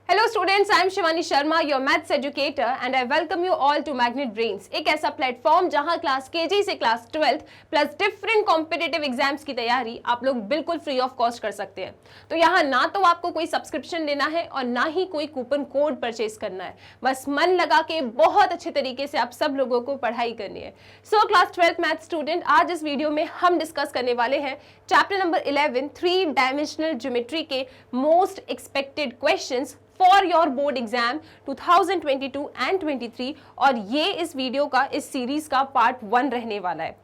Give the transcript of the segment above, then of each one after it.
Hello students, I am Shivani Sharma, your maths educator and I welcome you all to Magnet Brains, एक ऐसा platform जहां class KG से class 12th plus different competitive exams की तैयारी आप लोग बिल्कुल फ्री ऑफ कॉस्ट कर सकते हैं। तो यहाँ ना तो आपको कोई सब्सक्रिप्शन लेना है और ना ही कोई कूपन कोड परचेज करना है, बस मन लगा के बहुत अच्छे तरीके से आप सब लोगों को पढ़ाई करनी है। So class 12th maths student, आज इस वीडियो में हम डिस्कस करने वाले हैं chapter number 11 three dimensional geometry के most expected questions for your board exam 2022 and 23, और ये इस वीडियो का, इस सीरीज का पार्ट 1 रहने वाला है।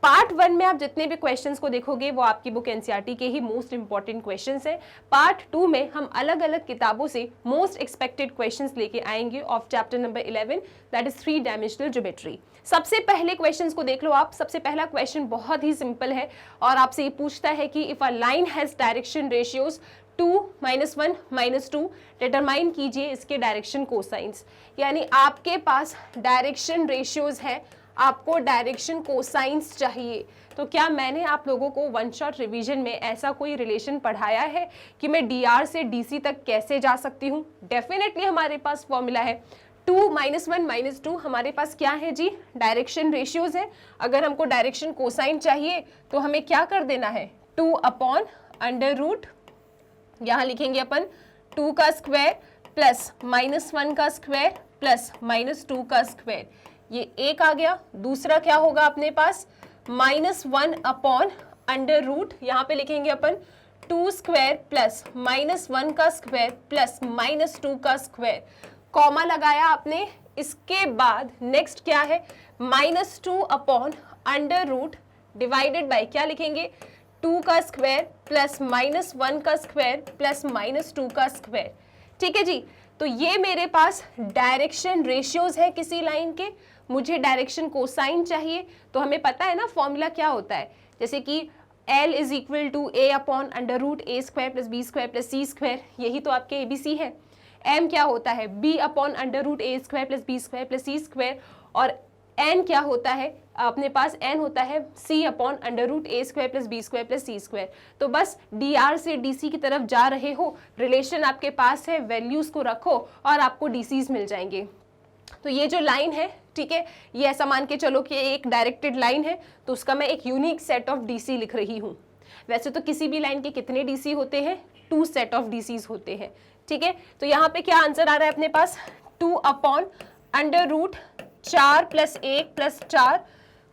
पार्ट 1 में आप जितने भी क्वेश्चंस को देखोगे वो आपकी बुक एनसीईआरटी के ही मोस्ट इंपॉर्टेंट क्वेश्चंस हैं। पार्ट 2 में हम अलग अलग किताबों से मोस्ट एक्सपेक्टेड क्वेश्चंस लेके आएंगे of chapter number 11 that is three dimensional geometry. सबसे पहले क्वेश्चंस को देख लो आप। सबसे पहला क्वेश्चन बहुत ही सिंपल है और आपसे ये पूछता है कि if a line has direction ratios 2, -1, -2, determine कीजिए इसके डायरेक्शन कोसाइंस। यानी आपके पास डायरेक्शन रेशियोज है, आपको डायरेक्शन कोसाइंस चाहिए। तो क्या मैंने आप लोगों को वन शॉट रिवीजन में ऐसा कोई रिलेशन पढ़ाया है कि मैं dr से dc तक कैसे जा सकती हूँ? डेफिनेटली हमारे पास फॉर्मूला है 2, -1, -2 हमारे पास क्या है जी? डायरेक्शन रेशियोज है। अगर हमको डायरेक्शन कोसाइन चाहिए तो हमें क्या कर देना है? 2/√, यहाँ लिखेंगे अपन 2 का स्क्वायर प्लस -1 का स्क्वायर प्लस -2 का स्क्वायर, ये एक आ गया। दूसरा क्या होगा अपने पास? -1/√, यहाँ पे लिखेंगे अपन 2 स्क्वायर प्लस -1 का स्क्वायर प्लस -2 का स्क्वायर, कॉमा लगाया आपने। इसके बाद नेक्स्ट क्या है? -2/√, डिवाइडेड बाय क्या लिखेंगे? 2 का स्क्वायर प्लस -1 का स्क्वायर प्लस -2 का स्क्वायर। ठीक है जी। तो ये मेरे पास डायरेक्शन रेशियोज है किसी लाइन के। मुझे डायरेक्शन कोसाइन चाहिए, तो हमें पता है ना फॉर्मूला क्या होता है। जैसे कि L is equal to A/√a² plus b² plus c², यही तो आपके ABC है। M क्या होता है? B/√a² plus b² plus c², और n क्या होता है अपने पास? n होता है C/√a² plus b² plus c²। तो बस dr से dc की तरफ जा रहे हो, रिलेशन आपके पास है, वैल्यूज को रखो और आपको dc's मिल जाएंगे। तो ये जो लाइन है, ठीक है, ये ऐसा मान के चलो कि एक डायरेक्टेड लाइन है, तो उसका मैं एक यूनिक सेट ऑफ डीसी लिख रही हूँ। वैसे तो किसी भी लाइन के कितने डीसी होते हैं? 2 सेट ऑफ डीसीज होते हैं। ठीक है, तो यहाँ पे क्या आंसर आ रहा है अपने पास? 2/√4 + 1 + 4,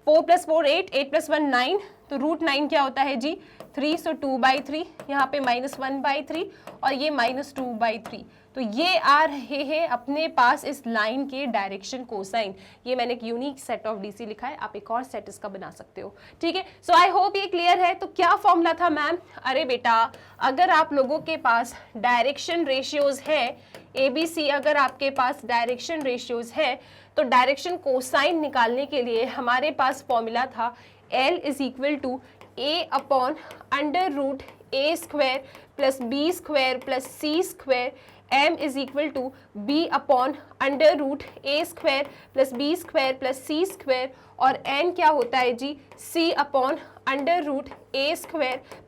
4 + 4 8, 8 + 1 9, तो √9 क्या होता है जी? 3, सो 2/3, यहाँ पे -1/3 और ये -2/3। तो ये आ रहे हैं अपने पास इस लाइन के डायरेक्शन कोसाइन। ये मैंने एक यूनिक सेट ऑफ डीसी लिखा है, आप एक और सेट इसका बना सकते हो। ठीक है, सो आई होप ये क्लियर है। तो क्या फॉर्मूला था मैम? अरे बेटा, अगर आप लोगों के पास डायरेक्शन रेशियोज है ABC, अगर आपके पास डायरेक्शन रेशियोज है तो डायरेक्शन कोसाइन निकालने के लिए हमारे पास फॉर्मूला था L is equal to A/√a² plus b² plus c², m is equal to B/√a² plus b² plus c², और n क्या होता है जी? C/√a²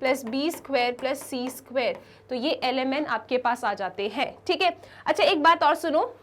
plus b² plus c²। तो ये LMN आपके पास आ जाते हैं। ठीक है, अच्छा एक बात और सुनो,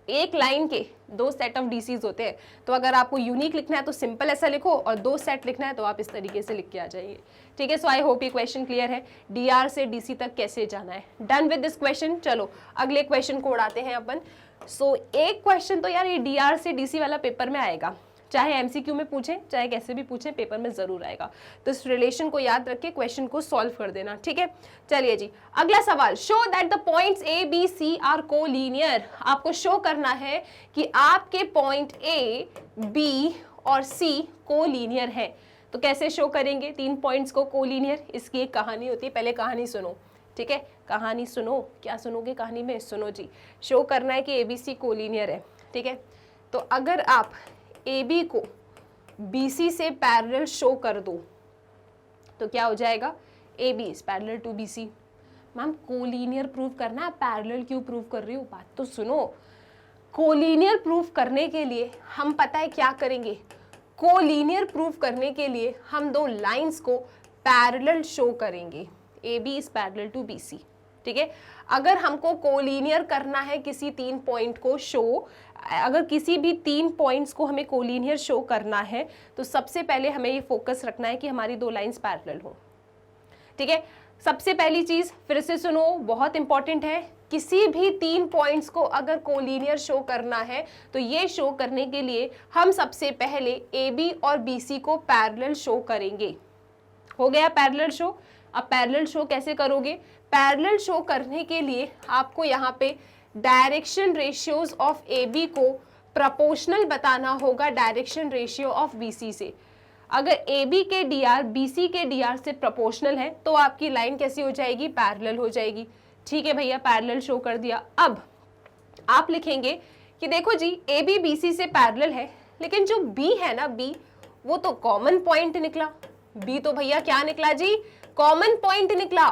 एक लाइन के 2 सेट ऑफ डीसीज होते हैं। तो अगर आपको यूनिक लिखना है तो सिंपल ऐसा लिखो, और 2 सेट लिखना है तो आप इस तरीके से लिख के आ जाइए। ठीक है, सो आई होप ये क्वेश्चन क्लियर है, dr से dc तक कैसे जाना है। Done with this question. चलो अगले क्वेश्चन को उड़ाते हैं अपन। सो एक क्वेश्चन तो यार ये dr से dc वाला पेपर में आएगा, चाहे एमसीक्यू में पूछें चाहे कैसे भी पूछें, पेपर में जरूर आएगा। तो इस रिलेशन को याद रख के क्वेश्चन को सॉल्व कर देना। ठीक है, चलिए जी अगला सवाल। Show that the points A, B, C are collinear. आपको शो करना है कि आपके पॉइंट A, B और C कोलिनियर है। तो कैसे शो करेंगे 3 पॉइंट्स को कोलिनियर? इसकी एक कहानी होती है, पहले कहानी सुनो। ठीक है, कहानी सुनो। क्या सुनोगे कहानी में? सुनो जी। शो करना है कि ABC कोलिनियर है। ठीक है, तो अगर आप AB को BC से पैरेलल शो कर दो तो क्या हो जाएगा? AB is parallel to BC। Ma'am collinear prove करना है, पैरेलल क्यों प्रूव कर रही हो? बात तो सुनो। कोलिनियर प्रूव करने के लिए हम पता है क्या करेंगे? कोलिनियर प्रूव करने के लिए हम 2 लाइंस को पैरेलल शो करेंगे। AB is parallel to BC। ठीक है। अगर हमको कोलिनियर करना है किसी 3 पॉइंट को शो, अगर किसी भी 3 पॉइंट्स को हमें कोलिनियर शो करना है तो सबसे पहले हमें ये फोकस रखना है कि हमारी 2 लाइंस पैरेलल हो, ठीक है। सबसे पहली चीज फिर से सुनो, बहुत इंपॉर्टेंट है, किसी भी 3 पॉइंट्स को अगर कोलिनियर शो करना है तो ये शो करने के लिए हम सबसे पहले AB और BC को पैरेलल शो करेंगे। हो गया पैरेलल शो। अब पैरेलल शो कैसे करोगे? पैरेलल शो करने के लिए आपको यहाँ पे डायरेक्शन रेशियोज ऑफ AB को प्रोपोर्शनल बताना होगा डायरेक्शन रेशियो ऑफ BC से। अगर AB के DR BC के DR से प्रोपोर्शनल है तो आपकी लाइन कैसी हो जाएगी? पैरेलल हो जाएगी। ठीक है भैया, पैरेलल शो कर दिया। अब आप लिखेंगे कि देखो जी AB BC से पैरेलल है, लेकिन जो B है ना, B वो तो कॉमन पॉइंट निकला। B तो भैया क्या निकला जी? कॉमन पॉइंट निकला।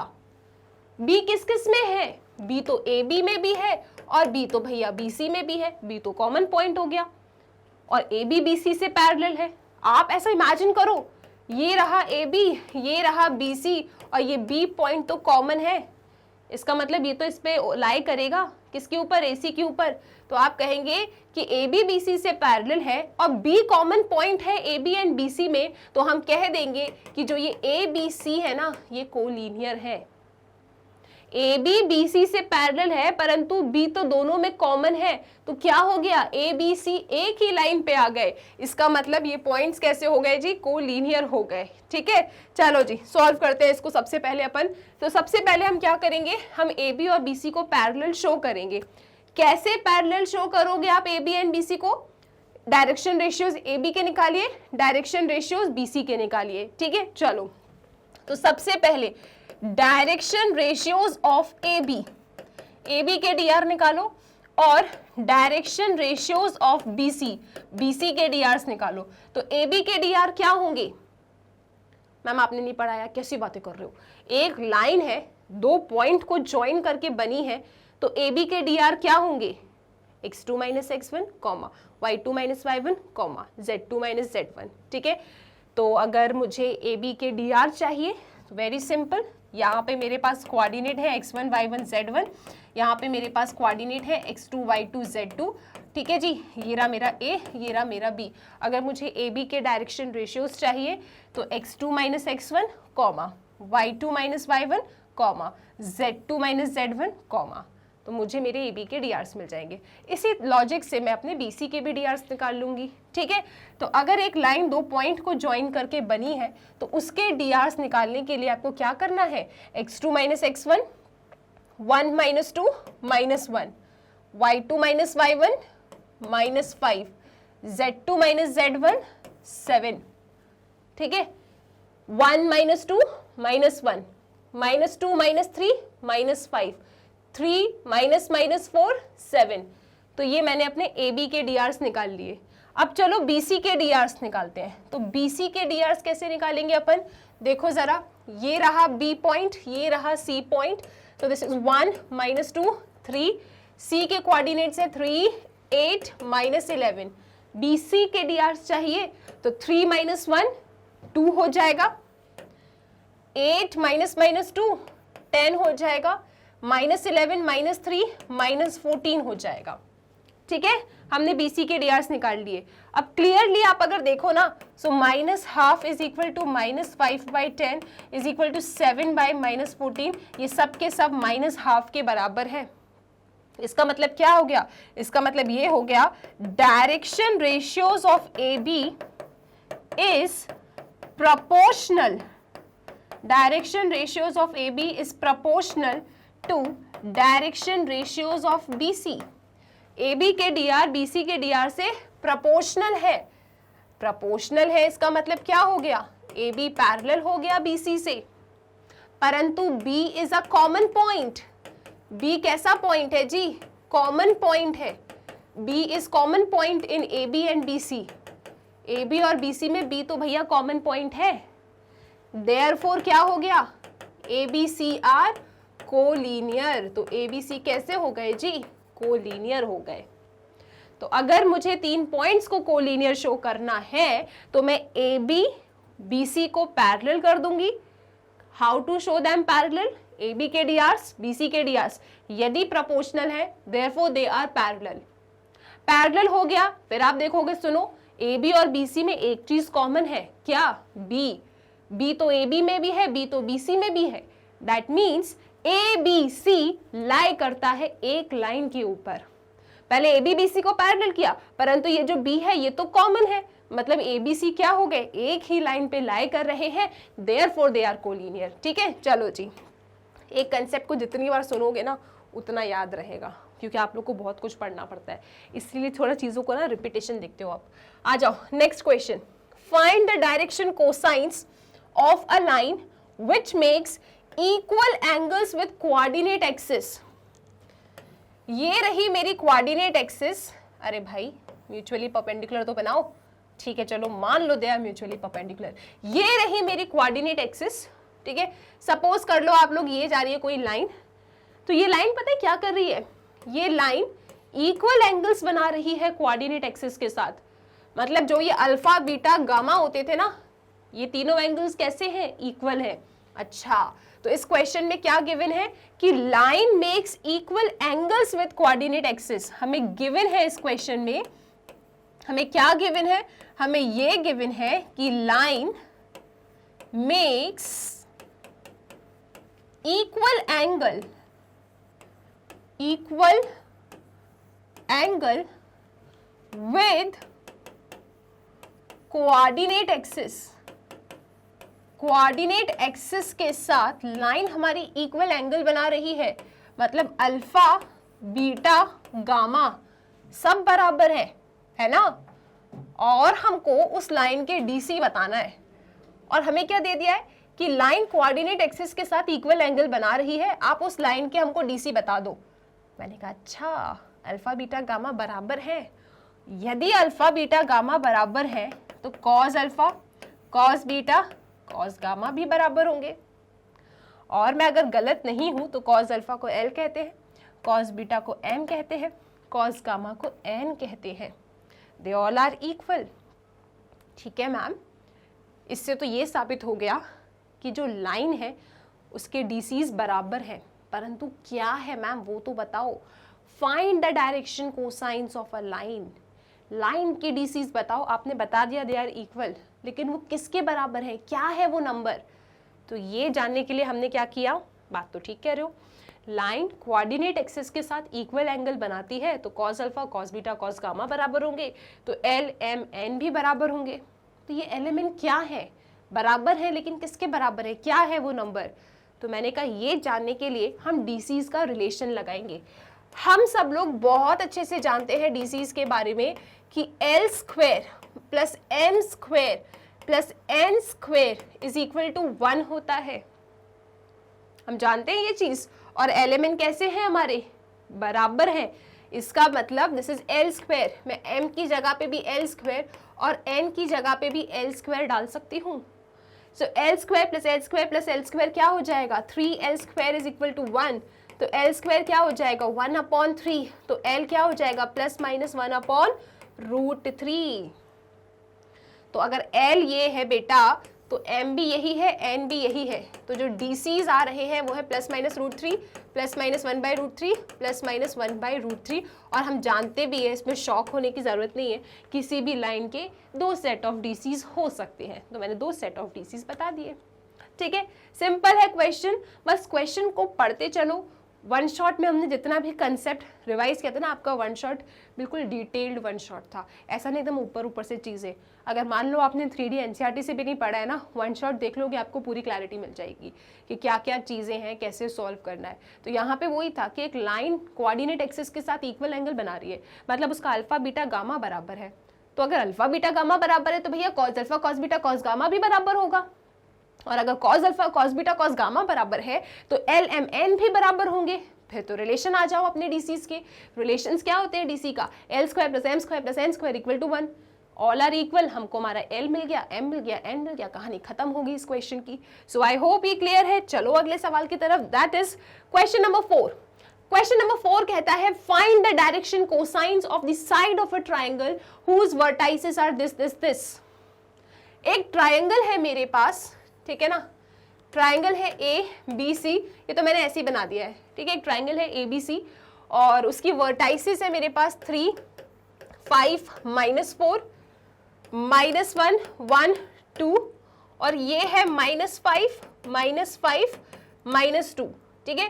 B किस किस में है? B तो AB में भी है और B तो भैया BC में भी है। B तो कॉमन पॉइंट हो गया और AB BC से पैरेलल है। आप ऐसा इमेजिन करो, ये रहा AB, ये रहा BC और ये B पॉइंट तो कॉमन है। इसका मतलब ये तो इस पे लाई करेगा, किसके ऊपर? AC के ऊपर। तो आप कहेंगे कि AB BC से पैरेलल है और B कॉमन पॉइंट है AB एंड BC में, तो हम कह देंगे कि जो ये ABC है ना, ये कोलिनियर है। AB BC से पैरेलल है परंतु B तो दोनों में कॉमन है, तो क्या हो गया? ABC एक ही लाइन पे आ गए। इसका मतलब ये पॉइंट्स कैसे हो गए जी? कोलिनियर हो गए। ठीक है, चलो जी सॉल्व करते हैं इसको सबसे पहले अपन। तो सबसे पहले हम क्या करेंगे? हम AB और BC को पैरेलल शो करेंगे। कैसे पैरेलल शो करोगे आप AB एंड BC को? डायरेक्शन रेशियोज AB के निकालिए, डायरेक्शन रेशियोज BC के निकालिए। ठीक है, चलो तो सबसे पहले direction ratios of AB, AB के DR निकालो और direction ratios of BC, BC के DRs निकालो। तो AB के DR क्या होंगे? मैम आपने नहीं पढ़ाया, कैसी बातें कर रहे हो? एक लाइन है, 2 पॉइंट को ज्वाइन करके बनी है, तो AB के DR क्या होंगे? x2 minus x1 comma y2 minus y1 comma z2 minus z1। ठीक है, तो अगर मुझे AB के DR चाहिए तो वेरी सिंपल, यहाँ पे मेरे पास कोऑर्डिनेट है x1 y1 z1, यहाँ पे मेरे पास कोऑर्डिनेट है x2 y2 z2। ठीक है जी, ये रहा मेरा A, ये रहा मेरा B। अगर मुझे AB के डायरेक्शन रेशियोज चाहिए तो x2 minus x1 comma y2 minus y1 comma z2 minus z1 comma, तो मुझे मेरे AB के DRs मिल जाएंगे। इसी लॉजिक से मैं अपने BC के भी DRs निकाल लूंगी। ठीक है, तो अगर एक लाइन 2 पॉइंट को ज्वाइन करके बनी है तो उसके DRs निकालने के लिए आपको क्या करना है? x2 minus x1 1 minus 2 minus 1, y2 minus y1 minus 5, z2 minus z1 7। ठीक है, 1 minus 2 minus 1, minus 2 minus 3 minus 5, 3 minus minus 4 7। तो ये मैंने अपने AB के DRs निकाल लिए। अब चलो BC के DRs निकालते हैं। तो BC के DRs कैसे निकालेंगे अपन? देखो जरा, ये रहा B पॉइंट, ये रहा C पॉइंट, तो दिस इज 1 माइनस 2 3, C के कोऑर्डिनेट्स है 3 8 माइनस 11। BC के DRs चाहिए तो 3 माइनस 1 2 हो जाएगा, 8 माइनस माइनस 2 10 हो जाएगा, माइनस 11 माइनस 3 माइनस 14 हो जाएगा। ठीक है, हमने BC के DRs निकाल लिए। अब क्लियरली आप अगर देखो ना, so minus half is equal to minus 5/10 is equal to 7/-14, ये सब के सब माइनस हाफ के बराबर है। इसका मतलब क्या हो गया? इसका मतलब ये हो गया direction ratios of AB is proportional, direction ratios of AB is proportional to direction ratios of BC। AB के DR BC के DR से प्रोपोर्शनल है। प्रोपोर्शनल है इसका मतलब क्या हो गया? AB पैरेलल हो गया BC से, परंतु B is a common point. B कैसा पॉइंट है जी? कॉमन पॉइंट है। B is common point in AB and BC। AB और BC में B तो भैया कॉमन पॉइंट है, देयरफॉर क्या हो गया? ABC are collinear. तो ABC कैसे हो गए जी? कोलिनियर हो गए। तो अगर मुझे 3 पॉइंट्स को कोलिनियर शो करना है तो मैं AB BC को पैरेलल कर दूंगी। How to show them parallel? A B के डीआरस, बी सी के डीआरस यदि प्रोपोर्शनल है therefore they are parallel. Parallel हो गया, फिर आप देखोगे, सुनो, ए बी और बी सी में एक चीज कॉमन है, क्या? बी। बी तो ए बी में भी है, बी तो बी सी में भी है। That means A B C lie करता है एक लाइन के ऊपर। पहले ए बी बी सी को पैरेलल किया, परंतु ये जो बी है ये तो कॉमन है, मतलब ए बी सी क्या हो गए, एक ही लाइन पे लाई कर रहे हैं, देयरफॉर दे आर कोलिनियर। ठीक है, चलो जी, एक कंसेप्ट को जितनी बार सुनोगे ना उतना याद रहेगा, क्योंकि आप लोग को बहुत कुछ पढ़ना पड़ता है, इसलिए थोड़ा चीजों को ना रिपीटेशन देखते हो आप। आ जाओ next question. Find the direction cosines of a line which makes equal angles with coordinate axis. ये रही मेरी कोऑर्डिनेट एक्सिस। अरे भाई म्यूचुअली परपेंडिकुलर तो बनाओ, ठीक है, चलो मान लो दे आर म्यूचुअली परपेंडिकुलर। ये रही मेरी कोऑर्डिनेट एक्सिस, ठीक है। सपोज कर लो आप लोग ये जा रही है कोई लाइन, तो ये लाइन पता है क्या कर रही है, ये लाइन इक्वल एंगल्स बना रही है कोऑर्डिनेट एक्सिस के साथ। मतलब जो ये अल्फा बीटा गामा होते थे ना, ये तीनों एंगल्स कैसे हैं, इक्वल है। अच्छा, तो इस क्वेश्चन में क्या गिवन है कि line makes equal angles with coordinate axis. हमें गिवन है इस क्वेश्चन में, हमें क्या गिवन है, हमें ये गिवन है कि line makes equal angle with coordinate axis. Coordinate axis के साथ लाइन हमारी इक्वल एंगल बना रही है, मतलब अल्फा बीटा गामा सब बराबर है ना। और हमको उस लाइन के डीसी बताना है, और हमें क्या दे दिया है कि लाइन कोऑर्डिनेट एक्सिस के साथ इक्वल एंगल बना रही है, आप उस लाइन के हमको डीसी बता दो। मैंने कहा अच्छा, अल्फा बीटा गामा बराबर है। यदि अल्फा बीटा गामा बराबर है तो cos alpha cos beta cos gamma भी बराबर होंगे। और मैं अगर गलत नहीं हूं तो कॉस अल्फा को एल कहते हैं, कॉस बीटा को एम कहते हैं, कॉस गामा को एन कहते हैं। They all are equal. ठीक है मैम, इससे तो ये साबित हो गया कि जो लाइन है उसके डीसीज बराबर है, परंतु क्या है मैम वो तो बताओ। Find the direction cosines of a line. Line के डीसीज बताओ। आपने बता दिया दे आर इक्वल, लेकिन वो किसके बराबर है, क्या है वो नंबर। तो ये जानने के लिए हमने क्या किया, बात तो ठीक कह रहे हो, लाइन कोऑर्डिनेट एक्सिस के साथ इक्वल एंगल बनाती है तो cos alpha cos beta cos gamma बराबर होंगे, तो एल एम एन भी बराबर होंगे। तो ये एलिमेंट क्या है, बराबर है, लेकिन किसके बराबर है, क्या है वो नंबर। तो मैंने कहा ये जानने के लिए हम डीसीज का रिलेशन लगाएंगे। हम सब लोग बहुत अच्छे से जानते हैं डीसीज के बारे में कि l square plus m square plus n square is equal to 1 होता है। हम जानते हैं ये चीज। और एलिमेंट कैसे हैं हमारे, बराबर है। इसका मतलब दिस इज एल स्क्वायर, मैं एम की जगह पे भी एल स्क्वायर और एन की जगह पे भी एल स्क्वायर डाल सकती हूँ। So L square plus L square plus L square क्या हो जाएगा, 3l square is equal to 1। तो एल स्क्वायर क्या हो जाएगा, 1/3। तो एल क्या हो जाएगा, प्लस माइनस 1/√3। तो अगर एल ये है बेटा तो एम भी यही है, एन भी यही है। तो जो डीसीज आ रहे हैं वो है plus minus √3 plus minus 1/√3 plus minus 1/√3। और हम जानते भी है, इसमें शॉक होने की ज़रूरत नहीं है, किसी भी लाइन के 2 सेट ऑफ डीसीज हो सकते हैं। तो मैंने 2 सेट ऑफ डीसीज बता दिए। ठीक है, सिंपल है क्वेश्चन, बस क्वेश्चन को पढ़ते चलो। वन शॉट में हमने जितना भी कंसेप्ट रिवाइज किया था ना, आपका वन शॉट बिल्कुल डिटेल्ड वन शॉट था, ऐसा नहीं एकदम ऊपर ऊपर से चीज़ें। अगर मान लो आपने 3D NCERT से भी नहीं पढ़ा है ना, वन शॉट देख लोगे आपको पूरी क्लैरिटी मिल जाएगी कि क्या क्या चीज़ें हैं, कैसे सॉल्व करना है। तो यहाँ पे वही था कि एक लाइन कोऑर्डिनेट एक्सिस के साथ इक्वल एंगल बना रही है, मतलब उसका अल्फा बीटा गामा बराबर है। तो अगर अल्फा बीटा गामा बराबर है तो भैया cos alpha cos beta cos gamma भी बराबर होगा। और अगर cos alpha cos beta cos gamma बराबर है तो एल एम एन भी बराबर होंगे। फिर तो रिलेशन आ जाओ अपने डीसीज के। रिलेशंस क्या होते हैं डीसी का, l square plus m square plus n square equal to 1। All are equal, हमको हमारा एल मिल गया, एम मिल गया, एन मिल गया, कहानी खत्म होगी इस क्वेश्चन की। सो आई होप ये क्लियर है। चलो अगले सवाल की तरफ, that is question number 4। Question number 4 कहता है find the direction cosines of the side of a triangle whose vertices are this this this. एक ट्राइंगल है मेरे पास, ठीक है ना, ट्राइंगल है ए बी सी, ये तो मैंने ऐसे ही बना दिया है, ठीक है। एक ट्राइंगल है ए बी सी और उसकी वर्टाइसिस है मेरे पास 3, 5, -4, -1, 1, 2 और ये है -5, -5, -2, ठीक है।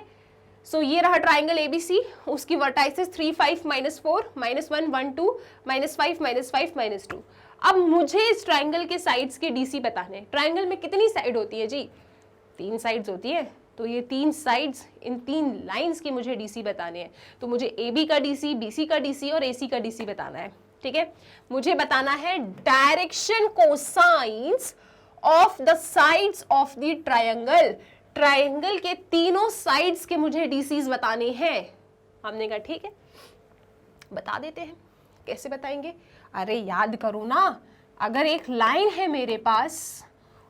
सो ये रहा ट्राइंगल एबीसी, उसकी वर्टाइसिस 3, 5, -4, -1, 1, 2, -5, -5, -2। अब मुझे इस ट्राइंगल के साइड्स के डीसी बताने हैं। ट्राइंगल में कितनी साइड होती है जी? 3 साइड्स होती है। तो ये 3 साइड्स, इन 3 लाइंस की मुझे डीसी बताने हैं। तो मुझे AB का डीसी, BC का डीसी और AC का डीसी बताना है, ठीक है। मुझे बताना है direction cosines of the sides of the triangle. Triangle के तीनों साइड्स के मुझे डीसीज बताने हैं। हमने कहा ठीक है, बता देते हैं। कैसे बताएंगे? अरे याद करो ना, अगर एक लाइन है मेरे पास,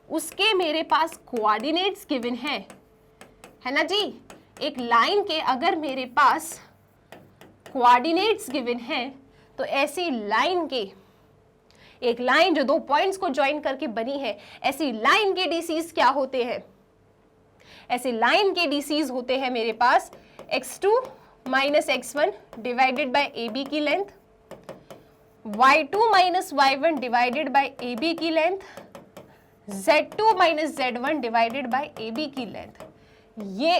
उसके मेरे पास कोऑर्डिनेट्स गिवन है ना जी। एक लाइन के अगर मेरे पास कोऑर्डिनेट्स गिवन है तो ऐसी लाइन के, एक लाइन जो 2 पॉइंट्स को ज्वाइन करके बनी है, ऐसी लाइन के डीसीज क्या होते हैं? ऐसे लाइन के डीसीज होते हैं मेरे पास x2 - x1 divided bye AB की length, y2 - y1 divided bye AB की length, z2 - z1 divided bye AB की लेंथ। ये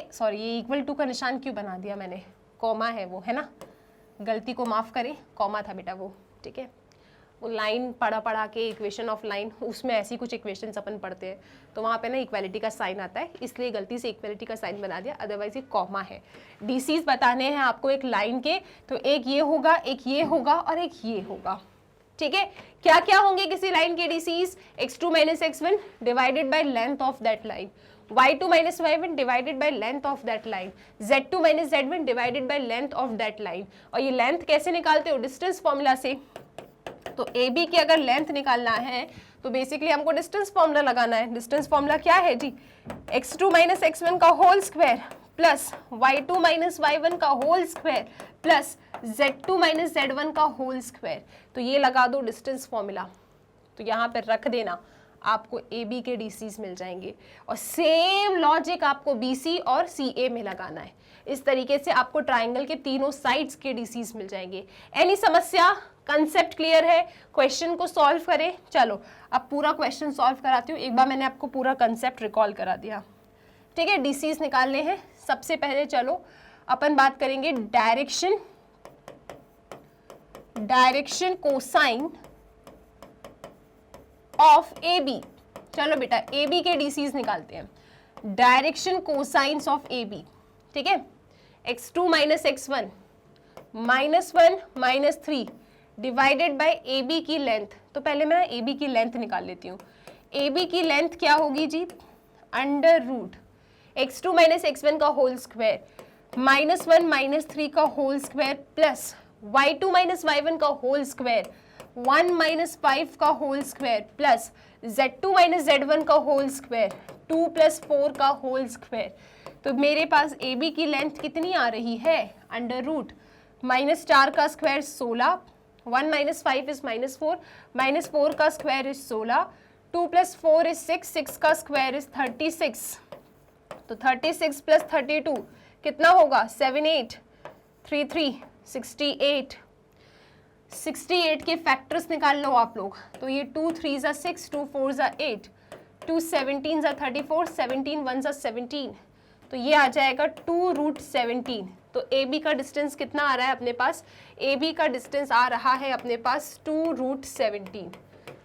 इक्वल टू का निशान क्यों बना दिया मैंने? कॉमा है वो, है ना, गलती को माफ करें, कॉमा था बेटा वो, ठीक है। वो लाइन पढ़ा के इक्वेशन ऑफ लाइन, उसमें ऐसी कुछ इक्वेशंस अपन पढ़ते हैं तो वहाँ पे ना इक्वालिटी का साइन आता है, इसलिए गलती से इक्वालिटी का साइन बना दिया, अदरवाइज ये कॉमा है। डीसीज बताने हैं आपको एक लाइन के, तो एक ये होगा, एक ये होगा और एक ये होगा, ठीक है। क्या क्या होंगे किसी लाइन के DCs? x2 - x1 divided by length of that line, y2 - y1 divided by length of that line, z2 - z1 divided by length of that line. और ये लेंथ कैसे निकालते हो? डिस्टेंस फॉर्मूला से। तो AB की अगर लेंथ निकालना है तो बेसिकली हमको डिस्टेंस फॉर्मूला लगाना है। डिस्टेंस फॉर्मूला क्या है जी? x2 - x1 का whole square plus y2 - y1 का whole square plus z2 - z1 का होल स्क्वायर। तो ये लगा दो डिस्टेंस फॉर्मूला, तो यहाँ पर रख देना, आपको AB के डीसीज मिल जाएंगे। और सेम लॉजिक आपको BC और CA में लगाना है। इस तरीके से आपको ट्राइंगल के तीनों साइड्स के डीसीज मिल जाएंगे। एनी समस्या? कंसेप्ट क्लियर है? क्वेश्चन को सॉल्व करें। चलो अब पूरा क्वेश्चन सॉल्व कराती हूँ। एक बार मैंने आपको पूरा कंसेप्ट रिकॉल करा दिया, ठीक है। डीसीज निकालने हैं। सबसे पहले चलो अपन बात करेंगे डायरेक्शन कोसाइन ऑफ AB। चलो बेटा AB के डीसीज निकालते हैं। डायरेक्शन कोसाइंस ऑफ AB, ठीक है। x2 - x1 -1 -3 divided by AB की लेंथ। तो पहले मैं AB की लेंथ निकाल लेती हूँ। AB की लेंथ क्या होगी जी? अंडर रूट x2 - x1 का होल स्क्वायर -1 - 3 का whole square plus y2 - y1 का होल स्क्वायर 1 - 5 का whole square plus z2 - z1 का होल स्क्वायर 2 + 4 का होल स्क्वायर। तो मेरे पास AB की लेंथ कितनी आ रही है? अंडर रूट -4 का स्क्वायर 16, 1 - 5 इज -4, -4 का स्क्वायर इज 16, 2 + 4 इज 6, 6 का स्क्वायर इज 36। तो 36 + 32 कितना होगा? 7, 8, 3, 3, 68। 68 के फैक्टर्स निकाल लो आप लोग। तो ये 2 3 = 6, 2 4 = 8, 2 17 = 34, 17 1 = 17। तो ये आ जाएगा 2√17। तो AB का डिस्टेंस कितना आ रहा है अपने पास? AB का डिस्टेंस आ रहा है अपने पास 2√17,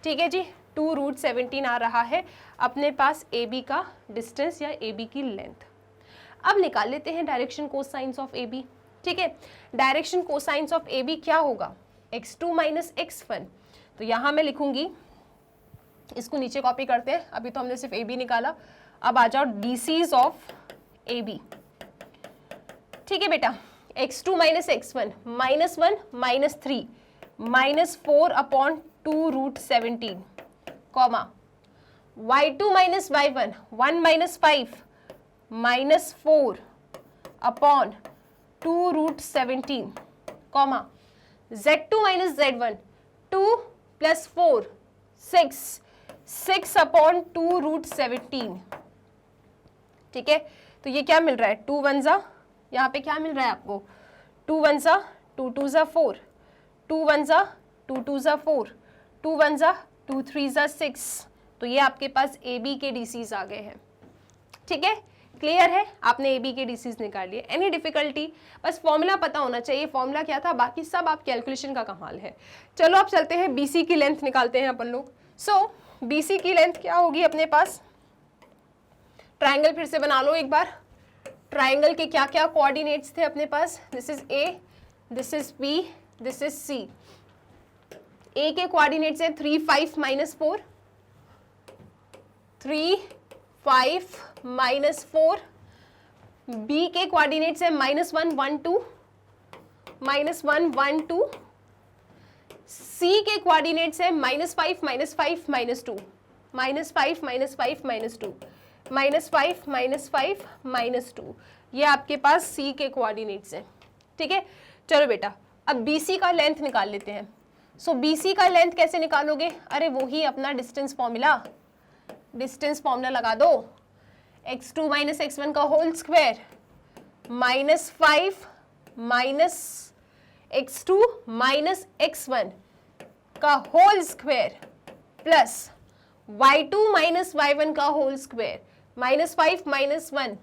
ठीक है जी। 2√17 आ रहा है अपने पास AB का डिस्टेंस या AB की लेंथ। अब निकाल लेते हैं डायरेक्शन कोसाइंस ऑफ AB, ठीक है। डायरेक्शन कोसाइंस ऑफ AB क्या होगा? x2 - x1। तो यहाँ मैं लिखूंगी, इसको नीचे कॉपी करते हैं। अभी तो हमने सिर्फ AB निकाला, अब आ जाओ डीसीज ऑफ AB, ठीक है बेटा। x2 - x1 -1 - 3 -4 / 2√17 comma y2 - y1 1 - 5 -4 / 2√17 comma z2 - z1 2 + 4 6 / 2√17 ठीक है, तो ये क्या मिल रहा है, 2 1 जा, यहाँ पे क्या मिल रहा है आपको, 2 1 जा 2 2 जा 4, 2 1 जा 2 2 जा 4, 2 1 जा 2 3 जा 6। तो ये आपके पास ए बी के डीसीज आ गए हैं। ठीक है, क्लियर है, आपने ए बी के डीसीज निकाल लिए। एनी डिफिकल्टी, बस फॉर्मूला पता होना चाहिए, फॉर्मूला क्या था, बाकी सब आप कैलकुलेशन का कमाल है। चलो अब चलते हैं बीसी की लेंथ निकालते हैं अपन लोग। सो बीसी की लेंथ क्या होगी अपने पास, ट्राइंगल फिर से बना लो एक बार। ट्राइंगल के क्या क्या कोऑर्डिनेट्स थे अपने पास, this is A, this is B, this is C. A के कोऑर्डिनेट्स है 3 5 -4, 3 5 -4। बी के कोऑर्डिनेट्स है -1 1 2, -1 1 2। सी के कोऑर्डिनेट्स है -5 -5 -2, -5 -5 -2, -5 -5 -2। ये आपके पास सी के कोऑर्डिनेट्स हैं। ठीक है, चलो बेटा अब बीसी का लेंथ निकाल लेते हैं। सो बीसी का लेंथ कैसे निकालोगे, अरे वो ही अपना डिस्टेंस फॉर्मूला, डिस्टेंस फॉर्मूला लगा दो, x2 - x1 का होल स्क्वायर -5 -x2 - x1 का whole square plus y2 - y1 का होल स्क्वायर -5 -1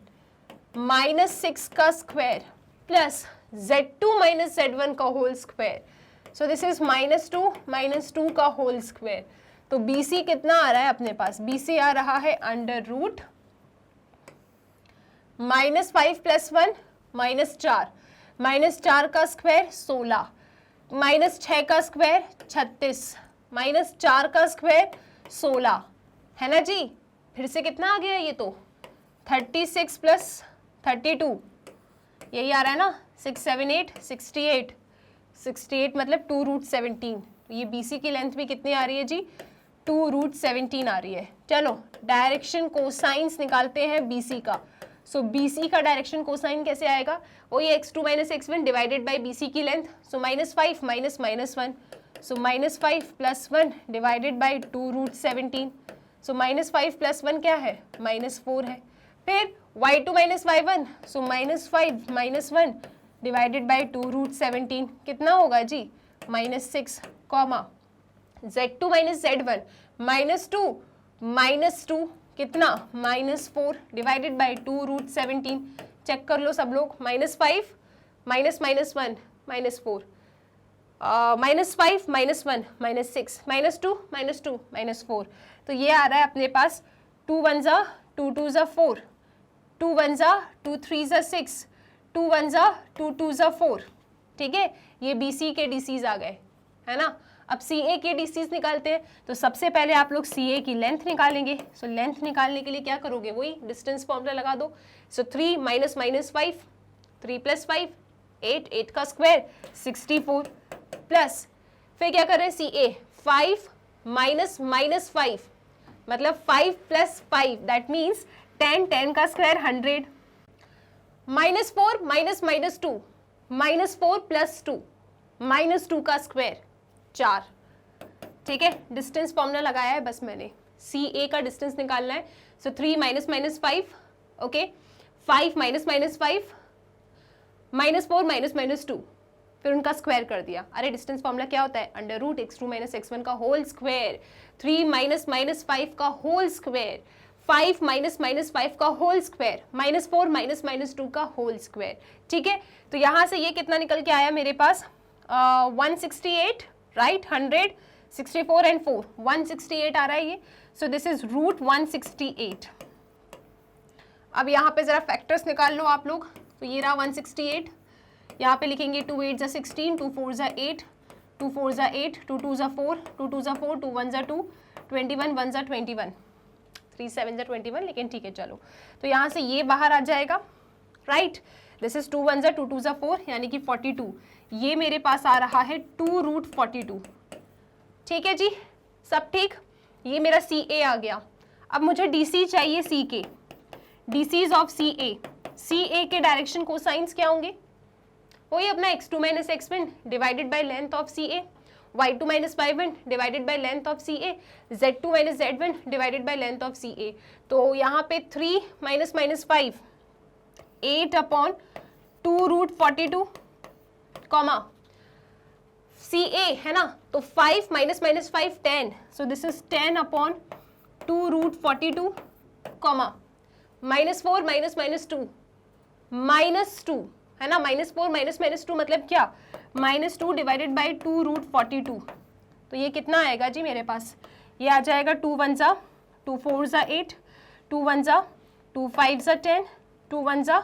-6 का स्क्वायर प्लस z2 - z1 का whole square. So this is -2 का होल स्क्वायर। तो BC कितना आ रहा है अपने पास, BC आ रहा है अंडर रूट -5 + 1 -4, -4 का स्क्वायर 16, -6 का स्क्वायर 36, -4 का स्क्वायर 16 है ना जी। फिर से कितना आ गया ये, तो 36 + 32 यही आ रहा है ना, 6 7 8 68, 68 मतलब 2√17। तो ये BC की लेंथ भी कितनी आ रही है जी, 2√17 आ रही है। चलो डायरेक्शन कोसाइंस निकालते हैं BC का। सो BC का डायरेक्शन कोसाइन कैसे आएगा, वही x2 - x1 divided bye BC की length. So -5 -1, so -5 + 1 divided by 2√17। सो -5 + 1 क्या है, -4 है। फिर y2 - y1, so -5 -1 divided by 2√17 कितना होगा जी, -6, कॉमा z2 - z1 -2 कितना, -4 डिवाइडेड बाय 2√17। चेक कर लो सब लोग, -5 -1 -4, -5 -1 -6, -2 -4। तो ये आ रहा है अपने पास 2 1 जा 2 2 जा 4, 2 1 जा 2 3 जा 6, 2 1 जा 2 2 जा 4। ठीक है, ये BC के DCs आ गए, है ना। अब CA के DCs निकालते हैं। तो सबसे पहले आप लोग CA की लेंथ निकालेंगे। सो लेंथ निकालने के लिए क्या करोगे, वही डिस्टेंस फॉर्मूला लगा दो। सो 3 - -5, 3 + 5 8, 8 का स्क्वायर 64 प्लस, फिर क्या कर रहे हैं CA 5 -5 मतलब 5 + 5 दैट मीन्स 10, 10 का स्क्वायर 100, -4 -2 -4 + 2 -2 का स्क्वायर 4। ठीक है, डिस्टेंस फॉर्मूला लगाया है बस मैंने, CA का डिस्टेंस निकालना है। सो 3 -5 ओके, 5 -5 -4 -2, फिर उनका स्क्वायर कर दिया। अरे डिस्टेंस फॉर्मूला क्या होता है, अंडर रूट x2 - x1 का होल स्क्वायर, 3 -5 का होल स्क्वायर, 5 -5 का होल स्क्वायर, -4 -2 का होल स्क्वायर। ठीक है, तो यहाँ से ये कितना निकल के आया मेरे पास, 168 राइट, 100 64 एंड 4 168 आ रहा है ये। सो दिस इज √168। अब यहाँ पे जरा फैक्टर्स निकाल लो आप लोग। तो ये रहा 168, यहाँ पे लिखेंगे 2 8 जा 16, 2 4 जा 8, 2 4 जा 8, 2 2 जा 4, 2 2 जा 4, 2 1 जा 2, 21 1 जा 21, 3 7 जा 21, लेकिन ठीक है चलो। तो यहाँ से ये बाहर आ जाएगा राइट। दिस इज 2 1 जा 2 2 जा 4 यानी कि 42। ये मेरे पास आ रहा है 2√42। ठीक है जी, सब ठीक। ये मेरा CA आ गया। अब मुझे DC चाहिए C के, DCs ऑफ CA। CA के डायरेक्शन कोसाइंस क्या होंगे, वही अपना x2 - x1 divided by length of CA। y2 minus y1 divided by length of C A, z2 minus z1 divided by length of C A. तो यहाँ पे 3 minus minus 5 8 upon 2 root 42 comma C A है ना, तो 5 minus minus 5 10, so this is 10 upon 2 root 42 comma minus 4 minus minus 2 minus 2 है ना, minus 4 minus minus 2 मतलब क्या, माइनस 2 डिवाइडेड बाई 2 रूट 42। तो ये कितना आएगा जी मेरे पास, ये आ जाएगा 2 1 जा 2 4 जा 8, 2 1 जा 2 5 जा 10, 2 1 जा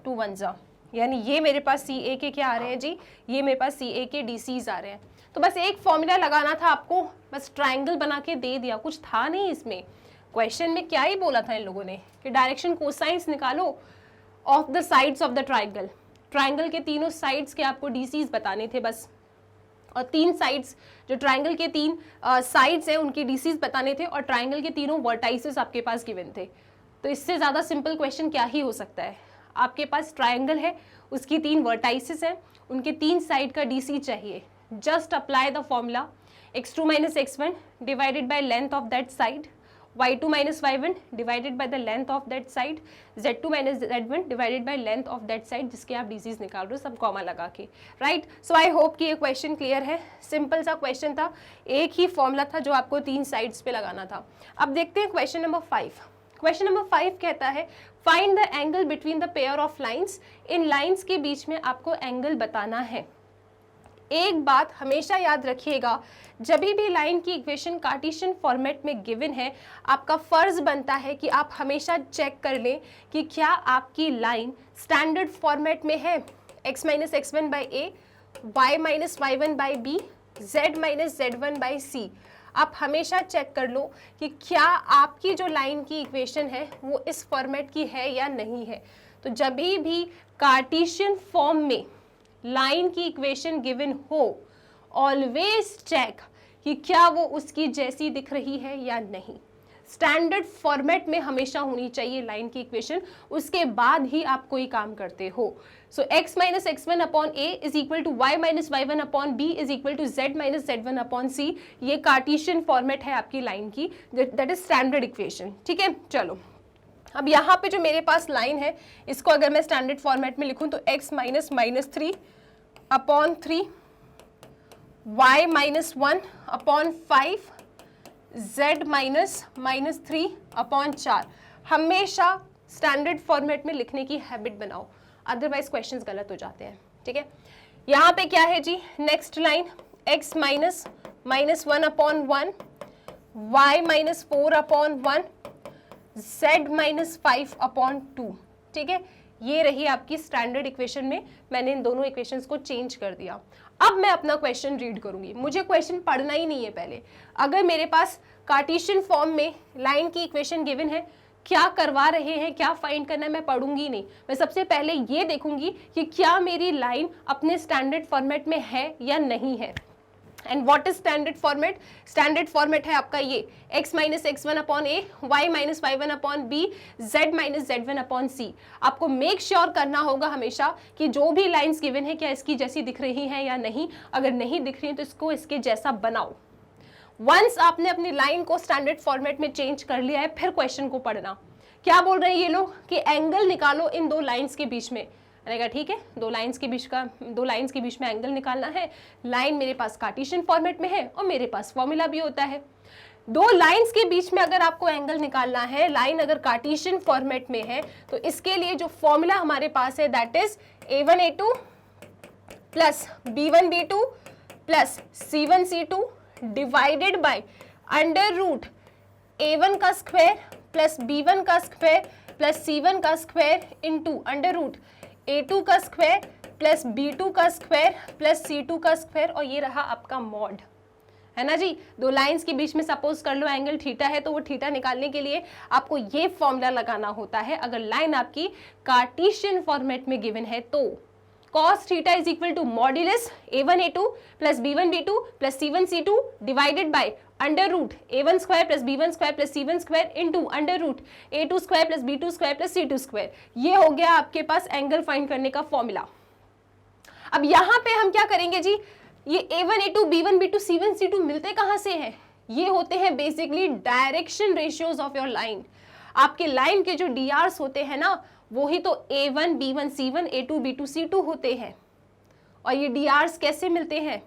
2 1 जा, यानी ये मेरे पास सी ए के क्या आ रहे हैं जी, ये मेरे पास सी ए के डी सीज आ रहे हैं। तो बस एक फॉर्मूला लगाना था आपको, बस ट्राइंगल बना के दे दिया, कुछ था नहीं इसमें। क्वेश्चन में क्या ही बोला था इन लोगों ने कि डायरेक्शन कोसाइंस निकालो of the sides of the triangle. Triangle के तीनों साइड्स के आपको डीसीज बताने थे बस, और 3 साइड्स जो ट्राइंगल के 3 साइड्स हैं उनके डीसीज बताने थे, और ट्राइंगल के तीनों वर्टाइसेस आपके पास गिवन थे। तो इससे ज़्यादा सिंपल क्वेश्चन क्या ही हो सकता है। आपके पास ट्राइंगल है, उसकी 3 वर्टाइसेस हैं, उनके 3 साइड का डीसी चाहिए। Just apply the formula x2 minus x1 divided by length of that side, y2 minus y1 divided by the length of that side, z2 minus z1 divided by length of that side, जिसके आप DCs निकाल रहे हो सब comma लगा के, right. So I hope कि ये क्वेश्चन क्लियर है। सिंपल सा क्वेश्चन था, एक ही फॉर्मूला था जो आपको 3 साइड्स पे लगाना था। अब देखते हैं क्वेश्चन नंबर 5। क्वेश्चन नंबर 5 कहता है find the angle between the pair of lines. In lines के बीच में आपको एंगल बताना है। एक बात हमेशा याद रखिएगा, जब भी लाइन की इक्वेशन कार्टेशियन फॉर्मेट में गिवन है, आपका फर्ज बनता है कि आप हमेशा चेक कर लें कि क्या आपकी लाइन स्टैंडर्ड फॉर्मेट में है, x minus x1 by A, y minus y1 by B, z minus z1 by C. आप हमेशा चेक कर लो कि क्या आपकी जो लाइन की इक्वेशन है वो इस फॉर्मेट की है या नहीं है। तो जब भी कार्टेशियन फॉर्म में लाइन की इक्वेशन गिवन हो, ऑलवेज चेक कि क्या वो उसकी जैसी दिख रही है या नहीं। स्टैंडर्ड फॉर्मेट में हमेशा होनी चाहिए लाइन की इक्वेशन, उसके बाद ही आप कोई काम करते हो। So x minus x1 upon A is equal to y minus y1 upon B is equal to z minus z1 upon C. ये कार्टेशियन फॉर्मेट है आपकी लाइन की, दैट इज स्टैंडर्ड इक्वेशन, ठीक है। चलो अब यहाँ पे जो मेरे पास लाइन है, इसको अगर मैं स्टैंडर्ड फॉर्मेट में लिखूं तो x minus minus 3 upon 3, y minus 1 upon 5, z minus minus 3 upon 4। हमेशा स्टैंडर्ड फॉर्मेट में लिखने की हैबिट बनाओ, अदरवाइज क्वेश्चंस गलत हो जाते हैं, ठीक है। यहाँ पे क्या है जी, next line x minus minus 1 upon 1, y minus 4 upon 1, z minus 5 upon 2, ठीक है। ये रही आपकी स्टैंडर्ड इक्वेशन में, मैंने इन दोनों इक्वेशंस को चेंज कर दिया। अब मैं अपना क्वेश्चन रीड करूंगी, मुझे क्वेश्चन पढ़ना ही नहीं है पहले। अगर मेरे पास कार्टेशियन फॉर्म में लाइन की इक्वेशन गिवन है, क्या करवा रहे हैं, क्या फाइंड करना है, मैं पढ़ूंगी नहीं। मैं सबसे पहले ये देखूंगी कि क्या मेरी लाइन अपने स्टैंडर्ड फॉर्मेट में है या नहीं है। And what is standard format? Standard format है आपका ये x minus x1 upon A, y minus y1 upon B, z minus z1 upon C. आपको मेक श्योर करना होगा हमेशा कि जो भी लाइंस गिवन है क्या इसकी जैसी दिख रही हैं या नहीं। अगर नहीं दिख रही है तो इसको इसके जैसा बनाओ। वंस आपने अपनी लाइन को स्टैंडर्ड फॉर्मेट में चेंज कर लिया है, फिर क्वेश्चन को पढ़ना। क्या बोल रहे हैं ये लोग कि एंगल निकालो इन 2 लाइन्स के बीच में। मैंने कहा ठीक है, 2 लाइन्स के बीच में एंगल निकालना है। लाइन मेरे पास कार्टेशियन फॉर्मेट में है और मेरे पास फॉर्मूला भी होता है। 2 लाइन्स के बीच में अगर आपको एंगल निकालना है, लाइन अगर कार्टेशियन फॉर्मेट में है, तो इसके लिए जो फॉर्मूला हमारे पास है that is a1 a2 plus b1 b2 plus c1 c2 divided by under root a1 का स्क्वायर प्लस b1 का स्क्वायर प्लस c1 का square into under root a2 का स्क्वायर प्लस b2 का स्क्वायर प्लस c2 का square, और ये रहा आपका मॉड, है ना जी। 2 लाइंस के बीच में सपोज कर लो एंगल थीटा है, तो वो थीटा निकालने के लिए आपको ये फॉर्मूला लगाना होता है। अगर लाइन आपकी कार्टेशियन फॉर्मेट में गिवन है तो cos theta is equal to modulus a1 a2 plus b1 b2 plus c1 c2 divided by under root a1 square plus b1 square plus c1 square into under root a2 square plus b2 square plus c2 square. ये हो गया आपके पास angle find करने का formula. अब यहाँ पे हम क्या करेंगे जी, ये A1 A2 B1 B2 C1 C2 मिलते कहाँ से हैं? ये होते हैं basically direction ratios of your line. आपके लाइन के जो DRs होते हैं ना, वो ही तो A1 B1 C1 A2 B2 C2 होते हैं। और ये DRs कैसे मिलते हैं?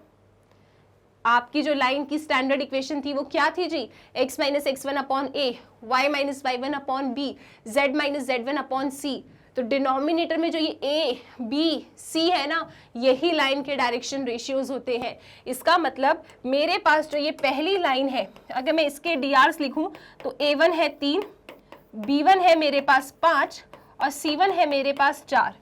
आपकी जो लाइन की स्टैंडर्ड इक्वेशन थी वो क्या थी जी? x minus x1 upon a, y minus y1 upon b, z minus z1 upon c। तो डिनोमिनेटर में जो ये a b c है ना, यही लाइन के डायरेक्शन रेशियोज होते हैं। इसका मतलब मेरे पास जो ये पहली लाइन है, अगर मैं इसके DRs लिखूं तो a1 है 3, b1 है मेरे पास 5 और c1 है मेरे पास 4।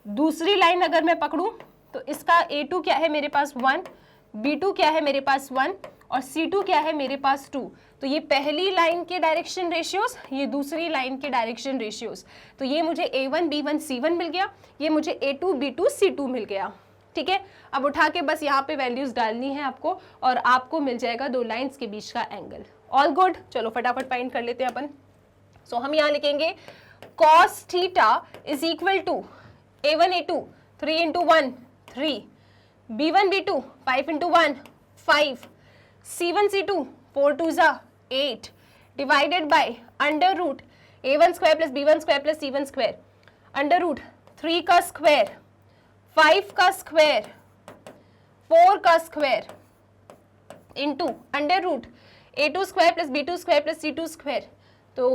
दूसरी लाइन अगर मैं पकड़ूं तो इसका a2 क्या है मेरे पास 1, B2 क्या है मेरे पास 1 और C2 क्या है मेरे पास 2। तो ये पहली लाइन के डायरेक्शन रेशियोज, ये दूसरी लाइन के डायरेक्शन रेशियोज। तो ये मुझे A1 B1 C1 मिल गया, ये मुझे A2 B2 C2 मिल गया। ठीक है, अब उठा के बस यहाँ पे वैल्यूज डालनी है आपको और आपको मिल जाएगा दो लाइंस के बीच का एंगल। ऑल गुड, चलो फटाफट फाइंड कर लेते हैं अपन। सो हम यहाँ लिखेंगे cos theta is equal to A1 A2 3 into 1 3, B1 B2 5 into 1 5, C1 C2 4 2 जा 8 divided by under root A1 square plus B1 square plus C1 square under root 3 का स्क्वायर 5 का स्क्वायर 4 का square into under root A2 square plus B2 square plus C2 square. तो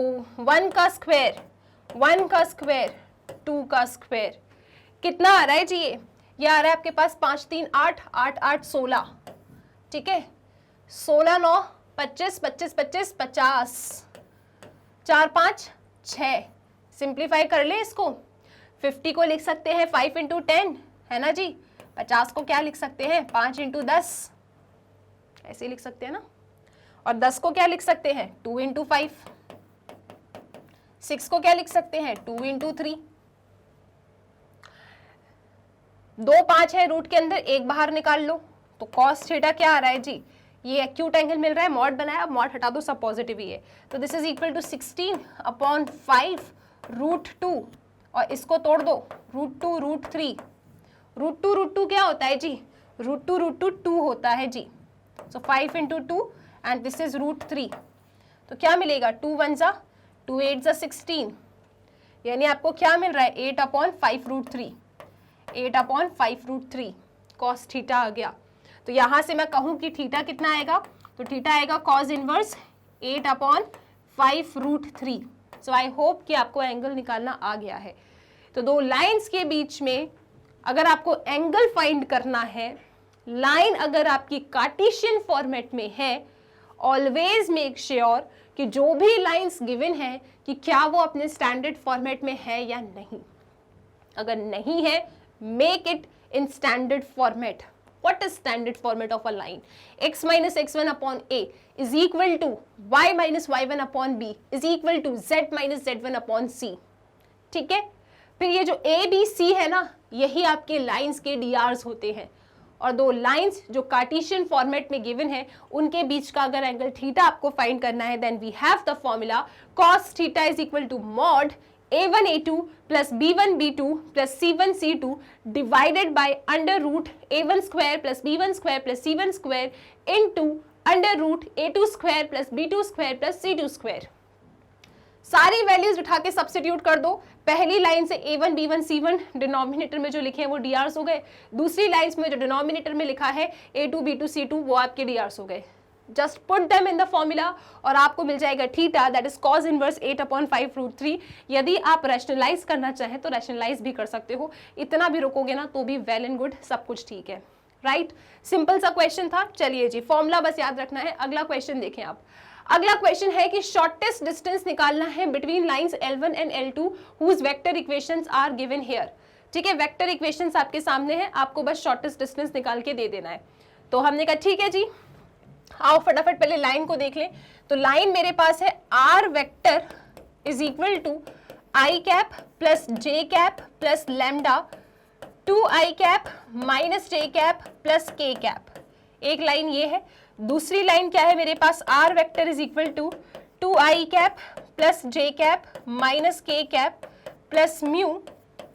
1 का square 1 का square 2 का square. कितना आ रहा है जी? ये आ रहा है आपके पास 5 3 8 8 8 16। ठीक है, 16 9 25 25 25 50 4 5 6। सिंप्लीफाई कर ले इसको। 50 को लिख सकते हैं 5 इंटू 10 है ना जी। 50 को क्या लिख सकते हैं 5 इंटू 10, ऐसे लिख सकते हैं ना। और 10 को क्या लिख सकते हैं 2 इंटू 5। 6 को क्या लिख सकते हैं 2 इंटू 3। 2 5 है रूट के अंदर, एक बाहर निकाल लो तो cos थीटा क्या आ रहा है जी? ये एक्यूट एंगल मिल रहा है, मॉड बनाया, अब मॉड हटा दो, सब पॉजिटिव ही है। तो this is equal to 16 upon 5 root 2 और इसको तोड़ दो रूट 2 रूट 3। रूट 2 क्या होता है जी? रूट टू 2 होता है जी। So 5 into 2 and this is root 3। तो क्या मिलेगा 2 1 जा 2 8 जा 16, यानी आपको क्या मिल रहा है 8 upon 5 root 3। 8 upon 5 root 3 cos theta आ गया। तो यहां से मैं कहूं कि थीटा कितना आएगा, तो थीटा आएगा cos inverse 8 upon 5 root 3। So I hope कि आपको एंगल निकालना आ गया है। तो दो लाइंस के बीच में अगर आपको एंगल फाइंड करना है, लाइन अगर आपकी कार्टेशियन फॉर्मेट में है, ऑलवेज मेक श्योर कि जो भी लाइंस गिवन है कि क्या वो अपने स्टैंडर्ड फॉर्मेट में है या नहीं। अगर नहीं है, make it in standard format. What is standard format of a line? X minus x1 upon a is equal to y minus y1 upon b is equal to z minus z1 upon c. ठीक है, फिर ये जो a b c है ना, यही आपके lines के DRs होते हैं। और दो लाइंस जो कार्टेशियन फॉर्मेट में गिवन है, उनके बीच का अगर एंगल थीटा आपको फाइंड करना है, then we have the formula cos theta is equal to mod A1 A2 plus B1 B2 plus C1 C2 divided by under root A1 square plus B1 square plus C1 square into under root A2 square plus B2 square plus C2 square। सारी values उठा के substitute कर दो। पहली line से A1 B1 C1 denominator में जो लिखे हैं वो DRs हो गए। दूसरी लाइंस में जो डिनोमिनेटर में लिखा है A2 B2 C2 वो आपके DRs हो गए। Just put them in the formula और आपको मिल जाएगा theta, that is cos inverse 8 upon 5 root 3। यदि आप रैशनलाइज करना चाहें तो रैशनलाइज भी कर सकते हो, इतना भी रुकोगे ना तो भी वेल एंड गुड, सब कुछ ठीक है। राइट, सिंपल सा क्वेश्चन था। चलिए जी, फॉर्मूला बस याद रखना है। अगला क्वेश्चन देखें आप। अगला क्वेश्चन है कि शॉर्टेस्ट डिस्टेंस निकालना है between lines L1 and L2 whose vector equations are given here. ठीक है, वेक्टर इक्वेशंस आपके सामने है, आपको बस शॉर्टेस्ट डिस्टेंस निकाल के दे देना है। तो हमने कहा ठीक है जी, आओ फटाफट पहले लाइन को देख लें। तो लाइन मेरे पास है r vector is equal to I cap plus J cap plus lambda 2i cap minus J cap plus के कैप। एक लाइन ये है। दूसरी लाइन क्या है मेरे पास, r vector is equal to 2i cap plus J cap minus K cap plus mu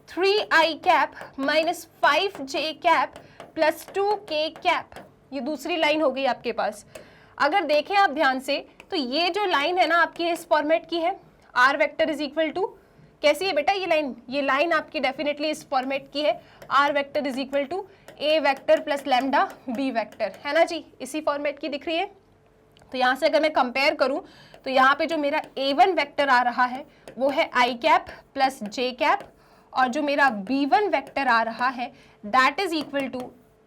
3i cap minus 5j cap plus 2k cap, ये दूसरी लाइन हो गई आपके पास। अगर देखें आप ध्यान से तो ये जो लाइन है ना आपकी इस फॉर्मेट की है, are vector is equal to, कैसी है बेटा ये लाइन आपकी डेफिनेटली इस फॉर्मेट की है, are vector is equal to A vector plus lambda B vector, है ना जी, इसी फॉर्मेट की दिख रही है। तो यहाँ से अगर मैं कंपेयर करूँ तो यहाँ पे जो मेरा A1 वेक्टर आ रहा है वो है i cap plus J cap, और जो मेरा B1 वेक्टर आ रहा है that is equal to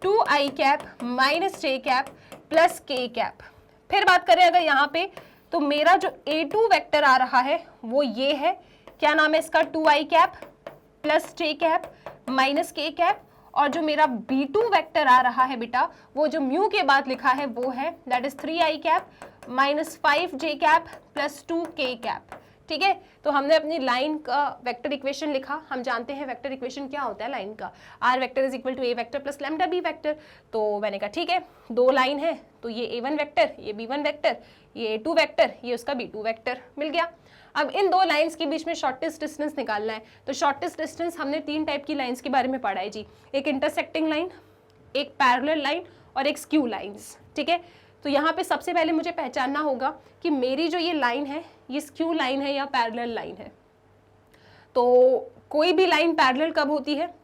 2i cap minus J cap plus के कैप। फिर बात करें अगर यहाँ पे तो मेरा जो A2 वेक्टर आ रहा है वो ये है, क्या नाम है इसका, 2i कैप प्लस जे कैप माइनस के कैप, और जो मेरा B2 वेक्टर आ रहा है बेटा वो जो म्यू के बाद लिखा है वो है that is 3i cap minus 5j cap plus 2k cap. ठीक है, तो हमने अपनी लाइन का वेक्टर इक्वेशन लिखा। हम जानते हैं वेक्टर इक्वेशन क्या होता है लाइन का, r vector is equal to A vector plus lambda B vector. तो मैंने कहा ठीक है, दो लाइन है तो ये A1 वेक्टर, ये B1 वेक्टर, ये A2 वेक्टर, ये उसका B2 वेक्टर मिल गया। अब इन दो लाइंस के बीच में शॉर्टेस्ट डिस्टेंस निकालना है। तो शॉर्टेस्ट डिस्टेंस हमने तीन टाइप की लाइंस के बारे में पढ़ा है जी, एक इंटरसेक्टिंग लाइन, एक पैरेलल लाइन और एक स्क्यू लाइंस। ठीक है, तो यहाँ पे सबसे पहले मुझे पहचानना होगा कि मेरी जो ये लाइन है ये स्क्यू लाइन है या पैरेलल लाइन है। तो कोई भी लाइन पैरेलल कब होती है,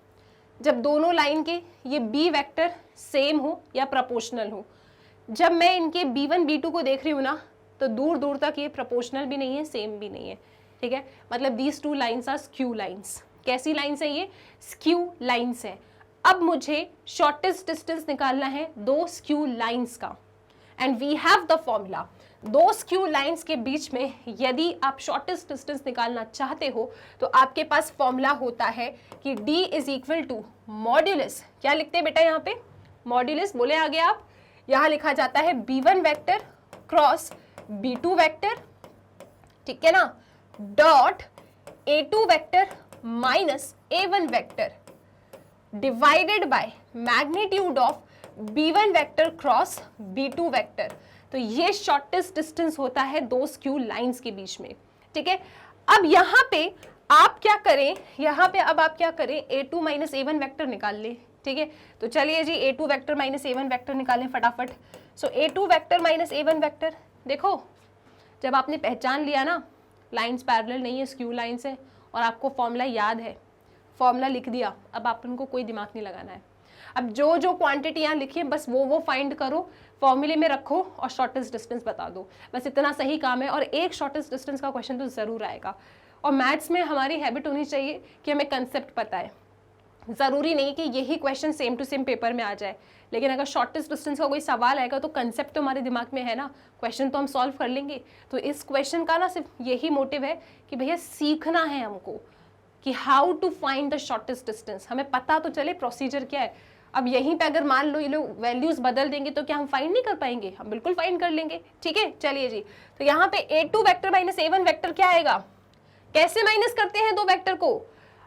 जब दोनों लाइन के ये बी वेक्टर सेम हो या प्रोपोर्शनल हो। जब मैं इनके B1 B2 को देख रही हूँ ना तो दूर दूर तक ये प्रोपोर्शनल भी नहीं है, सेम भी नहीं है। ठीक है, मतलब these two lines are skew lines. कैसी लाइन्स है ये, स्क्यू लाइन्स है। अब मुझे शॉर्टेस्ट डिस्टेंस निकालना है दो स्क्यू लाइन्स का, and we have the formula. दो स्क्यू लाइन्स के बीच में यदि आप शॉर्टेस्ट डिस्टेंस निकालना चाहते हो तो आपके पास फॉर्मूला होता है कि D is equal to modulus, क्या लिखते हैं बेटा यहाँ पे, मॉड्यूलस बोले आगे आप, यहाँ लिखा जाता है B1 vector cross B2 vector, ठीक है ना, dot A2 vector minus A1 vector divided by magnitude of B1 vector cross B2 vector. तो ये शॉर्टेस्ट डिस्टेंस होता है दो स्क्यू लाइंस के बीच में। ठीक है, अब यहाँ पे आप क्या करें, यहाँ पे अब आप क्या करें, A2 माइनस A1 वेक्टर निकाल ले। ठीक है, तो चलिए जी A2 vector minus A1 vector निकालें फटाफट। सो A2 vector minus A1 vector, देखो जब आपने पहचान लिया ना लाइंस पैरेलल नहीं है, स्क्यू लाइंस है, और आपको फॉर्मूला याद है, फॉर्मूला लिख दिया, अब आप उनको कोई दिमाग नहीं लगाना है। अब जो जो क्वांटिटी यहाँ लिखी है बस वो फाइंड करो, फॉर्मूले में रखो और शॉर्टेस्ट डिस्टेंस बता दो, बस इतना सही काम है। और एक शॉर्टेस्ट डिस्टेंस का क्वेश्चन तो ज़रूर आएगा। और मैथ्स में हमारी हैबिट होनी चाहिए कि हमें कंसेप्ट पता है। ज़रूरी नहीं कि यही question same to same paper में आ जाए, लेकिन अगर शॉर्टेस्ट डिस्टेंस का कोई सवाल आएगा तो कंसेप्ट तो हमारे दिमाग में है ना, क्वेश्चन तो हम सॉल्व कर लेंगे। तो इस क्वेश्चन का ना सिर्फ यही मोटिव है कि भैया सीखना है हमको कि how to find the shortest distance, हमें पता तो चले प्रोसीजर क्या है। अब यहीं पे अगर मान लो ये लोग वैल्यूज बदल देंगे तो क्या हम फाइंड नहीं कर पाएंगे, हम बिल्कुल फाइंड कर लेंगे। ठीक है, चलिए जी, तो यहाँ पे A2 vector minus A1 vector क्या आएगा, कैसे माइनस करते हैं दो वेक्टर को,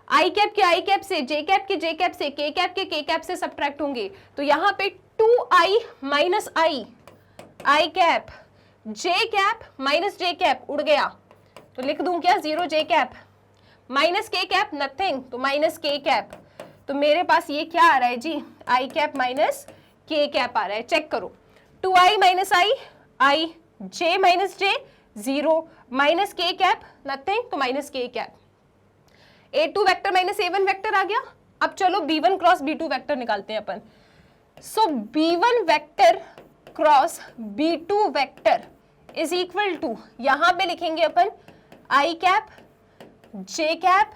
आई कैप के आई कैप से, जे कैप के जे कैप से, के कैप के के कैप से सब्ट्रैक्ट होंगे। तो यहाँ पे 2i minus I cap, J cap minus J cap उड़ गया, तो लिख दूं क्या 0 J cap, minus K cap nothing, तो माइनस के कैप। तो मेरे पास ये क्या आ रहा है जी, I cap minus K cap आ रहा है, चेक करो, 2i minus I, J minus J 0, minus K cap nothing, तो minus K cap. A2 vector minus A1 vector आ गया। अब चलो B1 क्रॉस B2 वेक्टर निकालते हैं अपन। So B1 vector cross B2 vector is equal to, यहां पे लिखेंगे अपन आई कैप, जे कैप,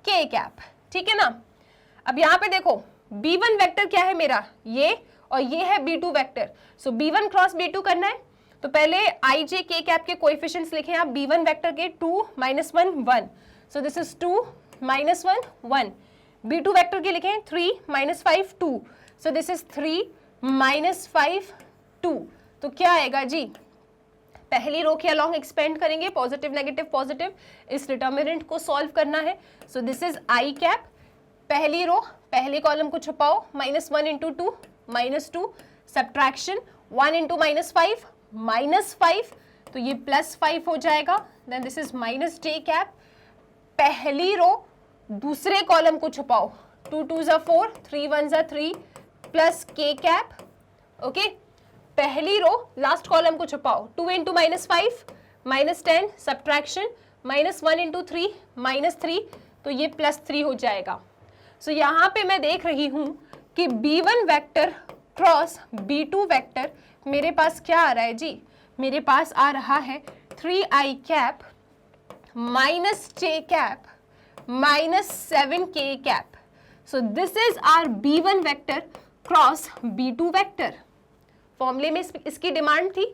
के कैप। ठीक है ना, अब यहां पे देखो B1 वेक्टर क्या है मेरा, ये, और ये है B2 वेक्टर। सो B1 क्रॉस B2 करना है तो पहले आई जे के कैप के कोएफिशिएंट्स लिखें आप B1 वेक्टर के, 2 minus 1 1, so this is 2 minus 1 1। B2 vector के लिखें 3 minus 5 2, so this is 3 minus 5 2। तो क्या आएगा जी, पहली रो के अलॉन्ग एक्सपेंड करेंगे, पॉजिटिव नेगेटिव पॉजिटिव, इस डिटर्मिनेंट को सॉल्व करना है। So this is I cap, पहली रो पहले कॉलम को छुपाओ, minus 1 into 2 minus 2, subtraction 1 into minus 5 minus 5, तो ये प्लस 5 हो जाएगा। Then this is minus J cap, पहली रो दूसरे कॉलम को छुपाओ, 2 2 जा 4, 3 1 जा 3, प्लस के कैप, ओके। पहली रो लास्ट कॉलम को छुपाओ, 2 इंटू -5 -10 सब्ट्रैक्शन -1 इंटू 3 -3, तो ये +3 हो जाएगा। सो यहाँ पे मैं देख रही हूँ कि B1 vector cross B2 vector मेरे पास क्या आ रहा है जी, मेरे पास आ रहा है 3i cap -j cap -7k cap. So this is our B1 vector cross B2 vector. फॉर्मूले में इसकी डिमांड थी,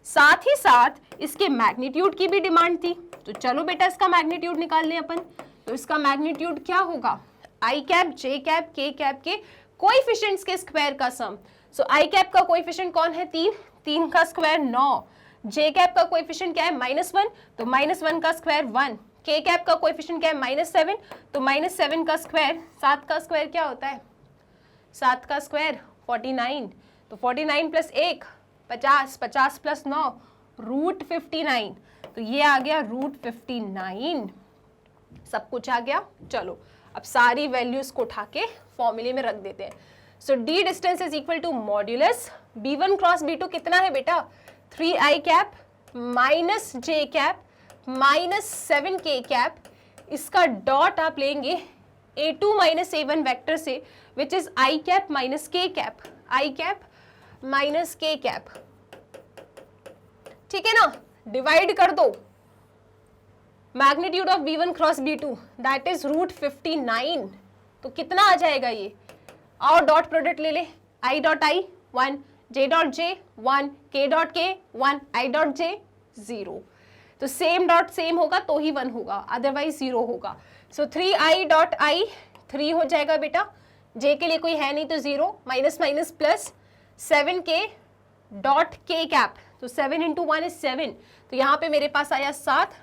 साथ ही साथ इसके मैग्नीट्यूड की भी डिमांड थी। तो चलो बेटा इसका मैग्नीट्यूड निकाल लें अपन। तो इसका मैग्नीट्यूड क्या होगा, आई कैप जे कैप के कैप के कोएफिशिएंट्स के स्क्वायर का सम। सो आई कैप का कोएफिशिएंट कौन है, 3, 3 का स्क्वायर 9, जे कैप का कोएफिशिएंट क्या है -1, तो -1 का स्क्वायर 1, के कैप का कोएफिशिएंट क्या है -7, तो -7 का स्क्वायर, 7 का स्क्वायर क्या होता है, 7 का स्क्वायर 49, तो 49 प्लस 1 50, 50 प्लस 9 √59, तो ये आ गया √59, सब कुछ आ गया। चलो अब सारी वैल्यूज को उठा के फॉर्मूले में रख देते हैं। So D distance is equal to modulus B1 cross B2 कितना है बेटा, 3i cap -j cap -7k cap, इसका डॉट आप लेंगे A2 A1 वेक्टर से, which is i cap -k cap, i cap -k cap, ठीक है ना। डिवाइड कर दो magnitude of B1 cross B2, that is √59, तो कितना आ जाएगा ये, और डॉट प्रोडक्ट ले ले, i dot i 1, j dot j 1, k dot k 1, i dot j 0, तो सेम डॉट सेम होगा तो ही 1 होगा, अदरवाइज 0 होगा। सो 3i डॉट i 3 हो जाएगा बेटा, j के लिए कोई है नहीं तो 0, minus minus plus 7k dot k cap, तो 7 इंटू 1 इज 7, तो यहाँ पे मेरे पास आया 7,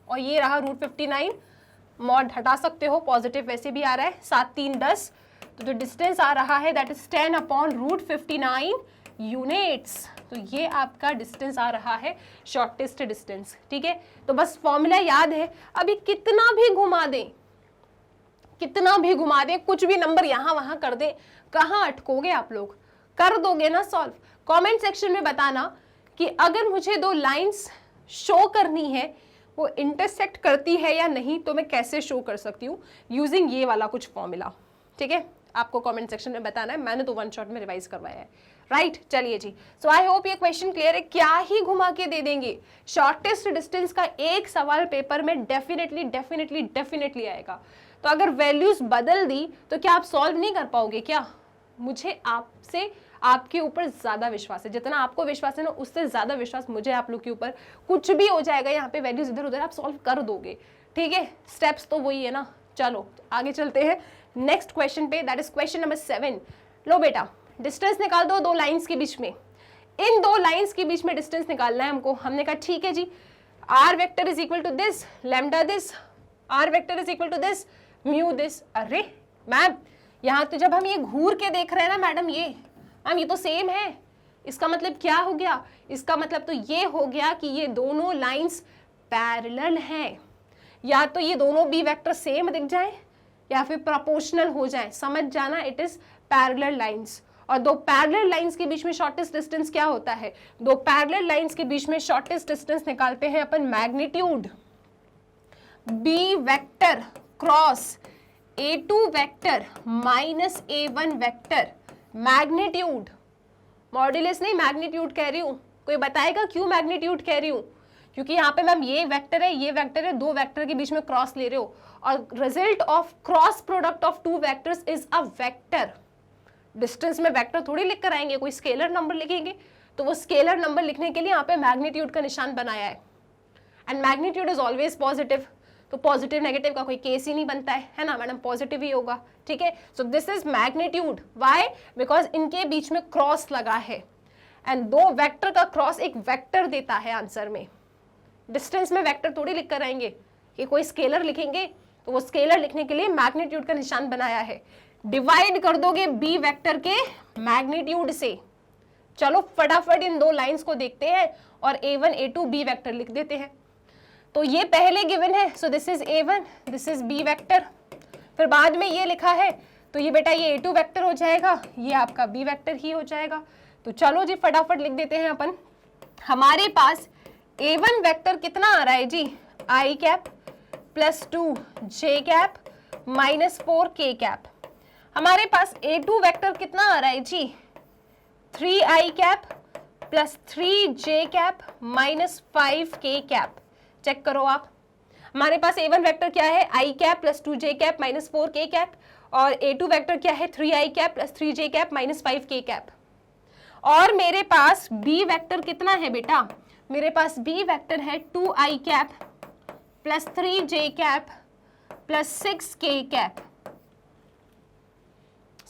और ये रहा √59, मॉड हटा सकते हो, पॉजिटिव वैसे भी आ रहा है, 7 3 10, तो जो डिस्टेंस आ रहा है दैट इज 10 अपॉन √59 यूनिट्स, तो ये आपका डिस्टेंस आ रहा है, शॉर्टेस्ट डिस्टेंस, ठीक है। तो बस फॉर्मूला याद है, अभी कितना भी घुमा दें, कितना भी घुमा दें, कुछ भी नंबर यहाँ वहाँ कर दें, कहाँ अटकोगे आप लोग, कर दोगे ना सॉल्व। कमेंट सेक्शन में बताना कि अगर मुझे दो लाइंस शो करनी है, वो इंटरसेक्ट करती है या नहीं, तो मैं कैसे शो कर सकती हूँ यूजिंग ये वाला कुछ फॉर्मूला, ठीक है। आपको कमेंट सेक्शन में बताना है, मैंने तो 1 शॉट में रिवाइज करवाया है, राइट। चलिए जी, सो आई होप ये क्वेश्चन क्लियर है, क्या ही घुमा के दे देंगे, शॉर्टेस्ट डिस्टेंस का एक सवाल पेपर में डेफिनेटली डेफिनेटली डेफिनेटली आएगा। तो अगर वैल्यूज बदल दी तो क्या आप सॉल्व नहीं कर पाओगे क्या, मुझे आपसे आपके ऊपर ज्यादा विश्वास है, जितना आपको विश्वास है ना उससे ज्यादा विश्वास मुझे आप लोग के ऊपर, कुछ भी हो जाएगा यहाँ पे, वैल्यूज इधर उधर आप सॉल्व कर दोगे, ठीक है। स्टेप्स तो वही है ना। चलो आगे चलते हैं नेक्स्ट क्वेश्चन पे, दैट इज क्वेश्चन नंबर 7। लो बेटा डिस्टेंस निकाल दो दो लाइंस के बीच में, इन दो लाइंस के बीच में डिस्टेंस निकालना है हमको। हमने कहा ठीक है जी, r vector is equal to this, lambda this, r vector is equal to this, mu this. अरे मैम यहाँ तो जब हम ये घूर के देख रहे हैं ना मैडम, ये मैम ये तो सेम है, इसका मतलब क्या हो गया, इसका मतलब तो ये हो गया कि ये दोनों लाइंस पैरेलल हैं, या तो ये दोनों बी वेक्टर सेम दिख जाए या फिर प्रोपोर्शनल हो जाए, समझ जाना, इट इज पैरेलल लाइंस। और दो पैरेलल लाइंस के बीच में शॉर्टेस्ट डिस्टेंस क्या होता है, दो पैरेलल लाइंस के बीच में शॉर्टेस्ट डिस्टेंस निकालते हैं अपन magnitude B vector cross A2 vector minus A1 vector, magnitude, modulus नहीं मैग्नीट्यूड कह रही हूं। कोई बताएगा क्यों मैग्नीट्यूड कह रही हूं, क्योंकि यहाँ पे मैम ये वेक्टर है, ये वेक्टर है, दो वेक्टर के बीच में क्रॉस ले रहे हो, और result of cross product of two vectors is a vector. Distance में वेक्टर थोड़ी लिख कर आएंगे, कोई स्केलर नंबर लिखेंगे, तो वो स्केलर नंबर लिखने के लिए यहाँ पे मैग्नीट्यूड का निशान बनाया है, and magnitude is always positive, तो पॉजिटिव नेगेटिव का कोई केस ही नहीं बनता है ना मैडम, पॉजिटिव ही होगा, ठीक है। So this is magnitude, why, because इनके बीच में क्रॉस लगा है, एंड दो वेक्टर का क्रॉस एक वेक्टर देता है आंसर में। डिस्टेंस में वेक्टर थोड़ी लिख कर आएंगे, कि कोई स्केलर लिखेंगे, तो वो स्केलर लिखने के लिए मैग्नीट्यूड का निशान बनाया है। डिवाइड कर दोगे बी वेक्टर के मैग्नीट्यूड से। चलो फटाफट इन दो लाइंस को देखते हैं और A1 A2 बी वेक्टर लिख देते हैं। तो ये पहले गिवन है, so this is A1, this is b vector, फिर बाद में ये लिखा है तो ये बेटा ये A2 वेक्टर हो जाएगा, ये आपका B वेक्टर ही हो जाएगा। तो चलो जी फटाफट लिख देते हैं अपन। हमारे पास A1 वेक्टर कितना आ रहा है जी, I cap plus 2 J cap minus 4 K cap. हमारे पास A2 वेक्टर कितना आ रहा है जी, 3I cap plus 3J cap minus 5K cap. Check करो आप, हमारे पास A1 वेक्टर क्या है, I cap plus 2J cap minus 4K cap, और A2 वेक्टर क्या है, 3I cap plus 3J cap minus 5K cap. और मेरे पास B वेक्टर कितना है बेटा, मेरे पास B वेक्टर है 2I cap plus 3J cap plus 6K cap.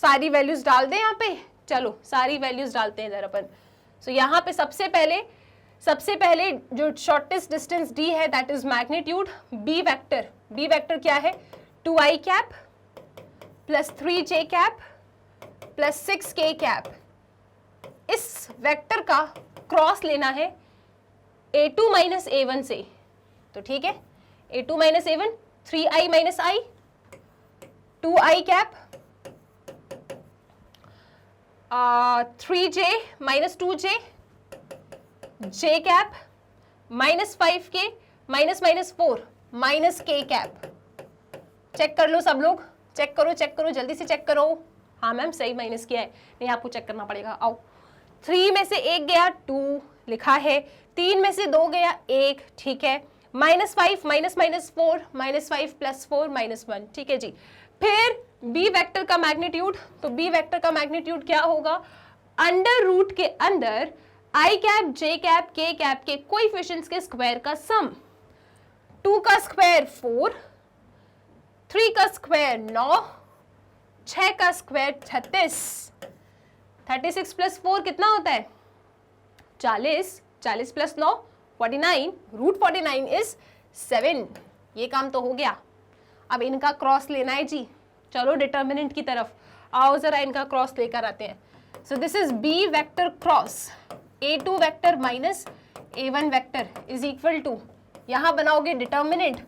सारी वैल्यूज डाल दें यहाँ पे, चलो सारी वैल्यूज डालते हैं इधर अपन। सो यहाँ पे सबसे पहले जो शॉर्टेस्ट डिस्टेंस D है that is magnitude. B vector क्या है, 2I cap plus 3J cap plus 6K cap. इस वेक्टर का क्रॉस लेना है A2 माइनस A1 से, तो ठीक है, A2 minus A1 3I minus I, 2I cap 3J minus 2J, J cap minus 5K minus minus 4 minus K cap. Check कर लो सब लोग, चेक करो जल्दी से चेक करो। हाँ मैम सही माइनस किया है, नहीं आपको चेक करना पड़ेगा। आओ, 3 में से 1 गया 2 लिखा है, 3 में से 2 गया 1, ठीक है, minus 5 minus minus 4 minus 5 plus 4 minus 1, ठीक है जी। फिर B वेक्टर का मैग्नीट्यूड, तो B वेक्टर का मैग्नीट्यूड क्या होगा, अंडर रूट के अंदर I cap J cap K cap के कोएफिशिएंट्स के स्क्वायर का सम। 2 का स्क्वायर 4, 3 का स्क्वायर 9, 6 का स्क्वायर 36, 36 प्लस 4 कितना होता है 40, 40 प्लस 9 49, रूट 49 इज 7। ये काम तो हो गया। अब इनका क्रॉस लेना है जी, चलो डिटर्मिनेंट की तरफ आओ, जरा इनका क्रॉस लेकर आते हैं। So this is B vector cross A2 vector minus A1 vector is equal to, यहाँ बनाओगे determinant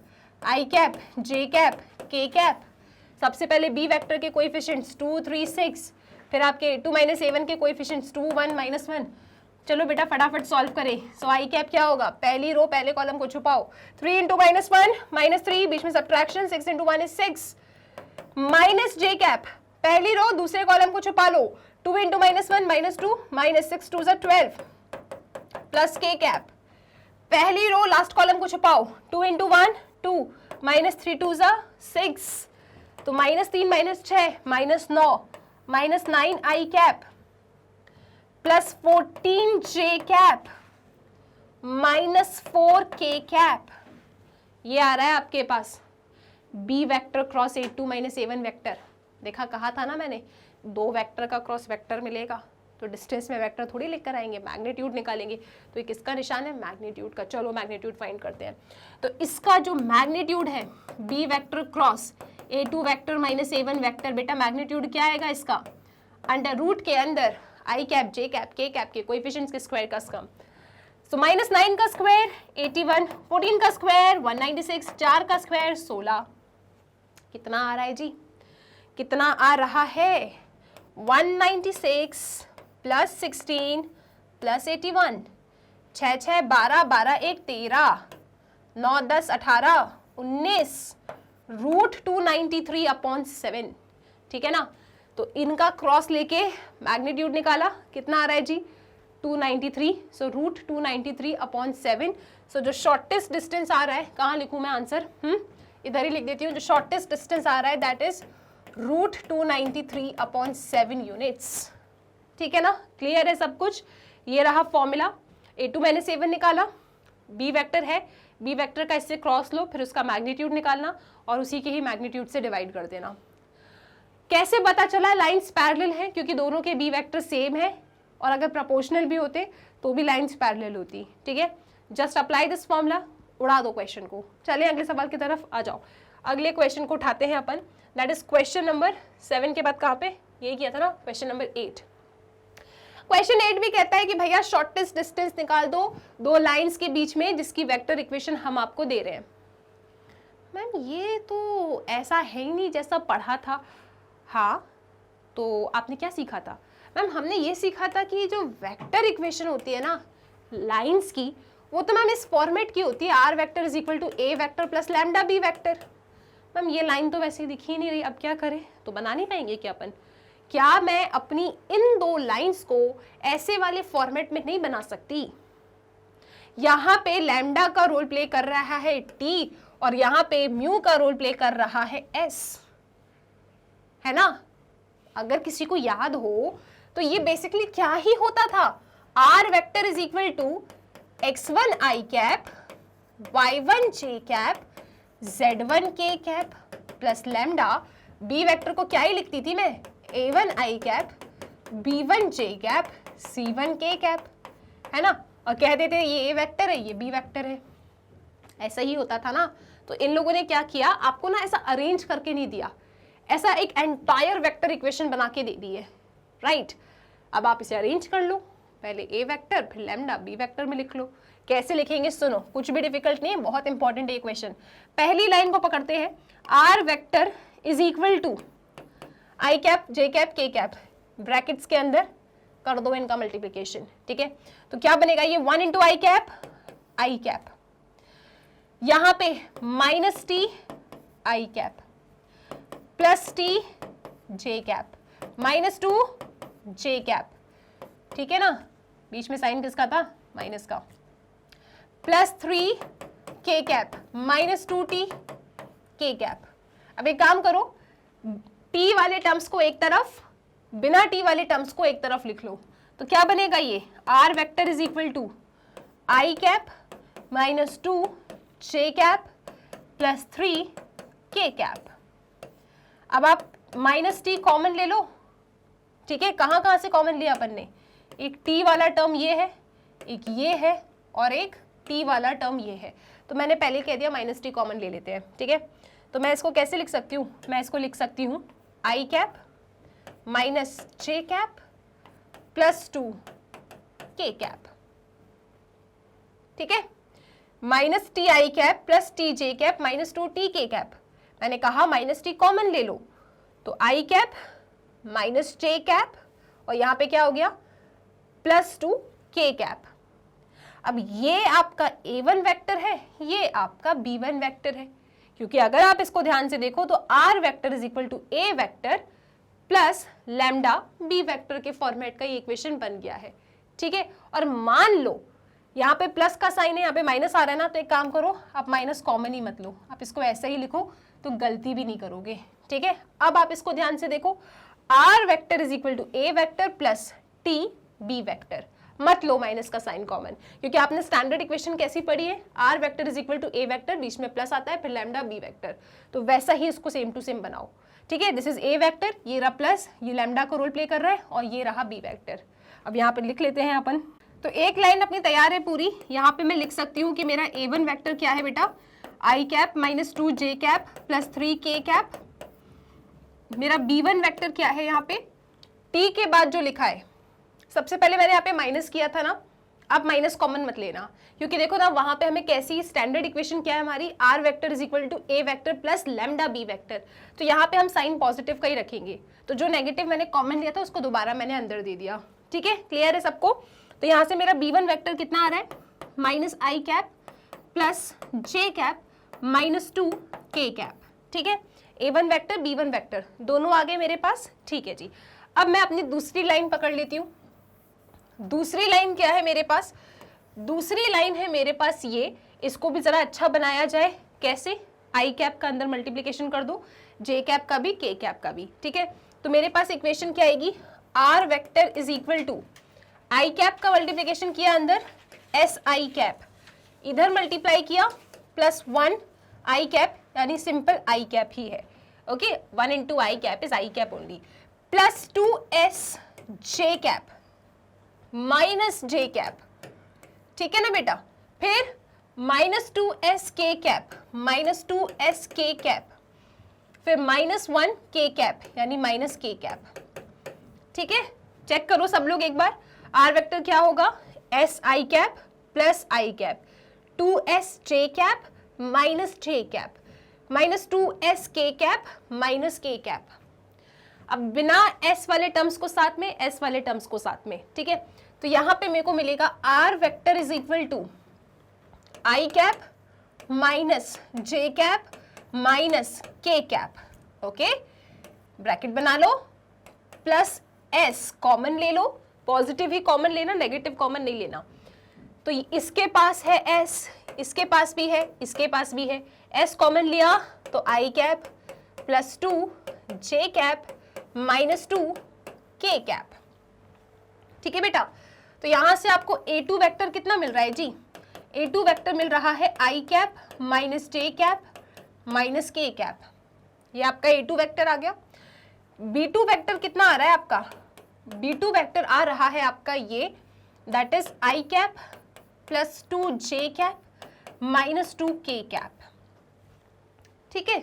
I cap J cap K cap. सबसे पहले B वेक्टर के कोएफिशिएंट्स 2 3 6, फिर आपके A2 माइनस A1 के कोएफिशिएंट्स 2 1 माइनस 1। चलो बेटा फटाफट सॉल्व करें। सो I कैप क्या होगा, पहली रो पहले कॉलम को छुपाओ, 3 इंटू माइनस 1 माइनस 3, बीच में subtraction, 6 into 1 is 6, minus J cap पहली रो दूसरे कॉलम को छुपा लो, 2 इंटू माइनस 1 माइनस 2 माइनस 6 2 ज़ा 12 प्लस K कैप पहली रो लास्ट कॉलम को छुपाओ, 2 इंटू 1 2 माइनस 3 2 ज़ा 6, तो minus 3 minus 6 minus 9 minus 9 I cap plus 14 J cap minus 4 K cap. ये आ रहा है आपके पास B vector cross A2 minus A1 vector. देखा, कहा था ना मैंने, 2 वेक्टर का क्रॉस वेक्टर मिलेगा तो डिस्टेंस में वेक्टर थोड़ी लिखकर आएंगे, मैग्नीट्यूड निकालेंगे। तो ये किसका निशान है, मैग्नीट्यूड का। चलो मैग्नीट्यूड फाइंड करते हैं। तो इसका जो मैग्नीट्यूड है B vector cross A2 vector minus A1 vector, बेटा मैग्नीट्यूड क्या आएगा इसका, अंडर रूट के अंदर I cap J cap K cap के कोएफिशिएंट्स के स्क्वायर का सम। तो माइनस 9 का स्क्वायर 81, 14 का स्क्वायर 196, 4 का स्क्वायर 16, कितना आ रहा है जी, कितना आ रहा है 196 प्लस 16 प्लस 81, 6 6 12 12 1 13, 9 10 18 19, रूट 293 अपॉन 7, ठीक है ना। तो इनका क्रॉस लेके मैग्नीट्यूड निकाला, कितना आ रहा है जी 293, सो रूट 293 अपॉन 7। सो जो शॉर्टेस्ट डिस्टेंस आ रहा है, कहाँ लिखूँ मैं आंसर, इधर ही लिख देती हूँ। जो शॉर्टेस्ट डिस्टेंस आ रहा है that is root 293 upon 7 units, ठीक है ना। क्लियर है सब कुछ। ये रहा फॉर्मूला, A2 माइनस A1 निकाला, B वेक्टर है, B वेक्टर का इससे क्रॉस लो, फिर उसका मैग्नीट्यूड निकालना और उसी के ही मैग्नीट्यूड से डिवाइड कर देना। कैसे पता चला लाइन्स पैरेलल हैं, क्योंकि दोनों के B वेक्टर सेम है, और अगर प्रोपोर्शनल भी होते तो भी लाइन्स पैरेलल होती, ठीक है। जस्ट अप्लाई दिस फॉर्मूला, उड़ा दो क्वेश्चन को। चलिए अगले सवाल की तरफ आ जाओ। अगले क्वेश्चन को उठाते हैं अपन, दैट इज क्वेश्चन नंबर 7 के बाद कहाँ पे, ये किया था ना, क्वेश्चन नंबर 8। क्वेश्चन 8 भी कहता है कि भैया शॉर्टेस्ट डिस्टेंस निकाल दो लाइंस के बीच में जिसकी वेक्टर इक्वेशन हम आपको दे रहे हैं। मैम ये तो ऐसा है ही नहीं जैसा पढ़ा था। हाँ, तो आपने क्या सीखा था? मैम हमने ये सीखा था कि जो वेक्टर इक्वेशन होती है ना लाइंस की, वो तो मैम इस फॉर्मेट की होती है, are vector is equal to A vector plus lambda B vector. Ma'am ये लाइन तो वैसे ही दिख ही नहीं रही, अब क्या करें? तो बना नहीं पाएंगे क्या अपन? क्या मैं अपनी इन दो लाइंस को ऐसे वाले फॉर्मेट में नहीं बना सकती? यहाँ पे लैम्डा का रोल प्ले कर रहा है टी और यहाँ पे म्यू का रोल प्ले कर रहा है एस, है ना? अगर किसी को याद हो तो ये बेसिकली क्या ही होता था, r vector is equal to x1 i cap, y1 j cap, z1 k cap plus lambda. B vector को क्या ही लिखती थी मैं, a1 i cap, b1 j cap, c1 k cap, है ना? और कह देते ये a वेक्टर है, ये b वेक्टर है। ऐसा ही होता था ना। तो इन लोगों ने क्या किया, आपको ना ऐसा अरेंज करके नहीं दिया, ऐसा एक एंटायर वेक्टर इक्वेशन बना के दे दी है, राइट? अब आप इसे अरेंज कर लो, पहले ए वेक्टर फिर लैम्डा बी वेक्टर में लिख लो। कैसे लिखेंगे सुनो, कुछ भी डिफिकल्ट नहीं है, बहुत इंपॉर्टेंट है इक्वेशन। पहली लाइन को पकड़ते हैं, r vector is equal to I cap J cap के कैप, ब्रैकेट्स के अंदर कर दो इनका मल्टीप्लिकेशन, ठीक है? तो क्या बनेगा, ये 1 इंटू आई कैप, यहां पे minus T I cap plus T J cap minus 2 J cap, ठीक है ना? बीच में साइन किसका था, माइनस का, plus 3 K cap minus 2t के कैप। अब एक काम करो, t वाले टर्म्स को एक तरफ, बिना t वाले टर्म्स को एक तरफ लिख लो। तो क्या बनेगा, ये r vector is equal to I cap minus 2 J cap plus 3 K cap. अब आप माइनस टी कॉमन ले लो, ठीक है? कहाँ से कॉमन लिया अपन ने, एक t वाला टर्म ये है, एक ये है और एक t वाला टर्म ये है। तो मैंने पहले कह दिया माइनस टी कॉमन ले लेते हैं, ठीक है? तो मैं इसको कैसे लिख सकती हूँ, मैं इसको लिख सकती हूँ आई कैप माइनस जे कैप प्लस 2 के कैप, ठीक है? Minus T I cap plus T J cap minus 2 T के कैप। मैंने कहा माइनस टी कॉमन ले लो, तो आई कैप माइनस जे कैप और यहाँ पे क्या हो गया, प्लस 2 के कैप। अब ये आपका a1 वेक्टर है, ये आपका b1 वेक्टर है, क्योंकि अगर आप इसको ध्यान से देखो तो r vector is equal to a vector plus lambda b vector के फॉर्मेट का ये इक्वेशन बन गया है, ठीक है? और मान लो यहाँ पे प्लस का साइन है, यहाँ पे माइनस आ रहा है ना, तो एक काम करो, आप माइनस कॉमन ही मत लो, आप इसको ऐसे ही लिखो तो गलती भी नहीं करोगे, ठीक है? अब आप इसको ध्यान से देखो, r vector is equal to a vector plus t b vector, मत लो माइनस का साइन कॉमन, क्योंकि आपने स्टैंडर्ड इक्वेशन कैसी पढ़ी है, r vector is equal to a vector, बीच में प्लस आता है, फिर लैम्डा b वेक्टर, तो वैसा ही इसको सेम टू सेम बनाओ, ठीक है? दिस इज a वेक्टर, ये रहा प्लस, ये लैम्डा को रोल प्ले कर रहा है और ये रहा b वेक्टर। अब यहाँ पे लिख लेते हैं अपन, तो एक लाइन अपनी तैयार है पूरी। यहाँ पे मैं लिख सकती हूँ कि मेरा a1 वेक्टर क्या है बेटा, आई cap minus 2 J cap plus 3 K cap. मेरा b1 वेक्टर क्या है, यहाँ पे t के बाद जो लिखा है, सबसे पहले मैंने यहाँ पे माइनस किया था ना, अब माइनस कॉमन मत लेना, क्योंकि देखो ना वहां पे हमें कैसी स्टैंडर्ड इक्वेशन क्या है हमारी, r vector is equal to a vector plus lambda b vector, तो यहाँ पे हम साइन पॉजिटिव का ही रखेंगे, तो जो नेगेटिव मैंने कॉमन लिया था उसको दोबारा मैंने अंदर दे दिया, ठीक है? क्लियर है सबको? तो यहाँ से मेरा b1 वेक्टर कितना आ रहा है, minus I cap plus J cap minus 2 के कैप, ठीक है? a1 वेक्टर b1 वेक्टर दोनों आ गए मेरे पास, ठीक है जी। अब मैं अपनी दूसरी लाइन पकड़ लेती हूँ। दूसरी लाइन क्या है मेरे पास, दूसरी लाइन है मेरे पास ये, इसको भी जरा अच्छा बनाया जाए, कैसे, आई कैप का अंदर मल्टीप्लिकेशन कर दो, जे कैप का भी, के कैप का भी, ठीक है? तो मेरे पास इक्वेशन क्या आएगी, R vector is equal to I cap का मल्टीप्लिकेशन किया अंदर, एस आई कैप इधर मल्टीप्लाई किया प्लस 1 आई कैप, यानी सिंपल आई कैप ही है, okay? 1 into I cap is I cap only, plus 2s J cap minus J cap, ठीक है ना बेटा? फिर माइनस 2s के कैप माइनस 2s के कैप, फिर माइनस 1 के कैप यानी माइनस के कैप, ठीक है? चेक करो सब लोग एक बार, आर वेक्टर क्या होगा, S I cap plus I cap, 2s J cap minus J cap minus 2s के कैप माइनस के कैप। अब बिना s वाले टर्म्स को साथ में, s वाले टर्म्स को साथ में, ठीक है। तो यहां पे मेरे को मिलेगा r vector is equal to i cap minus j cap minus k cap, okay, bracket बना लो, प्लस s कॉमन ले लो, पॉजिटिव ही कॉमन लेना, नेगेटिव कॉमन नहीं लेना। तो इसके पास है s, इसके पास भी है, इसके पास भी है, s कॉमन लिया तो i cap plus 2 j cap minus 2 k cap, ठीक है बेटा। तो यहां से आपको a2 वेक्टर कितना मिल रहा है जी, a2 वेक्टर मिल रहा है i cap minus j cap minus k cap, ये आपका a2 वेक्टर आ गया। b2 वेक्टर कितना आ रहा है आपका, b2 वेक्टर आ रहा है आपका ये, that is i cap plus 2 j cap minus 2 k cap, ठीक है।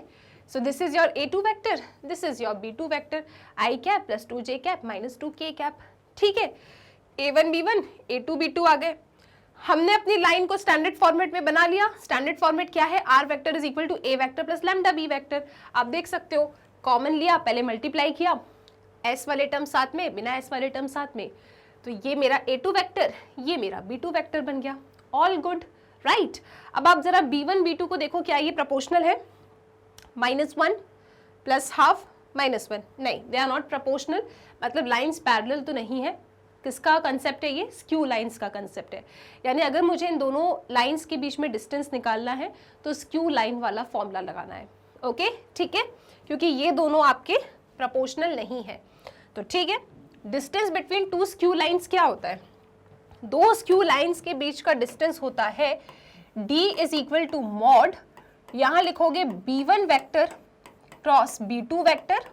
So this is your a2 vector, this is your b2 vector, i cap plus 2 j cap minus 2 k cap, ठीक है। a1 b1 a2 b2 आ गए। हमने अपनी line को standard format में बना लिया। स्टैंडर्ड फॉर्मेट क्या है, r vector is equal to a vector plus lambda b vector. आप देख सकते हो, कॉमन लिया, पहले मल्टीप्लाई किया, s वाले टर्म साथ में, बिना s वाले टर्म साथ में, तो ये मेरा a2 वेक्टर, ये मेरा b2 वेक्टर बन गया। All good, right. अब आप जरा b1 b2 को देखो, क्या ये प्रोपोर्शनल है, -1 प्लस हाफ -1, नहीं, दे आर नॉट प्रोपोर्शनल, मतलब लाइंस पैरेलल तो नहीं है। किसका कंसेप्ट है ये, स्क्यू लाइंस का कंसेप्ट है। यानी अगर मुझे इन दोनों लाइंस के बीच में डिस्टेंस निकालना है तो स्क्यू लाइन वाला फॉर्मूला लगाना है, ओके, ठीक है, क्योंकि ये दोनों आपके प्रोपोर्शनल नहीं है। तो ठीक है, distance between two skew lines क्या होता है, दो स्क्यू लाइंस के बीच का डिस्टेंस होता है d is equal to mod, यहां लिखोगे b1 vector cross b2 vector,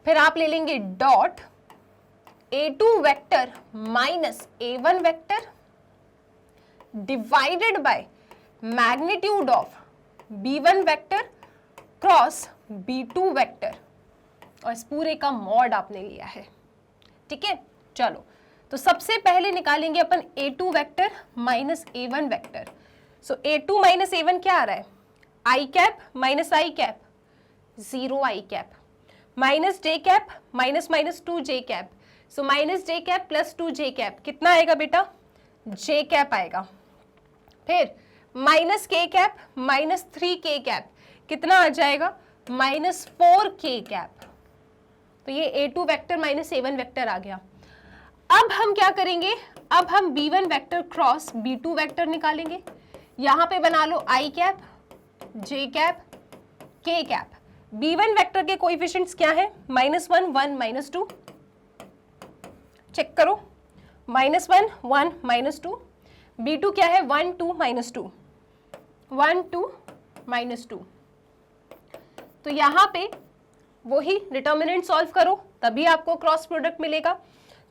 फिर आप ले लेंगे dot a2 vector minus a1 vector divided by magnitude of b1 vector cross b2 vector, और इस पूरे का मॉड आपने लिया है, ठीक है। चलो, तो सबसे पहले निकालेंगे अपन a2 vector minus a1 vector. So a2 minus a1 क्या आ रहा है, i cap minus i cap 0 i cap minus j cap minus minus 2 j cap, so minus j cap plus 2 j cap कितना आएगा बेटा, j कैप आएगा। फिर minus k cap minus 3 k cap कितना आ जाएगा, माइनस 4 k कैप। तो ये a2 vector minus a1 vector आ गया। अब हम क्या करेंगे, अब हम b1 vector cross b2 vector निकालेंगे। यहां पे बना लो i cap j cap k cap. b1 vector के कोएफिशिएंट्स क्या है, -1 1 -2, चेक करो, -1 1 -2। b2 क्या है, 1 2 -2, 1 2 -2। तो यहाँ पे वही डिटर्मिनेंट सॉल्व करो, तभी आपको क्रॉस प्रोडक्ट मिलेगा।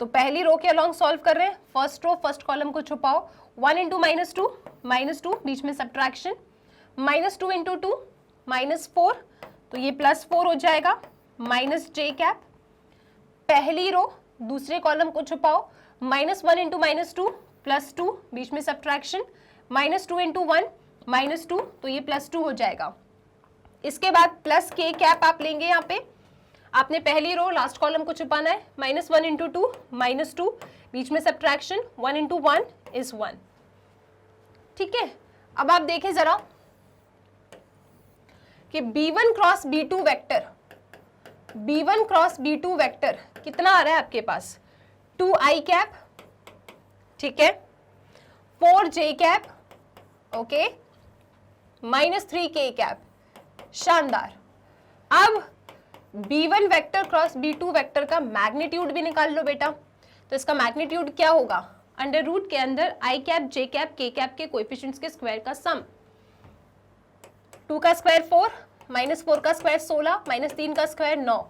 तो पहली रो के अलॉन्ग सॉल्व कर रहे हैं, फर्स्ट रो फर्स्ट कॉलम को छुपाओ, 1 इंटू -2 बीच में सब्ट्रैक्शन, -2 इंटू 2 -4, तो ये +4 हो जाएगा, माइनस j कैप। पहली रो दूसरे कॉलम को छुपाओ, -1 इंटू -2 +2 बीच में सब्ट्रैक्शन, -2 इंटू 1 -2, तो ये +2 हो जाएगा। इसके बाद प्लस k कैप आप लेंगे, यहाँ पे आपने पहली रो लास्ट कॉलम को छुपाना है, -1 इंटू 2 -2 बीच में सब्ट्रैक्शन, 1 इंटू 1 इज 1, ठीक है। अब आप देखें जरा कि b1 cross b2 vector, b1 cross b2 vector कितना आ रहा है आपके पास, 2i कैप, ठीक है, 4j cap, okay, -3k cap, शानदार। अब b1 vector cross b2 vector का मैग्नीट्यूड भी निकाल लो बेटा। तो इसका मैग्नीट्यूड क्या होगा, अंडर रूट के अंदर i cap j cap k cap के कोएफिशिएंट्स के स्क्वायर का सम, 2 का स्क्वायर 4, -4 का स्क्वायर 16, -3 का स्क्वायर 9,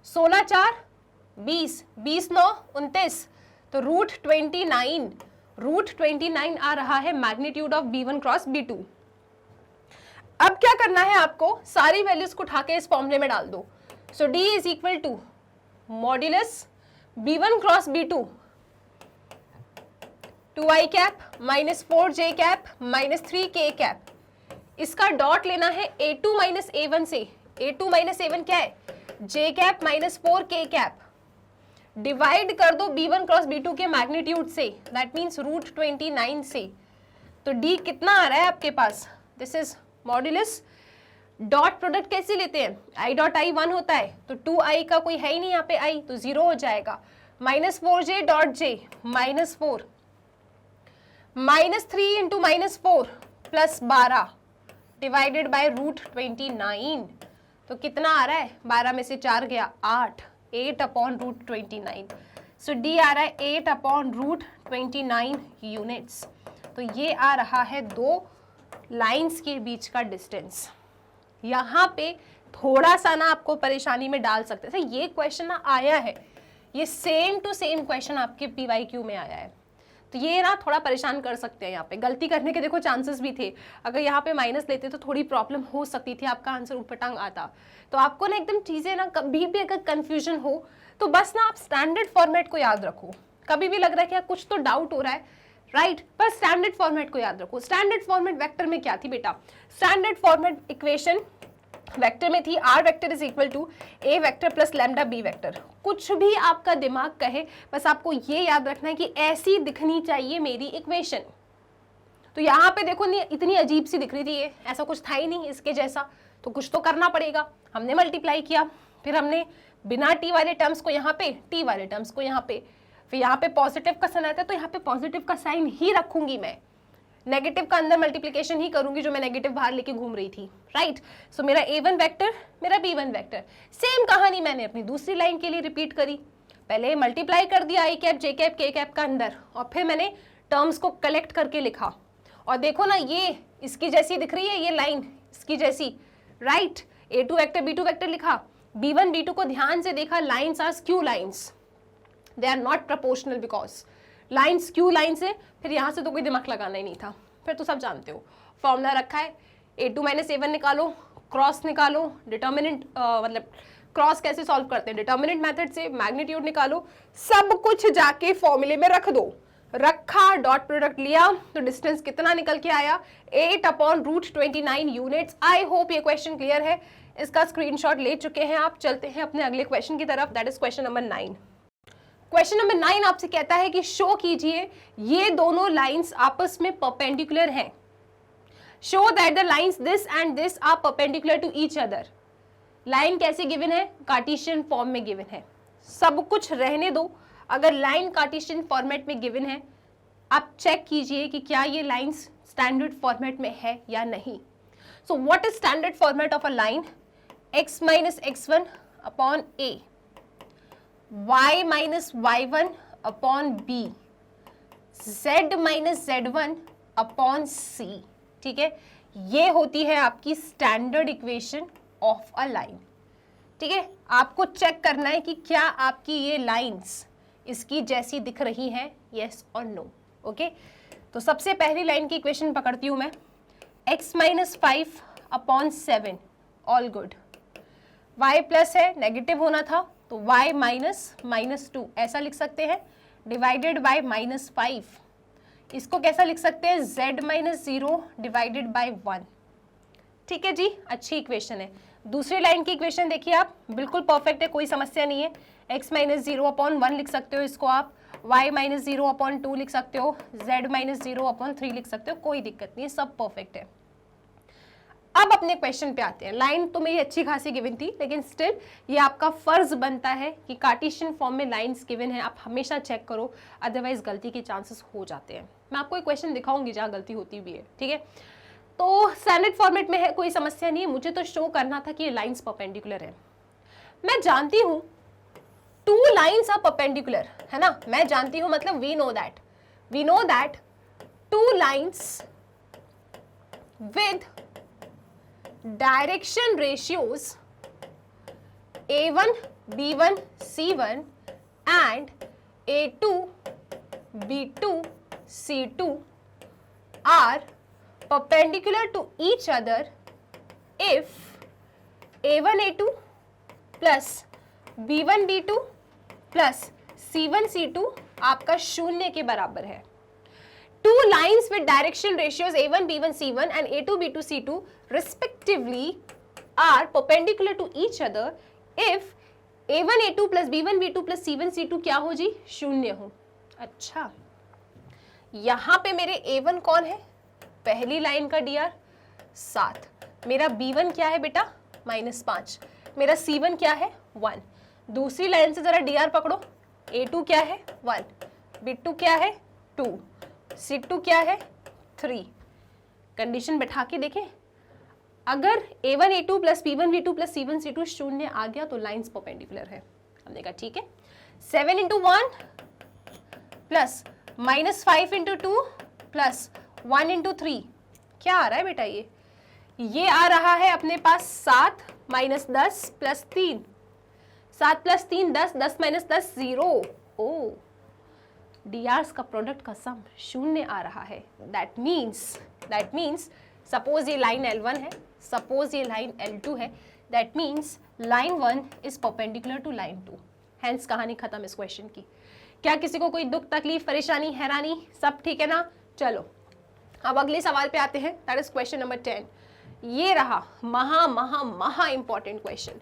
16 4 20, 20 9 29, तो रूट 29 आ रहा है magnitude of b1 cross b2। अब क्या करना है आपको, सारी वैल्यूज को उठा के इस फॉर्मूले में डाल दो। So d is equal to modulus b1 cross b2, 2i cap -4j cap -3k cap. इसका डॉट लेना है a2 माइनस a1 से। a2 माइनस a1 क्या है, जे कैप माइनस 4 के कैप, डिवाइड कर दो b1 क्रॉस b2 के मैग्नीट्यूड से, दैट मीन्स रूट 29 से। तो d कितना आ रहा है आपके पास, this is modulus. Dot product कैसे लेते हैं, i डॉट i 1 होता है, तो 2i का कोई है ही नहीं यहाँ पे i, तो 0 हो जाएगा। Minus 4j dot j minus 4, minus 3 into minus 4 plus 12 divided by root 29। तो कितना आ रहा है, 12 में से 4 गया 8, 8 अपॉन रूट 29। सो डी आ रहा है 8 अपॉन रूट 29 यूनिट्स। तो ये आ रहा है दो लाइंस के बीच का डिस्टेंस। यहाँ पे थोड़ा सा ना आपको परेशानी में डाल सकते हैं, ये क्वेश्चन ना आया है, ये सेम टू सेम क्वेश्चन आपके PYQ में आया है, तो ये ना थोड़ा परेशान कर सकते हैं। यहाँ पे गलती करने के देखो चांसेस भी थे, अगर यहाँ पे माइनस लेते तो थोड़ी प्रॉब्लम हो सकती थी, आपका आंसर ऊपर टांग आता। तो आपको ना एकदम चीजें ना कभी भी अगर कंफ्यूजन हो तो बस ना आप स्टैंडर्ड फॉर्मेट को याद रखो। कभी भी लग रहा है कि कुछ तो डाउट हो रहा है, राइट, बस स्टैंडर्ड फॉर्मेट को याद रखो। स्टैंडर्ड फॉर्मेट वेक्टर में क्या थी बेटा, स्टैंडर्ड फॉर्मेट इक्वेशन वेक्टर में थी r vector is equal to a vector plus lambda b vector. कुछ भी आपका दिमाग कहे, बस आपको ये याद रखना है कि ऐसी दिखनी चाहिए मेरी इक्वेशन। तो यहाँ पे देखो नहीं इतनी अजीब सी दिख रही थी, ये ऐसा कुछ था ही नहीं इसके जैसा, तो कुछ तो करना पड़ेगा। हमने मल्टीप्लाई किया, फिर हमने बिना t वाले टर्म्स को यहाँ पे, t वाले टर्म्स को यहाँ पे, फिर यहाँ पे पॉजिटिव का साइन आता है तो यहाँ पे पॉजिटिव का साइन ही रखूंगी मैं, नेगेटिव का अंदर मल्टीप्लिकेशन ही करूंगी जो मैं नेगेटिव बाहर लेके घूम रही थी, राइट। सो मेरा a1 वेक्टर, मेरा b1 वेक्टर। सेम कहानी मैंने अपनी दूसरी लाइन के लिए रिपीट करी, पहले मल्टीप्लाई कर दिया i cap, j cap, k cap का अंदर, और फिर मैंने टर्म्स को कलेक्ट करके लिखा। और देखो ना ये इसकी जैसी दिख रही है, ये लाइन इसकी जैसी, right. a2 vector b2 vector लिखा, b1 b2 को ध्यान से देखा, lines are skew lines, they are not proportional because line skew line से। फिर यहाँ से तो कोई दिमाग लगाना ही नहीं था, फिर तो सब जानते हो फॉर्मूला रखा है, a2 माइनस a1 निकालो, क्रॉस निकालो, डिटर्मिनेंट मतलब क्रॉस कैसे सॉल्व करते हैं, डिटर्मिनेंट मेथड से, मैग्नीट्यूड निकालो, सब कुछ जाके फॉर्मूले में रख दो। रखा, डॉट प्रोडक्ट लिया, तो डिस्टेंस कितना निकल के आया, 8 upon root 29 units. I hope ये क्वेश्चन क्लियर है, इसका स्क्रीनशॉट ले चुके हैं आप। चलते हैं अपने अगले क्वेश्चन की तरफ, that is question number 9। Question number 9 आपसे कहता है कि शो कीजिए ये दोनों लाइंस आपस में परपेंडिकुलर हैं। Show that the lines this and this are perpendicular to each other. Line कैसे गिवन है, कार्टेशियन फॉर्म में गिवन है। सब कुछ रहने दो, अगर लाइन कार्टेशियन फॉर्मेट में गिवन है, आप चेक कीजिए कि क्या ये लाइंस स्टैंडर्ड फॉर्मेट में है या नहीं। So what is standard format of a line, x minus x1 upon a, y minus y1 upon b, z minus z1 upon c। ठीक है, ये होती है आपकी standard equation of a line. ठीक है, आपको चेक करना है कि क्या आपकी ये लाइंस इसकी जैसी दिख रही हैं, यस और नो। ओके, तो सबसे पहली लाइन की इक्वेशन पकड़ती हूं मैं, x minus 5 upon 7, all good. y plus है, नेगेटिव होना था, तो y माइनस माइनस 2 ऐसा लिख सकते हैं, डिवाइडेड बाय माइनस 5। इसको कैसा लिख सकते हैं, z माइनस 0 डिवाइडेड बाय 1। ठीक है जी, अच्छी इक्वेशन है। दूसरी लाइन की इक्वेशन देखिए आप, बिल्कुल परफेक्ट है, कोई समस्या नहीं है। x माइनस 0 अपॉन 1 लिख सकते हो इसको आप, y माइनस 0 अपॉन 2 लिख सकते हो, z माइनस 0 अपॉन 3 लिख सकते हो, कोई दिक्कत नहीं है, सब परफेक्ट है। अब अपने क्वेश्चन पे आते हैं। लाइन तो मेरी अच्छी खासी गिवन थी, लेकिन स्टिल ये आपका फर्ज बनता है कि कार्टेशियन फॉर्म में लाइंस गिवन है, आप हमेशा चेक करो, अदरवाइज गलती के चांसेस हो जाते हैं। मैं आपको एक क्वेश्चन दिखाऊंगी जहाँ गलती होती भी है। ठीक है, तो स्टैंडर्ड फॉर्मेट में है, कोई समस्या नहीं है, मुझे तो शो करना था कि ये लाइंस परपेंडिकुलर है। मैं जानती हूँ 2 लाइंस आर परपेंडिकुलर, है ना, मैं जानती हूँ, मतलब we know that 2 lines with direction ratios a1 b1 c1 and a2 b2 c2 are perpendicular to each other if a1 a2 plus b1 b2 plus c1 c2 आपका 0 के बराबर है। 2 lines with direction ratios a1 b1 c1 and a2 b2 c2 respectively are perpendicular to each other if a1 a2 plus b1 b2 plus c1 c2 क्या हो जी, शून्य हो। अच्छा, यहां पे मेरे a1 कौन है, पहली लाइन का dr 7, मेरा b1 क्या है बेटा -5, मेरा c1 क्या है 1, दूसरी लाइन से जरा dr पकड़ो, a2 क्या है 1, b2 क्या है 2, c2 क्या है 3। कंडीशन बैठा के देखें, अगर a1 a2 plus b1 b2 plus c1 c2 शून्य आ गया तो लाइंस परपेंडिकुलर है। हमने कहा ठीक है, 7 into 1 plus -5 into 2 plus 1 into 3, क्या आ रहा है बेटा, ये आ रहा है अपने पास 7 माइनस 10 प्लस 3, 7 प्लस 3 10, 10 माइनस 10 0। ओ, डीआर्स का प्रोडक्ट का सम शून्य आ रहा है। दैट मीन्स सपोज ये लाइन L1 है, सपोज ये लाइन L2 है, that means line 1 is perpendicular to line 2। Hence कहानी खत्म इस क्वेश्चन की। क्या किसी को कोई दुख तकलीफ परेशानी हैरानी, सब ठीक है ना? चलो अब अगले सवाल पे आते हैं, दैट इज क्वेश्चन नंबर 10। ये रहा महा इंपॉर्टेंट क्वेश्चन।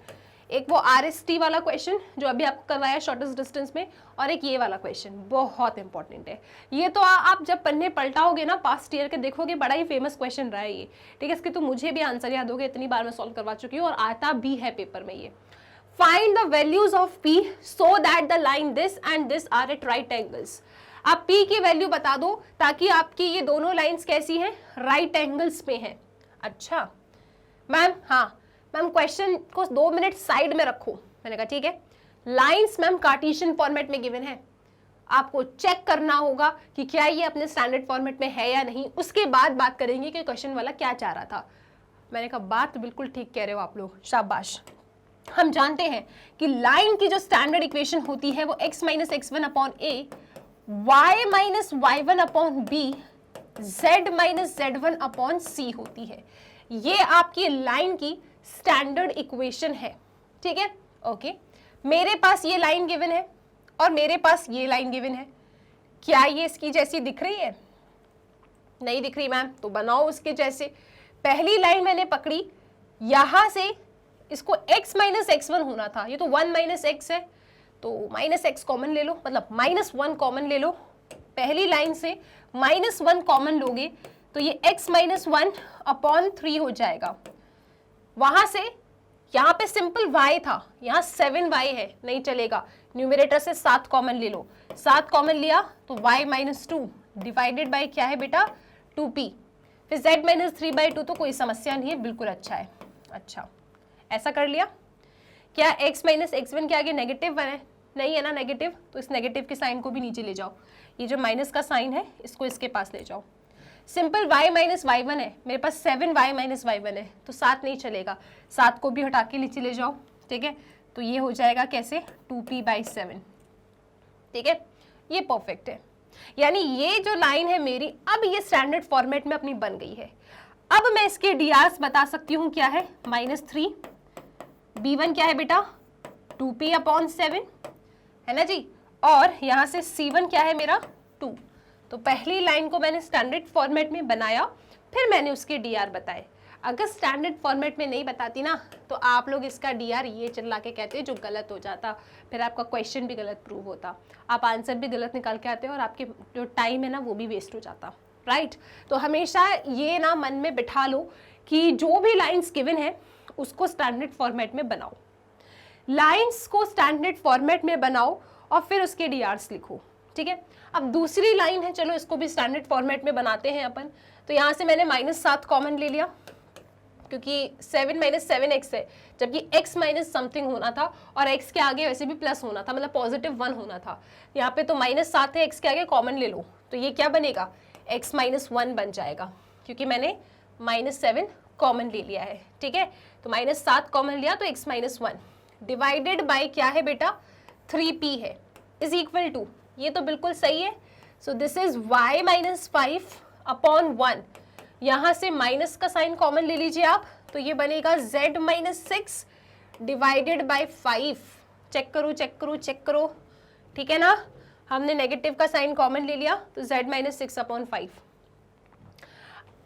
एक वो RST वाला क्वेश्चन जो अभी आपको करवाया शॉर्टेस्ट डिस्टेंस में, और एक ये वाला क्वेश्चन बहुत इंपॉर्टेंट है। ये तो आप जब पन्ने पलटाओगे ना पास्ट ईयर के, देखोगे बड़ा ही फेमस क्वेश्चन रहा है ये, ठीक है। इसके तो मुझे भी आंसर याद हो गया, इतनी बार मैं सॉल्व करवा चुकी हूँ और आता भी है पेपर में ये। Find the values of P so that the line this and this are at right angles. आप P की वैल्यू बता दो ताकि आपकी ये दोनों लाइन्स कैसी हैं, राइट एंगल्स में हैं। अच्छा मैम, हाँ मैम क्वेश्चन को 2 मिनट साइड में रखो। मैंने कहा ठीक है। लाइंस मैम कार्टेशियन फॉर्मेट में गिवन है, आपको चेक करना होगा कि क्या ये अपने स्टैंडर्ड फॉर्मेट में है या नहीं, उसके बाद बात करेंगे कि क्वेश्चन वाला क्या चाह रहा था। मैंने कहा बात बिल्कुल ठीक कह रहे हो आप लोग, शाबाश। हम जानते हैं कि लाइन की जो स्टैंडर्ड इक्वेशन होती है वो x minus x1 upon a, y minus y1 upon b, z minus z1 upon c होती है। ये आपकी लाइन की स्टैंडर्ड इक्वेशन है, ठीक है। ओके, मेरे पास ये लाइन गिवन है और मेरे पास ये लाइन गिवन है। क्या ये इसकी जैसी दिख रही है? नहीं दिख रही मैम, तो बनाओ उसके जैसे। पहली लाइन मैंने पकड़ी, यहां से इसको x माइनस x1 होना था, ये तो 1 माइनस x है, तो माइनस x कॉमन ले लो, मतलब -1 कॉमन ले लो। पहली लाइन से -1 कॉमन लोगे तो ये x माइनस 1 अपॉन 3 हो जाएगा। वहां से यहाँ पे सिंपल y था, यहाँ 7y है, नहीं चलेगा। न्यूमरेटर से 7 कॉमन ले लो, 7 कॉमन लिया तो y माइनस 2 डिवाइडेड बाई क्या है बेटा 2p, फिर z माइनस 3/2, तो कोई समस्या नहीं है, बिल्कुल अच्छा है। अच्छा ऐसा कर लिया। क्या x माइनस x1 के आगे नेगेटिव 1 है? नहीं है ना नेगेटिव, तो इस नेगेटिव के साइन को भी नीचे ले जाओ। ये जो माइनस का साइन है इसको इसके पास ले जाओ। सिंपल y माइनस y1 है, मेरे पास 7y माइनस y1 है, तो 7 नहीं चलेगा, 7 को भी हटा के नीचे ले जाओ, ठीक है। तो ये हो जाएगा कैसे 2p/7, ठीक है। ये परफेक्ट है, यानी ये जो लाइन है मेरी अब ये स्टैंडर्ड फॉर्मेट में अपनी बन गई है। अब मैं इसके drs बता सकती हूँ, क्या है -3, b1 क्या है बेटा 2p/7 है ना जी, और यहाँ से c1 क्या है मेरा 2। तो पहली लाइन को मैंने स्टैंडर्ड फॉर्मेट में बनाया, फिर मैंने उसके dr बताए। अगर स्टैंडर्ड फॉर्मेट में नहीं बताती ना तो आप लोग इसका dr ये चिल्ला के कहते जो गलत हो जाता, फिर आपका क्वेश्चन भी गलत प्रूव होता, आप आंसर भी गलत निकाल के आते और आपके जो टाइम है ना वो भी वेस्ट हो जाता, राइट। तो हमेशा ये ना मन में बिठा लो कि जो भी लाइन्स गिवन है उसको स्टैंडर्ड फॉर्मेट में बनाओ, लाइन्स को स्टैंडर्ड फॉर्मेट में बनाओ और फिर उसके drs लिखो, ठीक है। अब दूसरी लाइन है, चलो इसको भी स्टैंडर्ड फॉर्मेट में बनाते हैं अपन। तो यहाँ से मैंने -7 कॉमन ले लिया, क्योंकि 7 माइनस 7x है, जबकि x माइनस समथिंग होना था और x के आगे वैसे भी प्लस होना था, मतलब पॉजिटिव 1 होना था। यहाँ पे तो -7 है, x के आगे कॉमन ले लो तो ये क्या बनेगा x माइनस 1 बन जाएगा, क्योंकि मैंने -7 कॉमन ले लिया है, ठीक है। तो -7 कॉमन लिया तो x माइनस 1 डिवाइडेड बाई क्या है बेटा 3p है, इज इक्वल टू, ये तो बिल्कुल सही है। So this is y minus 5 upon 1, यहाँ से माइनस का साइन कॉमन ले लीजिए आप, तो ये बनेगा z minus 6 divided by 5। Check करो चेक करो चेक करो, ठीक है ना। हमने नेगेटिव का साइन कॉमन ले लिया तो z माइनस 6 अपॉन 5।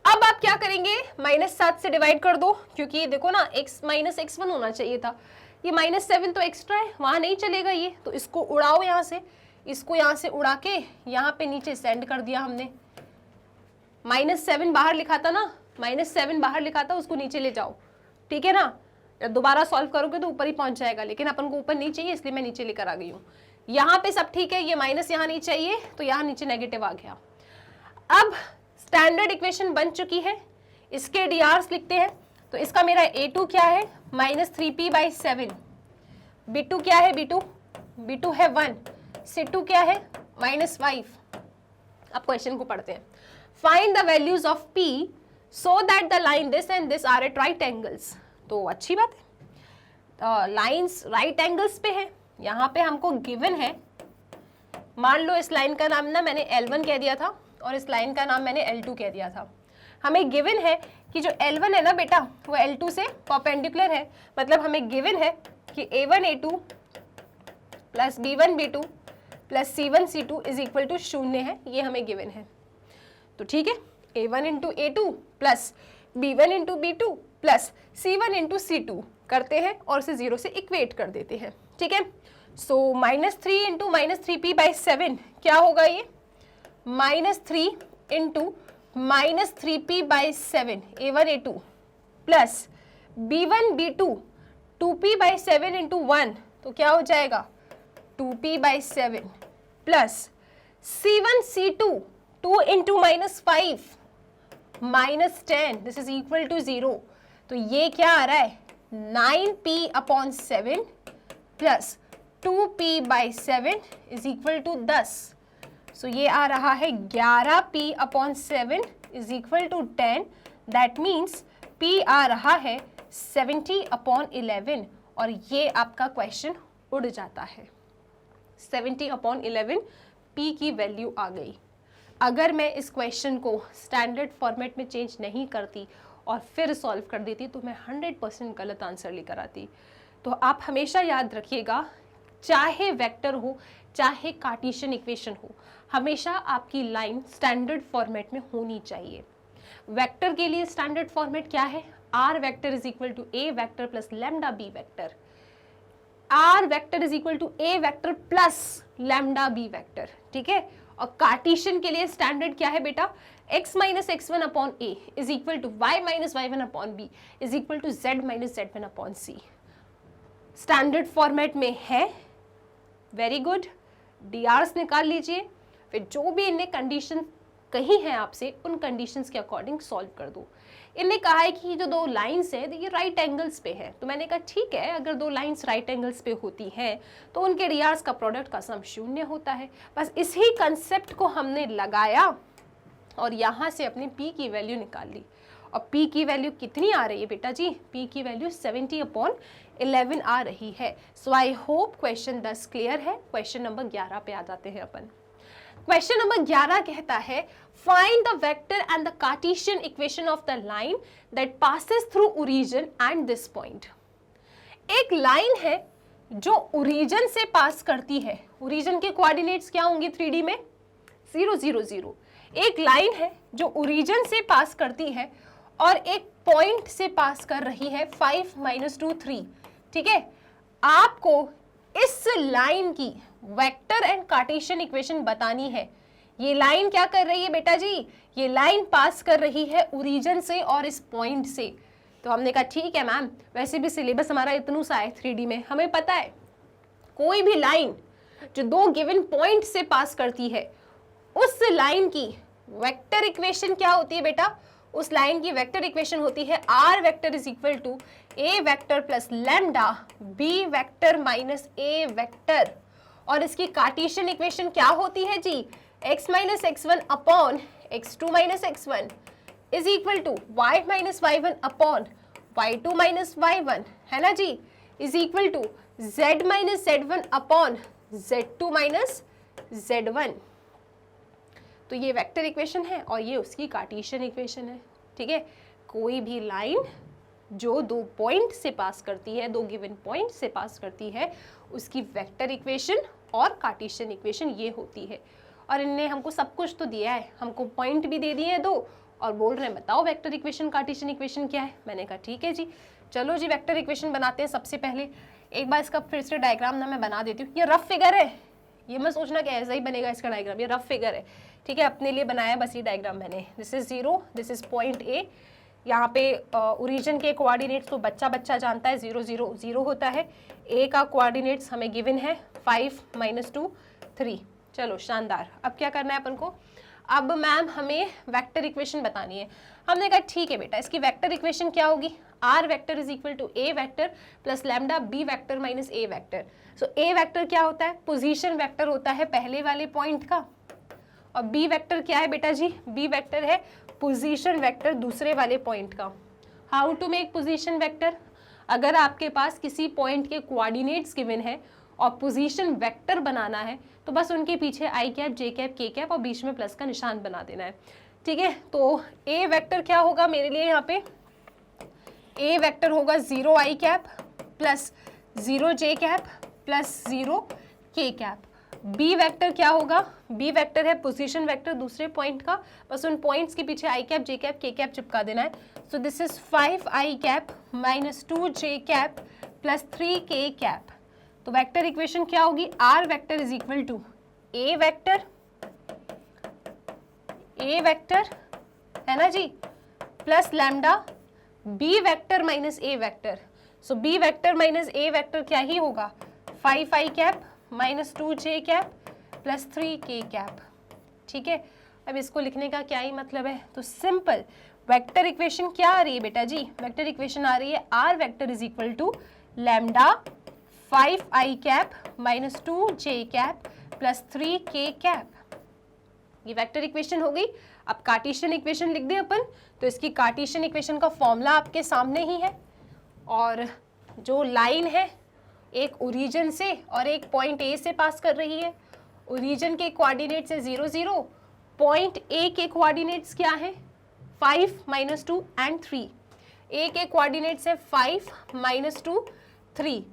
अब आप क्या करेंगे, -7 से डिवाइड कर दो, क्योंकि देखो ना x माइनस x1 होना चाहिए था, ये -7 तो एक्स्ट्रा है, वहाँ नहीं चलेगा ये, तो इसको उड़ाओ यहाँ से, इसको यहाँ से उड़ा के यहाँ पे नीचे सेंड कर दिया हमने। -7 बाहर लिखा था ना, -7 बाहर लिखा था, उसको नीचे ले जाओ, ठीक है ना। दोबारा सॉल्व करोगे तो ऊपर ही पहुंच जाएगा, लेकिन अपन को ऊपर नहीं चाहिए, इसलिए मैं नीचे लेकर आ गई हूँ। यहाँ पे सब ठीक है, ये माइनस यहाँ नहीं चाहिए, तो यहाँ नीचे नेगेटिव आ गया। अब स्टैंडर्ड इक्वेशन बन चुकी है, इसके डीआर्स लिखते हैं। तो इसका मेरा A2 क्या है, -3p/7, B2 क्या है, B2 है 1, C2 क्या है, -5। अब क्वेश्चन को पढ़ते हैं। Find the values of P so that the line this and this are at right angles. तो अच्छी बात है, लाइंस राइट एंगल्स पे है, यहाँ पे हमको गिवन है, मान लो इस लाइन का नाम ना मैंने L1 कह दिया था और इस लाइन का नाम मैंने L2 कह दिया था। हमें गिवन है कि जो L1 है ना बेटा वो L2 से परपेंडिकुलर है, मतलब हमें गिवन है कि A1 A2 plus B1 B2 plus C1 C2 is equal to 0 है, ये हमें गिवन है। तो ठीक है, A1 into A2 plus B1 into B2 plus C1 into C2 करते हैं और इसे 0 से इक्वेट कर देते हैं, ठीक है। सो -3 इंटू -3p/7 क्या होगा, ये -3 into -3p/7 A1 A2 plus B1 B2 2p/7 into 1, तो क्या हो जाएगा 2p/7 plus C1 C2 2 into -5 -10, this is equal to 0। तो ये क्या आ रहा है 9p/7 plus 2p/7 is equal to 10। So ये आ रहा है 11p/7 is equal to 10, that means p आ रहा है 70/11 और ये आपका क्वेश्चन उड़ जाता है। 70/11 p की वैल्यू आ गई। अगर मैं इस क्वेश्चन को स्टैंडर्ड फॉर्मेट में चेंज नहीं करती और फिर सॉल्व कर देती तो मैं 100% गलत आंसर लेकर आती। तो आप हमेशा याद रखिएगा, चाहे वेक्टर हो चाहे कार्टेशियन इक्वेशन हो, हमेशा आपकी लाइन स्टैंडर्ड फॉर्मेट में होनी चाहिए। वेक्टर के लिए स्टैंडर्ड फॉर्मेट क्या है, are vector is equal to A vector plus lambda B vector, R vector is equal to A vector plus lambda B vector, ठीक है। और कार्टेशियन के लिए स्टैंडर्ड क्या है बेटा, x minus x1 upon a is equal to y minus y1 upon b is equal to z minus z1 upon c। Standard format में है, वेरी गुड, डीआरस निकाल लीजिए, फिर जो भी इनने कंडीशन कही है आपसे उन कंडीशंस के अकॉर्डिंग सॉल्व कर दो। इनने कहा है कि जो दो लाइंस है ये राइट एंगल्स पे है, तो मैंने कहा ठीक है, अगर दो लाइंस राइट एंगल्स पे होती हैं तो उनके डीआरस का प्रोडक्ट का सम 0 होता है। बस इसी कंसेप्ट को हमने लगाया और यहाँ से अपनी p की वैल्यू निकाल ली। और p की वैल्यू कितनी आ रही है बेटा जी, p की वैल्यू 70/11 आ रही है। सो आई होप क्वेश्चन 10 क्लियर है। क्वेश्चन नंबर 11 पे आ जाते हैं अपन। क्वेश्चन नंबर 11 कहता है find the vector and the Cartesian equation of the line that passes through origin and this point. एक लाइन है जो ओरिजिन से पास करती है, ओरिजिन के कोऑर्डिनेट्स क्या होंगे 3D में 0 0 0। एक लाइन है जो ओरिजिन से पास करती है और एक पॉइंट से पास कर रही है 5 - 2 3, ठीक है। आपको इस लाइन की वेक्टर एंड कार्टेशियन इक्वेशन बतानी है। ये लाइन क्या कर रही है बेटा जी, ये लाइन पास कर रही है ओरिजिन से और इस पॉइंट से। तो हमने कहा ठीक है मैम, वैसे भी सिलेबस हमारा इतना सा है 3D में, हमें पता है कोई भी लाइन जो दो गिवन पॉइंट से पास करती है उस लाइन की वेक्टर इक्वेशन क्या होती है बेटा, उस लाइन की वेक्टर इक्वेशन होती है are vector is equal to A vector plus lambda B vector minus A vector. और इसकी कार्टेशियन इक्वेशन क्या होती है जी, x minus x1 upon x2 minus x1 is equal to y minus y1 upon y2 minus y1, है ना जी, is equal to z minus z1 upon z2 minus z1। तो ये वेक्टर इक्वेशन है और ये उसकी कार्टेशियन इक्वेशन है, ठीक है। कोई भी लाइन जो दो पॉइंट से पास करती है, दो गिवन पॉइंट से पास करती है, उसकी वेक्टर इक्वेशन और कार्टेशियन इक्वेशन ये होती है। और इनने हमको सब कुछ तो दिया है, हमको पॉइंट भी दे दिए हैं दो और बोल रहे हैं बताओ वेक्टर इक्वेशन कार्टेशियन इक्वेशन क्या है। मैंने कहा ठीक है जी, चलो जी वेक्टर इक्वेशन बनाते हैं। सबसे पहले एक बार इसका फिर से डायग्राम ना मैं बना देती हूँ। ये रफ फिगर है, ये मत सोचना कि ऐसा ही बनेगा इसका डायग्राम, ये रफ फिगर है, ठीक है, अपने लिए बनाया बस ये डायग्राम मैंने। This is 0, this is point A. यहाँ पे ओरिजिन के कोऑर्डिनेट्स तो बच्चा बच्चा जानता है, 0 0 0 होता है। ए का कोऑर्डिनेट्स हमें गिवन है 5 - 2 3। चलो शानदार। अब क्या करना है अपन को, अब मैम हमें वेक्टर इक्वेशन बतानी है। हमने कहा ठीक है बेटा, इसकी वेक्टर इक्वेशन क्या होगी, R vector is equal to A vector plus lambda B vector minus A vector. So A vector क्या होता है, पोजीशन वेक्टर होता है पहले वाले पॉइंट का, और बी वेक्टर क्या है बेटा जी, बी वेक्टर है पोजीशन वेक्टर दूसरे वाले पॉइंट का। How to make position vector, अगर आपके पास किसी पॉइंट के कोऑर्डिनेट्स गिवन है और पोजीशन वेक्टर बनाना है तो बस उनके पीछे आई कैप, जे कैप, के कैप और बीच में प्लस का निशान बना देना है, ठीक है। तो ए वेक्टर क्या होगा मेरे लिए, यहाँ पे ए वेक्टर होगा 0 I cap plus 0 J cap plus 0 K cap. B vector क्या होगा, बी वेक्टर है पोजीशन वेक्टर दूसरे पॉइंट का, बस उन पॉइंट्स के पीछे आई कैप, जे कैप, के कैप चिपका देना है। So this is 5 I cap minus 2 J cap plus 3 K cap. तो वेक्टर इक्वेशन क्या होगी, R vector is equal to A vector है ना जी, plus lambda B vector minus A vector. So B vector minus A vector क्या ही होगा, 5 I cap minus 2 J cap plus 3 K cap, ठीक है। अब इसको लिखने का क्या ही मतलब है, तो सिंपल वेक्टर इक्वेशन क्या आ रही है बेटा जी, वेक्टर इक्वेशन आ रही है are vector is equal to lambda 5 I cap minus 2 J cap plus 3 K cap. ये वेक्टर इक्वेशन हो गई। अब कार्टेशियन इक्वेशन लिख दें अपन, तो इसकी कार्टेशियन इक्वेशन का फॉर्मूला आपके सामने ही है, और जो लाइन है एक ओरिजिन से और एक पॉइंट ए से पास कर रही है। ओरिजिन के कोऑर्डिनेट्स है 0 0, पॉइंट ए के कोऑर्डिनेट्स क्या है 5 - 2 एंड 3। ए के कोऑर्डिनेट्स है 5 - 2 3।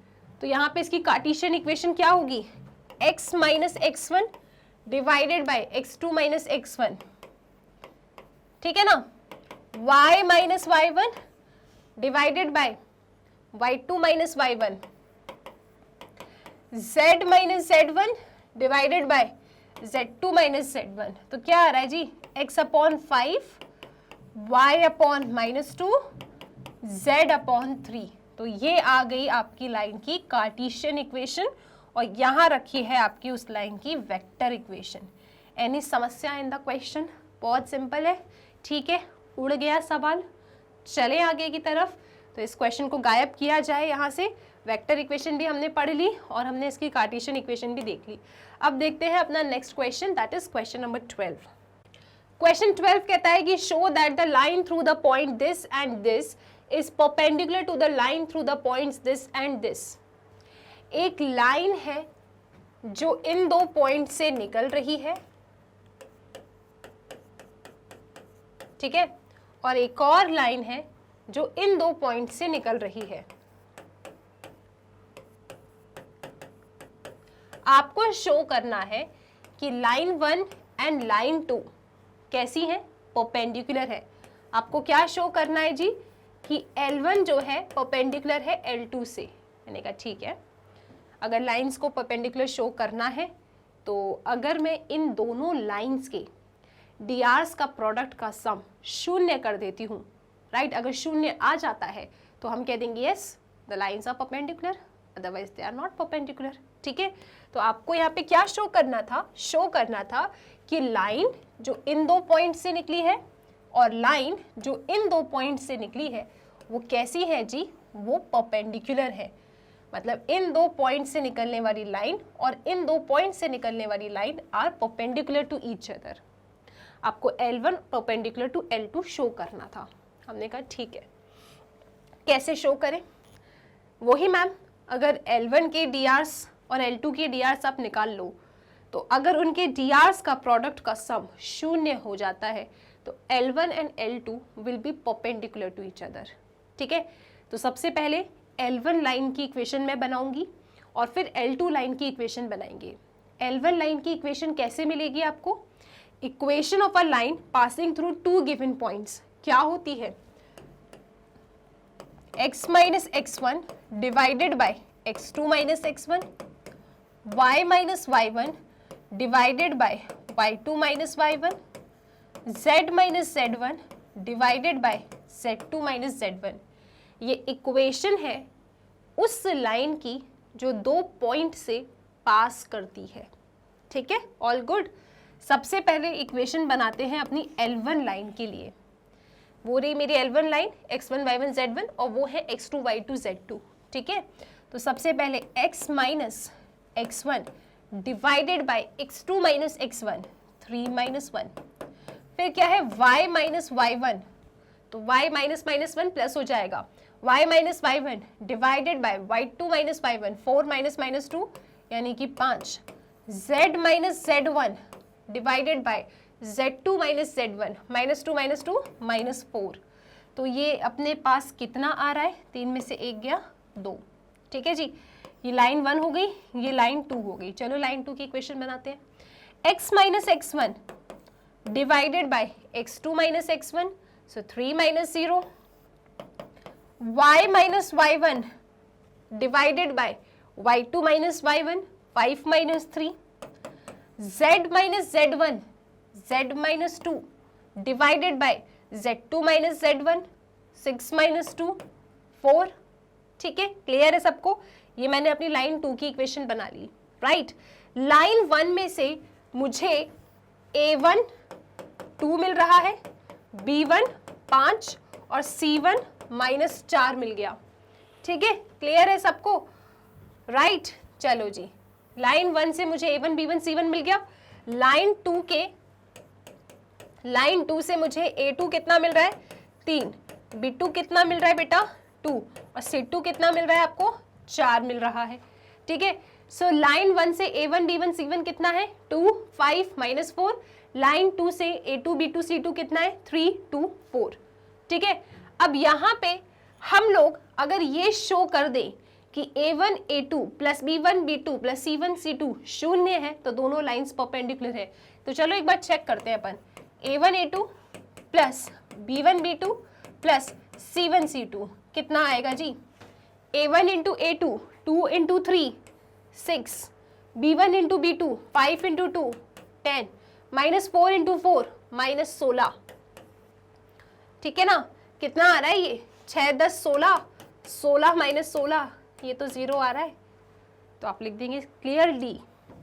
तो यहाँ पे इसकी कार्टेशियन इक्वेशन क्या होगी, x minus x1 divided bye x2 minus x1, ठीक है ना, y minus y1 divided bye y2 minus y1, z minus z1 divided bye z2 minus z1। तो क्या आ रहा है जी, x upon 5 y upon -2 z upon 3। तो ये आ गई आपकी लाइन की कार्टेशियन इक्वेशन, और यहाँ रखी है आपकी उस लाइन की वेक्टर इक्वेशन। एनी समस्या इन द क्वेश्चन, बहुत सिंपल है, ठीक है। उड़ गया सवाल, चले आगे की तरफ। तो इस क्वेश्चन को गायब किया जाए यहाँ से। वेक्टर इक्वेशन भी हमने पढ़ ली और हमने इसकी कार्टेशियन इक्वेशन भी देख ली। अब देखते हैं अपना next question, that is question number 12। Question 12 कहता है कि show that the line through the point this and this is perpendicular to the line through the points this and this। एक लाइन है जो इन दो पॉइंट से निकल रही है, ठीक है, और एक और लाइन है जो इन दो पॉइंट से निकल रही है। आपको शो करना है कि लाइन 1 एंड लाइन 2 कैसी है, परपेंडिकुलर है। आपको क्या शो करना है जी, कि L1 जो है परपेंडिकुलर है L2 से। मैंने कहा ठीक है, अगर लाइंस को परपेंडिकुलर शो करना है तो अगर मैं इन दोनों लाइंस के DRs का प्रोडक्ट का सम 0 कर देती हूँ, राइट, अगर 0 आ जाता है तो हम कह देंगे yes the lines are perpendicular, otherwise they are not perpendicular, ठीक है। तो आपको यहाँ पे क्या शो करना था, शो करना था कि लाइन जो इन दो पॉइंट से निकली है और लाइन जो इन दो पॉइंट से निकली है वो कैसी है जी, वो परपेंडिकुलर है। मतलब इन दो पॉइंट से निकलने वाली लाइन और इन दो पॉइंट से निकलने वाली line are perpendicular to each other. आपको L1 perpendicular to L2 show करना था। हमने कहा ठीक है, कैसे शो करें, वही मैम, अगर L1 के DRs और L2 के DRs आप निकाल लो तो अगर उनके DRs का प्रोडक्ट का सम 0 हो जाता है तो L1 and L2 will be perpendicular to each other, ठीक है। तो सबसे पहले L1 लाइन की इक्वेशन मैं बनाऊंगी और फिर L2 लाइन की इक्वेशन बनाएंगे। L1 लाइन की इक्वेशन कैसे मिलेगी आपको, equation of a line passing through 2 given points क्या होती है, x minus x1 divided bye x2 minus x1, y minus y1 divided bye y2 minus y1, z minus z1 divided bye z2 minus z1। ये equation है उस line की जो 2 point से पास करती है। ठीक है, ऑल गुड। सबसे पहले इक्वेशन बनाते हैं अपनी L1 लाइन के लिए। वो रही मेरी L1 line x1 y1 z1 और वो है x2 y2 z2। ठीक है, तो सबसे पहले x minus x1 divided bye x2 minus x1 3 minus 1, फिर क्या है y माइनस y1, तो y माइनस माइनस 1 प्लस हो जाएगा y minus y1 divided bye y2 minus y1 4 minus minus 2 यानी कि 5, z minus z1 divided bye z2 minus z1 minus 2 minus 4। तो ये अपने पास कितना आ रहा है, 3 में से 1 गया 2। ठीक है जी, ये लाइन 1 हो गई, ये लाइन 2 हो गई। चलो लाइन 2 की इक्वेशन बनाते हैं। x minus x1 divided bye x2 minus x1, so 3 minus 0, y minus y1 divided bye y2 minus y1 5 minus 3, z minus z1 z minus 2 divided by z2 minus z1 6 minus 2 4। ठीक है, clear है सबको? ये मैंने अपनी line 2 की equation बना ली। Right, line 1 में से मुझे a1 2 मिल रहा है, b1 5 और c1 माइनस 4 मिल गया। ठीक है, क्लियर है सबको? राइट, चलो जी, लाइन 1 से मुझे a1 b1 c1 मिल गया। लाइन 2 से मुझे a2 कितना मिल रहा है 3, b2 कितना मिल रहा है बेटा 2 और c2 कितना मिल रहा है आपको 4 मिल रहा है। ठीक है, सो लाइन 1 से a1 b1 c1 कितना है 2 5 माइनस 4, लाइन 2 से a2 b2 c2 कितना है 3 2 4। ठीक है, अब यहाँ पे हम लोग अगर ये शो कर दें कि a1 a2 plus b1 b2 plus c1 c2 शून्य है तो दोनों लाइंस परपेंडिकुलर है। तो चलो एक बार चेक करते हैं अपन, a1 a2 plus b1 b2 plus c1 c2 कितना आएगा जी, a1 into a2 2 into 3 6, b1 into b2 5 into 2 10, minus 4 into 4 minus 16। ठीक है ना, कितना आ रहा है ये 6 10 16, 16 माइनस 16 ये तो 0 आ रहा है। तो आप लिख देंगे क्लियरली,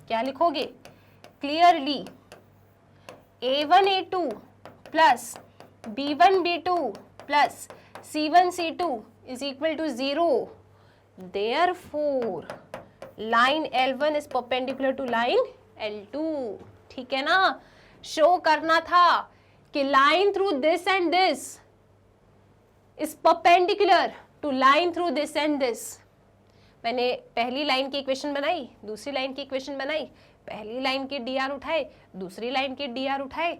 क्या लिखोगे clearly a1 a2 plus b1 b2 plus c1 c2 is equal to 0, therefore line L1 is perpendicular to line L2। ठीक है ना, शो करना था कि line through this and this is perpendicular to line through this and this। मैंने पहली line की equation बनाई, दूसरी लाइन की इक्वेशन बनाई, पहली लाइन के dr उठाए, दूसरी लाइन के dr उठाए,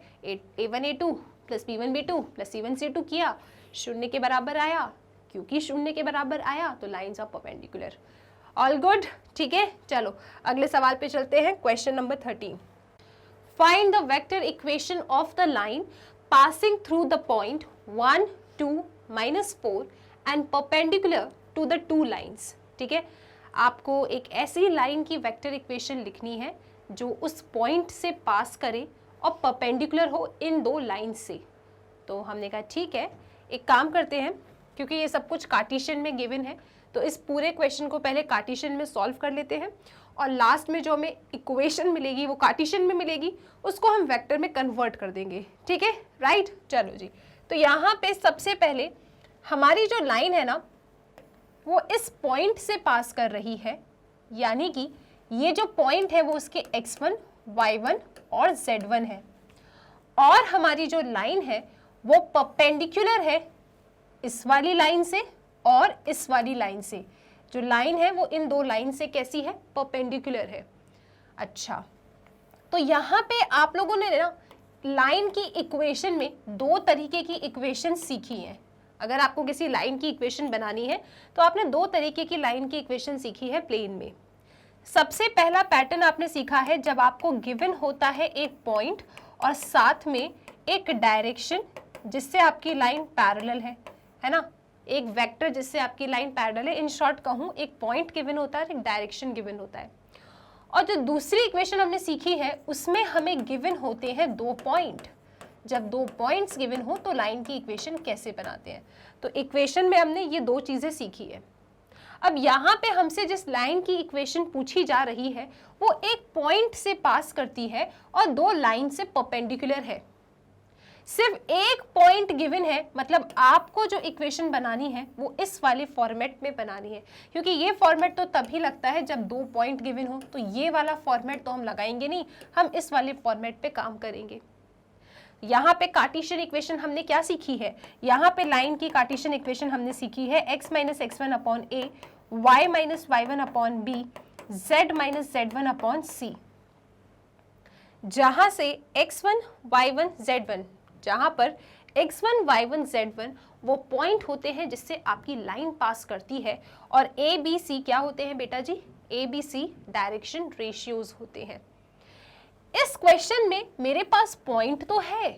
a1 a2 plus b1 b2 plus c1 c2 किया, शून्य के बराबर आया। क्योंकि शून्य के बराबर आया तो lines are perpendicular. All good, ठीक है। चलो अगले सवाल पे चलते हैं, question number 13। Find the vector equation of the line passing through the point 1 2 -4 and perpendicular to the two lines. ठीक है, आपको एक ऐसी लाइन की वेक्टर इक्वेशन लिखनी है जो उस पॉइंट से पास करे और परपेंडिकुलर हो इन दो लाइन से। तो हमने कहा ठीक है, एक काम करते हैं, क्योंकि ये सब कुछ कार्टेशियन में गिवन है तो इस पूरे क्वेश्चन को पहले कार्टेशियन में सॉल्व कर लेते हैं और लास्ट में जो हमें इक्वेशन मिलेगी वो कार्टेशियन में मिलेगी, उसको हम वेक्टर में कन्वर्ट कर देंगे। ठीक है, राइट। चलो जी, तो यहाँ पे सबसे पहले हमारी जो लाइन है ना वो इस पॉइंट से पास कर रही है, यानी कि ये जो पॉइंट है वो उसके x1, y1 और z1 है, और हमारी जो लाइन है वो परपेंडिकुलर है इस वाली लाइन से और इस वाली लाइन से। जो लाइन है वो इन दो लाइन से कैसी है, परपेंडिकुलर है। अच्छा, तो यहाँ पे आप लोगों ने ना लाइन की इक्वेशन में दो तरीके की इक्वेशन सीखी हैं। अगर आपको किसी लाइन की इक्वेशन बनानी है तो आपने दो तरीके की लाइन की इक्वेशन सीखी है प्लेन में। सबसे पहला पैटर्न आपने सीखा है जब आपको गिवन होता है एक पॉइंट और साथ में एक डायरेक्शन जिससे आपकी लाइन पैरेलल है ना, एक वेक्टर जिससे आपकी लाइन पैरेलल है, इन शॉर्ट कहूँ एक पॉइंट गिवन होता है, एक डायरेक्शन गिवन होता है। और जो दूसरी इक्वेशन हमने सीखी है उसमें हमें गिवन होते हैं 2 पॉइंट। जब 2 पॉइंट्स गिवन हो तो लाइन की इक्वेशन कैसे बनाते हैं, तो इक्वेशन में हमने ये 2 चीजें सीखी है। अब यहाँ पे हमसे जिस लाइन की इक्वेशन पूछी जा रही है वो एक पॉइंट से पास करती है और 2 लाइन से परपेंडिकुलर है। सिर्फ एक पॉइंट गिवन है, मतलब आपको जो इक्वेशन बनानी है वो इस वाले फॉर्मेट में बनानी है, क्योंकि ये फॉर्मेट तो तभी लगता है जब 2 पॉइंट गिवन हो। तो ये वाला फॉर्मेट तो हम लगाएंगे नहीं, हम इस वाले फॉर्मेट पे काम करेंगे। यहाँ पे कार्टेशियन इक्वेशन हमने क्या सीखी है, यहाँ पे लाइन की कार्टेशियन इक्वेशन हमने सीखी है x minus x1 upon a, y minus y1 upon b, z minus z1 upon c, जहां से x1 y1 z1, जहां पर x1 y1 z1 वो पॉइंट होते हैं जिससे आपकी लाइन पास करती है, और a b c क्या होते हैं बेटा जी, a b c direction ratios होते हैं। इस क्वेश्चन में मेरे पास पॉइंट तो है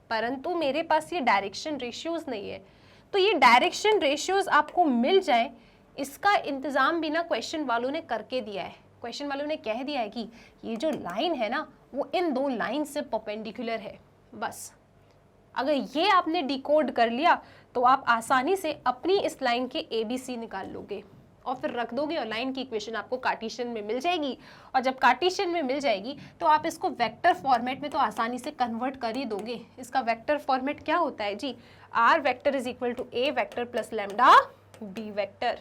परंतु मेरे पास ये डायरेक्शन रेशियोज नहीं है। तो ये डायरेक्शन रेशियोज आपको मिल जाए इसका इंतजाम भी ना क्वेश्चन वालों ने करके दिया है। क्वेश्चन वालों ने कह दिया है कि ये जो लाइन है ना वो इन 2 लाइन से परपेंडिकुलर है। बस अगर ये आपने डिकोड कर लिया तो आप आसानी से अपनी इस लाइन के ABC निकाल लोगे और फिर रख दोगे और लाइन की इक्वेशन आपको कार्टेशियन में मिल जाएगी। और जब कार्टेशियन में मिल जाएगी तो आप इसको वेक्टर फॉर्मेट में तो आसानी से कन्वर्ट कर ही दोगे। इसका वेक्टर फॉर्मेट क्या होता है जी, R vector is equal to A vector plus lambda B vector.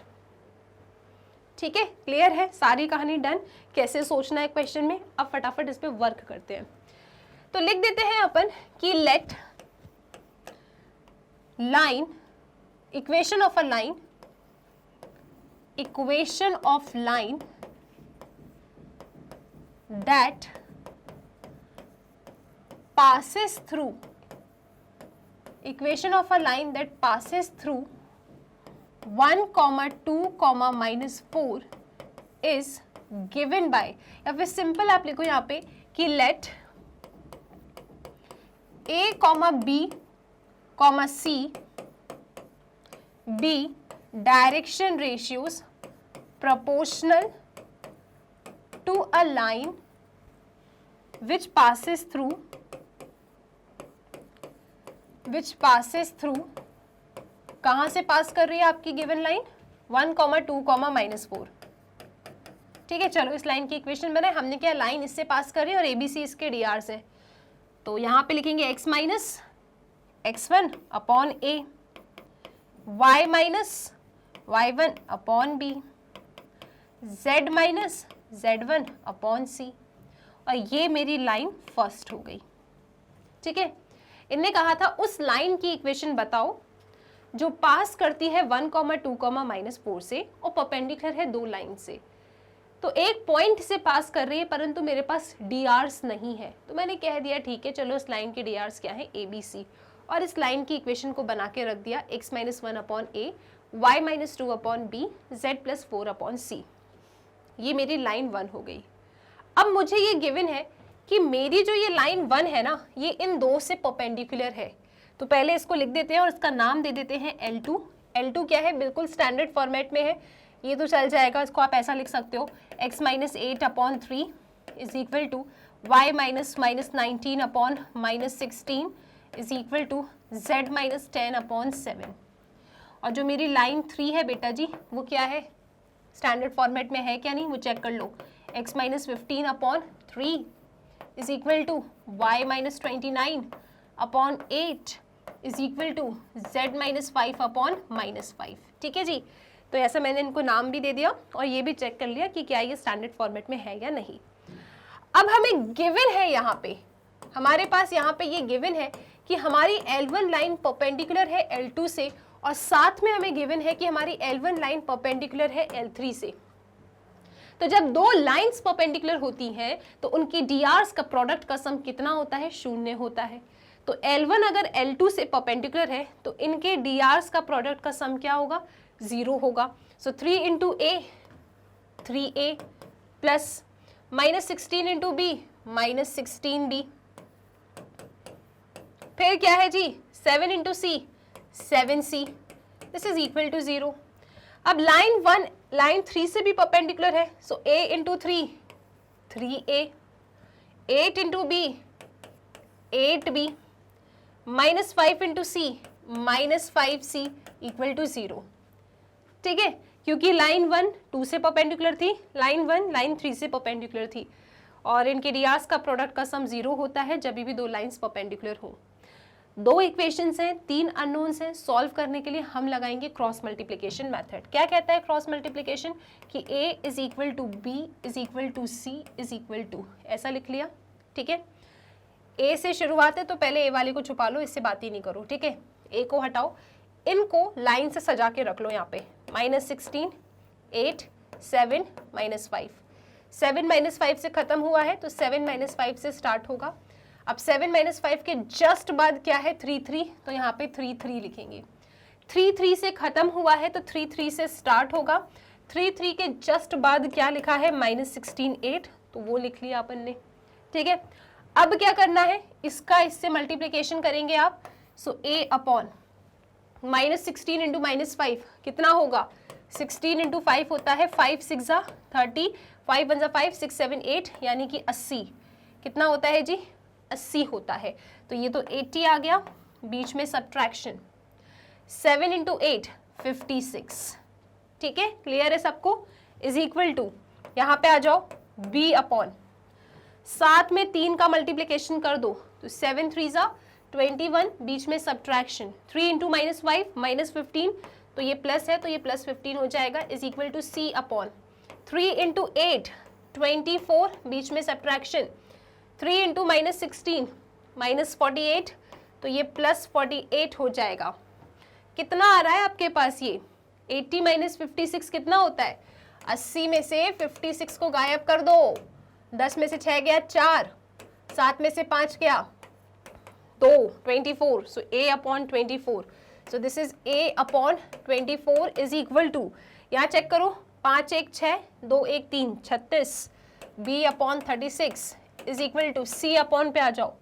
ठीक है, क्लियर है, सारी कहानी डन। कैसे सोचना है क्वेश्चन में, अब फटाफट इस पे वर्क करते हैं। तो लिख देते हैं अपन कि let line, equation of a line, equation of line that passes through, equation of a line that passes through 1, 2, -4 is given by, या फिर सिंपल आप लिखो यहाँ पे कि let a, b, c be direction ratios proportional to a line which passes through कहाँ से पास कर रही है आपकी गिवन लाइन, 1, 2, -4। ठीक है, चलो इस लाइन की इक्वेशन बनाए। हमने क्या, लाइन इससे पास कर रही है और ABC इसके DR से, तो यहाँ पे लिखेंगे x minus x1 upon a, y minus y1 upon b, z minus z1 upon c, और ये मेरी लाइन फर्स्ट हो गई। ठीक है, इनने कहा था उस लाइन की इक्वेशन बताओ जो पास करती है 1, 2, -4 से और परपेंडिकुलर है 2 लाइन से। तो एक पॉइंट से पास कर रही है परंतु मेरे पास DRs नहीं है, तो मैंने कह दिया ठीक है चलो इस लाइन के DRs क्या है, ABC, और इस लाइन की इक्वेशन को बना के रख दिया x minus 1 upon a, y minus 2 upon b, z plus 4 upon c। ये मेरी लाइन 1 हो गई। अब मुझे ये गिवन है कि मेरी जो ये लाइन 1 है ना ये इन 2 से परपेंडिकुलर है, तो पहले इसको लिख देते हैं और इसका नाम दे देते हैं L2। L2 क्या है, बिल्कुल स्टैंडर्ड फॉर्मेट में है, ये तो चल जाएगा। इसको आप ऐसा लिख सकते हो x minus 8 upon 3 is equal to y minus 19 upon -16 is equal to z minus 10 upon 7। और जो मेरी लाइन 3 है बेटा जी वो क्या है, स्टैंडर्ड फॉर्मेट में है क्या नहीं वो चेक कर लो, x minus 15 upon 3 is equal to y minus 29 upon 8 is equal to z minus 5 upon -5। ठीक है जी, तो ऐसा मैंने इनको नाम भी दे दिया और ये भी चेक कर लिया कि क्या ये स्टैंडर्ड फॉर्मेट में है या नहीं। अब हमें गिवन है यहाँ पे, हमारे पास यहाँ पे ये गिवन है कि हमारी L1 लाइन परपेंडिकुलर है L2 से, और साथ में हमें गिवन है कि हमारी L1 लाइन परपेंडिकुलर है L3 से। तो जब 2 लाइंस परपेंडिकुलर होती हैं तो उनकी DRs का प्रोडक्ट का सम कितना होता है, 0 होता है। तो L1 अगर L2 से परपेंडिकुलर है तो इनके DRs का प्रोडक्ट का सम क्या होगा, 0 होगा। So 3 into A 3A plus -16 into B -16B, फिर क्या है जी 7 into C 7C this is equal to 0। अब लाइन 1 लाइन 3 से भी परपेंडिकुलर है, so a into 3 3a, 8 into b 8b, minus 5 into C minus 5c equal to 0। ठीक है, क्योंकि लाइन 1 2 से परपेंडिकुलर थी, लाइन 1 लाइन 3 से परपेंडिकुलर थी, और इनके रियाज का प्रोडक्ट का सम 0 होता है जब भी दो लाइंस परपेंडिकुलर हो। दो इक्वेशंस हैं, 3 अननोन्स हैं, सॉल्व करने के लिए हम लगाएंगे क्रॉस मल्टीप्लिकेशन मेथड। क्या कहता है क्रॉस मल्टीप्लिकेशन? कि a is equal to B is equal to C is equal to, ऐसा लिख लिया। ठीक है, a से शुरुआत है तो पहले a वाले को छुपा लो, इससे बात ही नहीं करो। ठीक है, a को हटाओ, इनको लाइन से सजा के रख लो यहाँ पे। -16 8 7 -5, 7 -5 से खत्म हुआ है तो 7 -5 से स्टार्ट होगा। अब 7 -5 के जस्ट बाद क्या है? 3 3, तो यहाँ पे 3 3 लिखेंगे। 3 3 से खत्म हुआ है तो 3 3 से स्टार्ट होगा। 3 3 के जस्ट बाद क्या लिखा है? -16 8, तो वो लिख लिया अपन ने। ठीक है, अब क्या करना है? इसका इससे मल्टीप्लिकेशन करेंगे आप। सो a अपॉन -16 इंटू -5 कितना होगा? 16 इंटू 5 होता है 5 6 30, 5 1 5 6 7 8, यानी कि 80। कितना होता है जी? 80 होता है। तो ये तो 80 आ गया, बीच में सब्ट्रैक्शन 7 इंटू 8 56। ठीक है, क्लियर है सबको? इज इक्वल टू, यहाँ पे आ जाओ, b अपॉन 7 में 3 का मल्टीप्लिकेशन कर दो तो 7 3 21, बीच में सब्ट्रैक्शन 3 इंटू -5 -15, तो ये प्लस है तो ये +15 हो जाएगा, is equal to c upon 3 into 8 24, बीच में सब्ट्रैक्शन 3 इंटू -16 -48, तो ये +48 हो जाएगा। कितना आ रहा है आपके पास? ये 80 -56 कितना होता है? 80 में से 56 को गायब कर दो, 10 में से 6 गया 4, 7 में से 5 गया 2, 24, so a upon 24, so this is a upon 24 is equal to, यहाँ चेक करो, 5 1 6 2 1 3 36, b upon 36 is equal to c upon पे आ जाओ,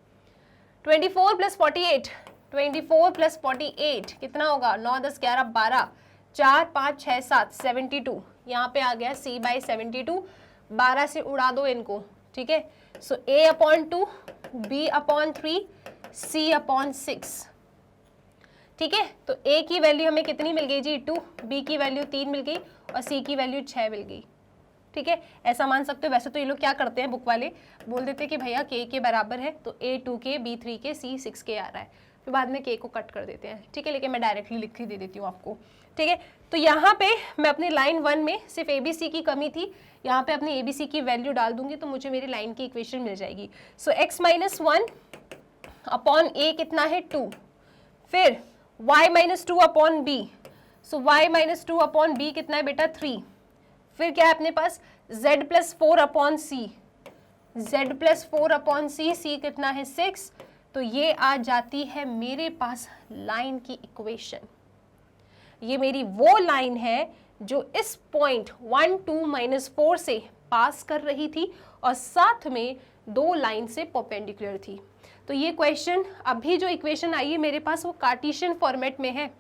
24 प्लस 48, 24 प्लस 48 कितना होगा? 9 10 11 12, 4 5 6 7 72, यहाँ पे आ गया c बाई 72, 12 से उड़ा दो इनको। ठीक है, so a upon 2, b upon 3, c upon 6। ठीक है, तो a की वैल्यू हमें कितनी मिल गई जी? 2, b की वैल्यू 3 मिल गई और c की वैल्यू 6 मिल गई। ठीक है, ऐसा मान सकते हो। वैसे तो ये लोग क्या करते हैं, बुक वाले बोल देते हैं कि भैया k के बराबर है तो a 2k, b 3k, c 6k आ रहा है, फिर बाद में k को कट कर देते हैं। ठीक है, लेकिन मैं डायरेक्टली लिख ही दे देती हूँ आपको। ठीक है, तो यहाँ पे मैं अपनी लाइन 1 में सिर्फ ABC की कमी थी, यहाँ पे अपनी ABC की वैल्यू डाल दूंगी तो मुझे मेरी लाइन की इक्वेशन मिल जाएगी। सो x - 1 अपॉन a कितना है? 2, फिर y - 2 अपॉन b, सो y - 2 अपॉन b कितना है बेटा? 3, फिर क्या है अपने पास? z + 4 upon c, z + 4 upon c, c कितना है? 6, तो ये आ जाती है मेरे पास लाइन की इक्वेशन। ये मेरी वो लाइन है जो इस पॉइंट 1 2 -4 से पास कर रही थी और साथ में दो लाइन से परपेंडिकुलर थी। तो ये क्वेश्चन, अभी जो इक्वेशन आई है मेरे पास वो कार्टेशियन फॉर्मेट में है,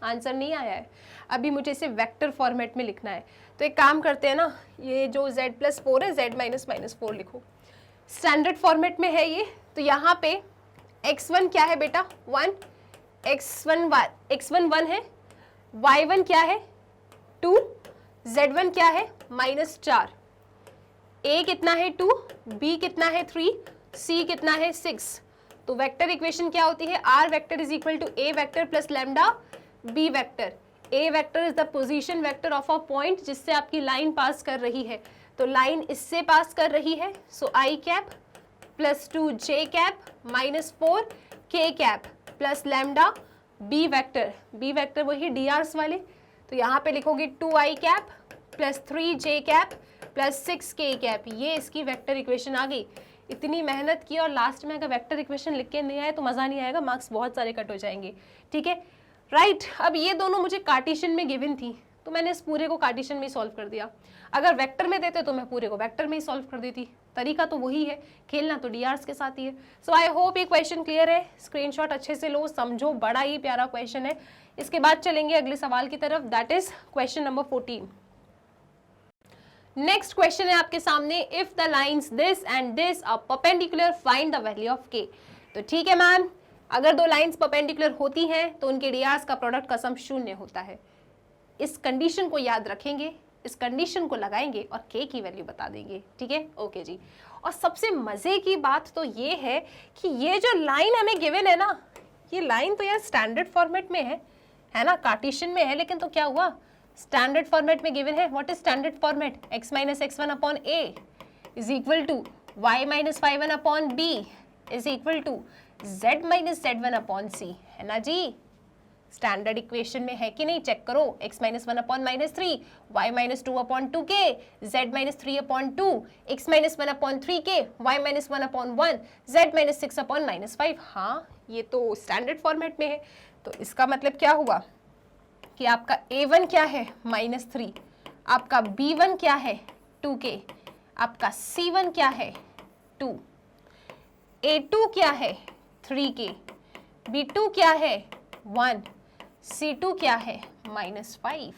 आंसर नहीं आया है, अभी मुझे इसे वेक्टर फॉर्मेट में लिखना है। तो एक काम करते हैं ना, ये जो z + 4 है, z - -4 लिखो, स्टैंडर्ड फॉर्मेट में है ये। तो यहाँ पे x1 क्या है बेटा? 1, x1 1 है, y1 क्या है? 2, z1 क्या है? -4, a कितना है? 2, b कितना है? 3, c कितना है? 6। तो वेक्टर इक्वेशन क्या होती है? r vector is equal to a vector plus lambda b vector. a vector is the position vector of a point जिससे आपकी लाइन पास कर रही है, तो लाइन इससे पास कर रही है, सो i cap plus 2 j cap -4 k cap plus lambda b vector वही drs वाले, तो यहाँ पे लिखोगे 2i cap plus 3j cap plus 6k cap, ये इसकी वेक्टर इक्वेशन आ गई। इतनी मेहनत की और लास्ट में अगर वेक्टर इक्वेशन लिख के नहीं आए तो मज़ा नहीं आएगा, मार्क्स बहुत सारे कट हो जाएंगे। ठीक है, राइट। अब ये दोनों मुझे कार्टेशियन में गिवन थी तो मैंने इस पूरे को कार्टेशियन में ही सॉल्व कर दिया। अगर वेक्टर में देते तो मैं पूरे को वेक्टर में ही सॉल्व कर देती। तरीका तो वही है, खेलना तो डीआर्स के साथ ही है। सो आई होप ये क्वेश्चन क्लियर है। स्क्रीनशॉट अच्छे से लो, समझो, बड़ा ही प्यारा क्वेश्चन है। इसके बाद चलेंगे अगले सवाल की तरफ, that is question number 14। Next question है आपके सामने, if the lines this and this are perpendicular find the value of K. तो ठीक है मैम, अगर दो लाइंस परपेंडिकुलर होती हैं तो उनके रेडियस का प्रोडक्ट का सम 0 होता है। इस कंडीशन को याद रखेंगे, इस कंडीशन को लगाएंगे और के की वैल्यू बता देंगे। ठीक है, ओके जी। और सबसे मजे की बात तो ये है कि ये जो लाइन हमें गिवन है ना, ये लाइन तो यार स्टैंडर्ड फॉर्मेट में है ना, कार्टेशियन में है, लेकिन तो क्या हुआ, स्टैंडर्ड फॉर्मेट में गिवन है। What is standard format? x minus x1 upon a is equal to y minus y1 upon b is equal to z minus z1 upon c, है ना जी। स्टैंडर्ड इक्वेशन में है कि नहीं, चेक करो। x minus 1 upon minus 3, y minus 2 upon 2k, z minus 3 upon 2, x minus 1 upon 3k, y minus 1 upon 1, z minus 6 upon minus 5। हाँ, ये तो स्टैंडर्ड फॉर्मेट में है। तो इसका मतलब क्या हुआ कि आपका a1 क्या है, -3, आपका b1 क्या है, 2k, आपका c1 क्या है, 2, a2 क्या है, 3k, b2 क्या है, 1, C2 क्या है, -5।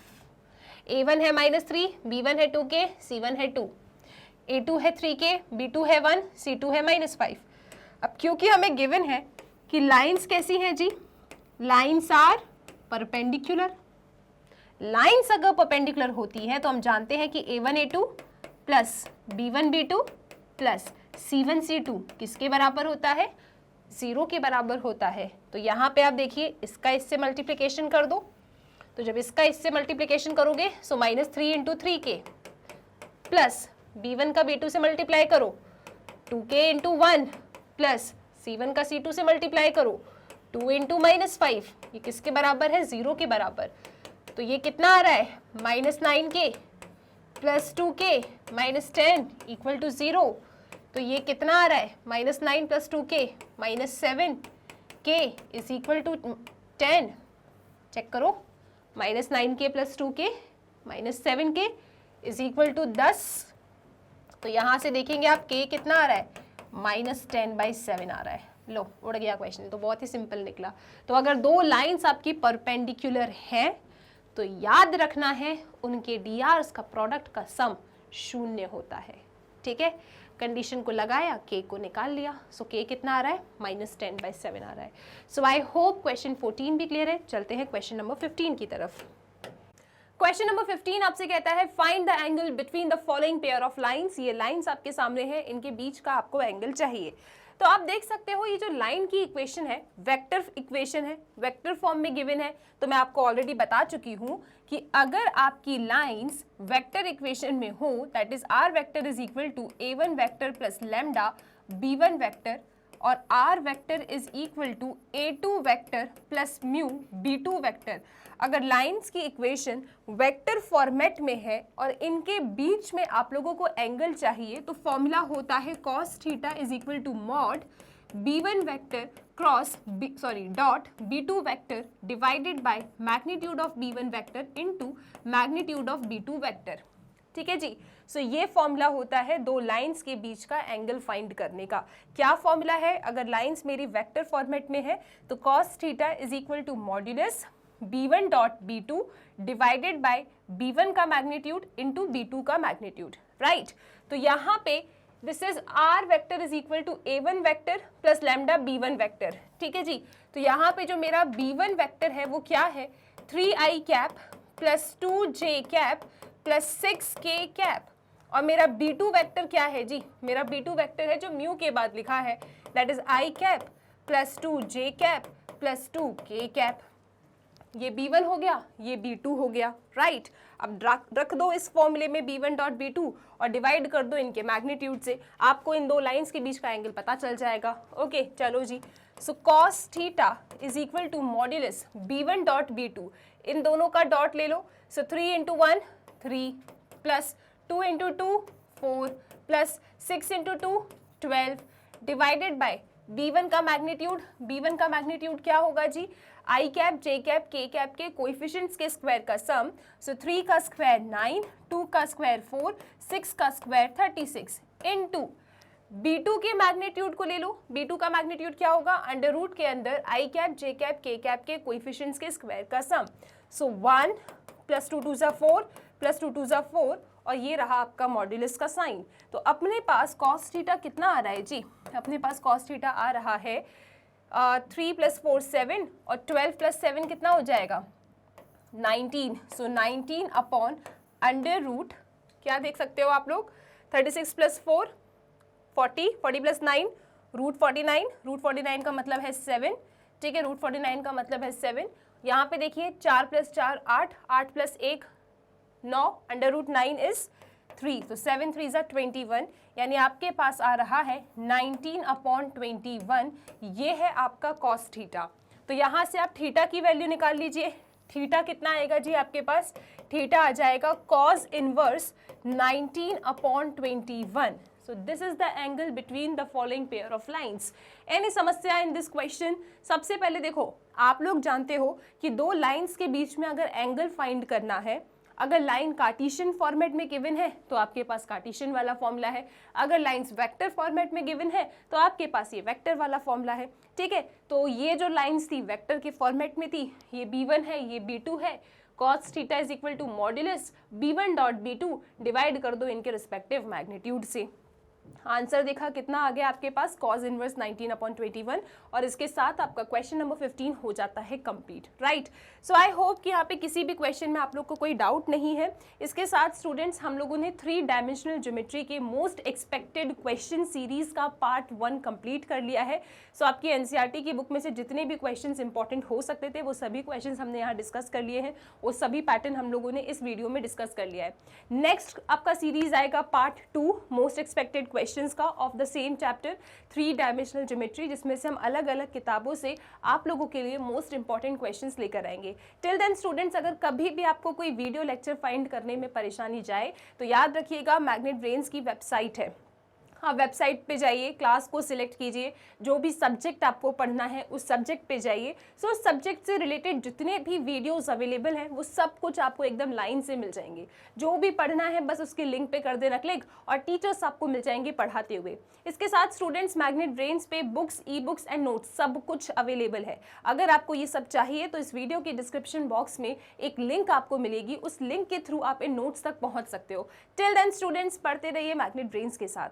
A1 है -3, B1 है 2k, C1 है 2, A2 है 3k, B2 है 1, C2 है -5। अब क्योंकि हमें गिवन है कि लाइंस कैसी हैं जी, लाइंस आर परपेंडिकुलर। लाइंस अगर परपेंडिकुलर होती हैं तो हम जानते हैं कि A1 A2 plus B1 B2 plus C1 C2 किसके बराबर होता है, 0 के बराबर होता है। तो यहाँ पे आप देखिए, इसका इससे मल्टीप्लिकेशन कर दो, तो जब इसका इससे मल्टीप्लिकेशन करोगे सो -3 इंटू 3k प्लस b1 का b2 से मल्टीप्लाई करो 2k इंटू 1 प्लस c1 का c2 से मल्टीप्लाई करो 2 इंटू -5, ये किसके बराबर है, 0 के बराबर। तो ये कितना आ रहा है, -9k plus 2k minus 10 equal to 0। तो ये कितना आ रहा है, -9 plus 2k -7k is equal to 10। Check करो, -9k plus 2k -7k is equal to 10। तो यहाँ से देखेंगे आप k कितना आ रहा है, -10/7 आ रहा है। लो, उड़ गया क्वेश्चन, तो बहुत ही सिंपल निकला। तो अगर दो लाइंस आपकी परपेंडिकुलर हैं तो याद रखना है उनके डीआरस का प्रोडक्ट का सम 0 होता है। ठीक है, कंडीशन को लगाया, k को निकाल लिया, सो k कितना आ रहा है, -10/7 आ रहा है। सो आई होप क्वेश्चन 14 भी क्लियर है। चलते हैं क्वेश्चन नंबर 15 की तरफ। क्वेश्चन नंबर 15 आपसे कहता है find the angle between the following pair of lines. ये लाइंस आपके सामने है, इनके बीच का आपको एंगल चाहिए। तो आप देख सकते हो ये जो लाइन की इक्वेशन है वेक्टर इक्वेशन है, वेक्टर फॉर्म में गिवन है। तो मैं आपको ऑलरेडी बता चुकी हूँ कि अगर आपकी लाइंस वेक्टर इक्वेशन में हो, that is R vector is equal to a1 vector plus lambda b1 vector और r vector is equal to a2 vector plus mu b2 vector. अगर लाइंस की इक्वेशन वेक्टर फॉर्मेट में है और इनके बीच में आप लोगों को एंगल चाहिए तो फॉर्मूला होता है cos theta is equal to mod b1 vector cross dot b2 vector divided by magnitude of b1 vector into magnitude of b2 vector. ठीक है जी। सो ये फॉर्मूला होता है दो लाइंस के बीच का एंगल फाइंड करने का। क्या फॉर्मूला है? अगर लाइंस मेरी वेक्टर फॉर्मेट में है तो cos theta is equal to modulus b1 dot b2 divided by b1 का मैग्नीट्यूड इंटू b2 का मैग्नीट्यूड, राइट। तो यहाँ पे this is r vector is equal to a1 vector plus lambda b1 vector. ठीक है जी। तो यहाँ पे जो मेरा b1 वेक्टर है वो क्या है, 3i cap plus 2j cap plus 6k cap. और मेरा b2 वेक्टर क्या है जी, मेरा b2 वेक्टर है जो म्यू के बाद लिखा है, that is i cap plus 2j cap plus 2k cap. ये b1 हो गया, ये b2 हो गया, राइट। अब रख दो इस फॉर्मूले में b1 डॉट b2 और डिवाइड कर दो इनके मैग्नीट्यूड से, आपको इन दो लाइंस के बीच का एंगल पता चल जाएगा। ओके चलो जी। So cos theta is equal to modulus b1 dot b2, इन दोनों का डॉट ले लो। So 3 into 1 3 plus 2 into 2 4 plus 6 into 2 12 divided by b1 का मैग्नीट्यूड, b1 का मैग्नीट्यूड क्या होगा जी, i cap j cap k cap के कोएफिशिएंट्स के स्क्वायर का सम। सो 3 का स्क्वायर 9, 2 का स्क्वायर 4, 6 का स्क्वायर 36 इनटू B2 के मैग्नीट्यूड को ले लो। B2 का मैग्नीट्यूड क्या होगा, अंडर रूट के अंदर आई कैप जे कैप के कैप के कोएफिशिएंट्स के स्क्वायर का सम। सो 1 + 2 × 2 = 4 + 2 × 2 = 4 और ये रहा आपका मॉड्यूलस का साइन। तो अपने पास कॉस थीटा कितना आ रहा है जी, अपने पास कॉस थीटा आ रहा है 3 + 4 7 और 12 + 7 कितना हो जाएगा 19। सो 19 अपॉन अंडर रूट क्या देख सकते हो आप लोग 36 + 4 40 40 + 9 √49 √49 का मतलब है 7, ठीक है, √49 का मतलब है 7। यहाँ पे देखिए 4 + 4 8 8 + 1 9 अंडर रूट 9 इज 3, तो 7 3 = 21, यानी आपके पास आ रहा है 19/21। ये है आपका कॉस थीटा। तो यहाँ से आप थीटा की वैल्यू निकाल लीजिए। थीटा कितना आएगा जी आपके पास, थीटा आ जाएगा cos inverse 19/21। So this is the angle between the following pair of lines. Any समस्या in this question? सबसे पहले देखो, आप लोग जानते हो कि दो लाइंस के बीच में अगर एंगल फाइंड करना है, अगर लाइन कार्टेशियन फॉर्मेट में गिवन है तो आपके पास कार्टेशियन वाला फॉर्मूला है, अगर लाइंस वेक्टर फॉर्मेट में गिवन है तो आपके पास ये वेक्टर वाला फॉर्मूला है, ठीक है। तो ये जो लाइंस थी वेक्टर के फॉर्मेट में थी, ये B1 है, ये B2 है। cos theta is equal to modulus B1.B2 divide कर दो इनके रिस्पेक्टिव मैग्नीट्यूड से। आंसर देखा कितना आ गया आपके पास, cos इनवर्स 19/21, और इसके साथ आपका क्वेश्चन नंबर 15 हो जाता है complete, right. So I hope कि यहाँ पे किसी भी क्वेश्चन में आप लोग को कोई डाउट नहीं है। इसके साथ स्टूडेंट्स हम लोगों ने 3 डायमेंशनल ज्योमेट्री के मोस्ट एक्सपेक्टेड क्वेश्चन सीरीज का पार्ट 1 कंप्लीट कर लिया है। सो आपकी एनसीईआरटी की बुक में से जितने भी क्वेश्चन इंपॉर्टेंट हो सकते थे वो सभी क्वेश्चन हमने यहाँ डिस्कस कर लिए हैं, वो सभी पैटर्न हम लोगों ने इस वीडियो में डिस्कस कर लिया है। नेक्स्ट आपका सीरीज आएगा पार्ट 2 मोस्ट एक्सपेक्टेड क्वेश्चंस का of the same chapter 3 dimensional geometry, जिसमें से हम अलग अलग किताबों से आप लोगों के लिए मोस्ट इंपॉर्टेंट क्वेश्चंस लेकर आएंगे। टिल देन स्टूडेंट्स, अगर कभी भी आपको कोई वीडियो लेक्चर फाइंड करने में परेशानी जाए तो याद रखिएगा मैग्नेट ब्रेन्स की वेबसाइट है, हाँ वेबसाइट पे जाइए, क्लास को सिलेक्ट कीजिए, जो भी सब्जेक्ट आपको पढ़ना है उस सब्जेक्ट पे जाइए। सो सब्जेक्ट से रिलेटेड जितने भी वीडियोस अवेलेबल हैं वो सब कुछ आपको एकदम लाइन से मिल जाएंगे। जो भी पढ़ना है बस उसके लिंक पे कर देना क्लिक और टीचर्स आपको मिल जाएंगे पढ़ाते हुए। इसके साथ स्टूडेंट्स मैग्नेट ब्रेन्स पे books, e books and notes सब कुछ अवेलेबल है। अगर आपको ये सब चाहिए तो इस वीडियो के डिस्क्रिप्शन बॉक्स में एक लिंक आपको मिलेगी, उस लिंक के थ्रू आप इन नोट्स तक पहुँच सकते हो। टिल देन स्टूडेंट्स, पढ़ते रहिए मैग्नेट ब्रेन्स के साथ।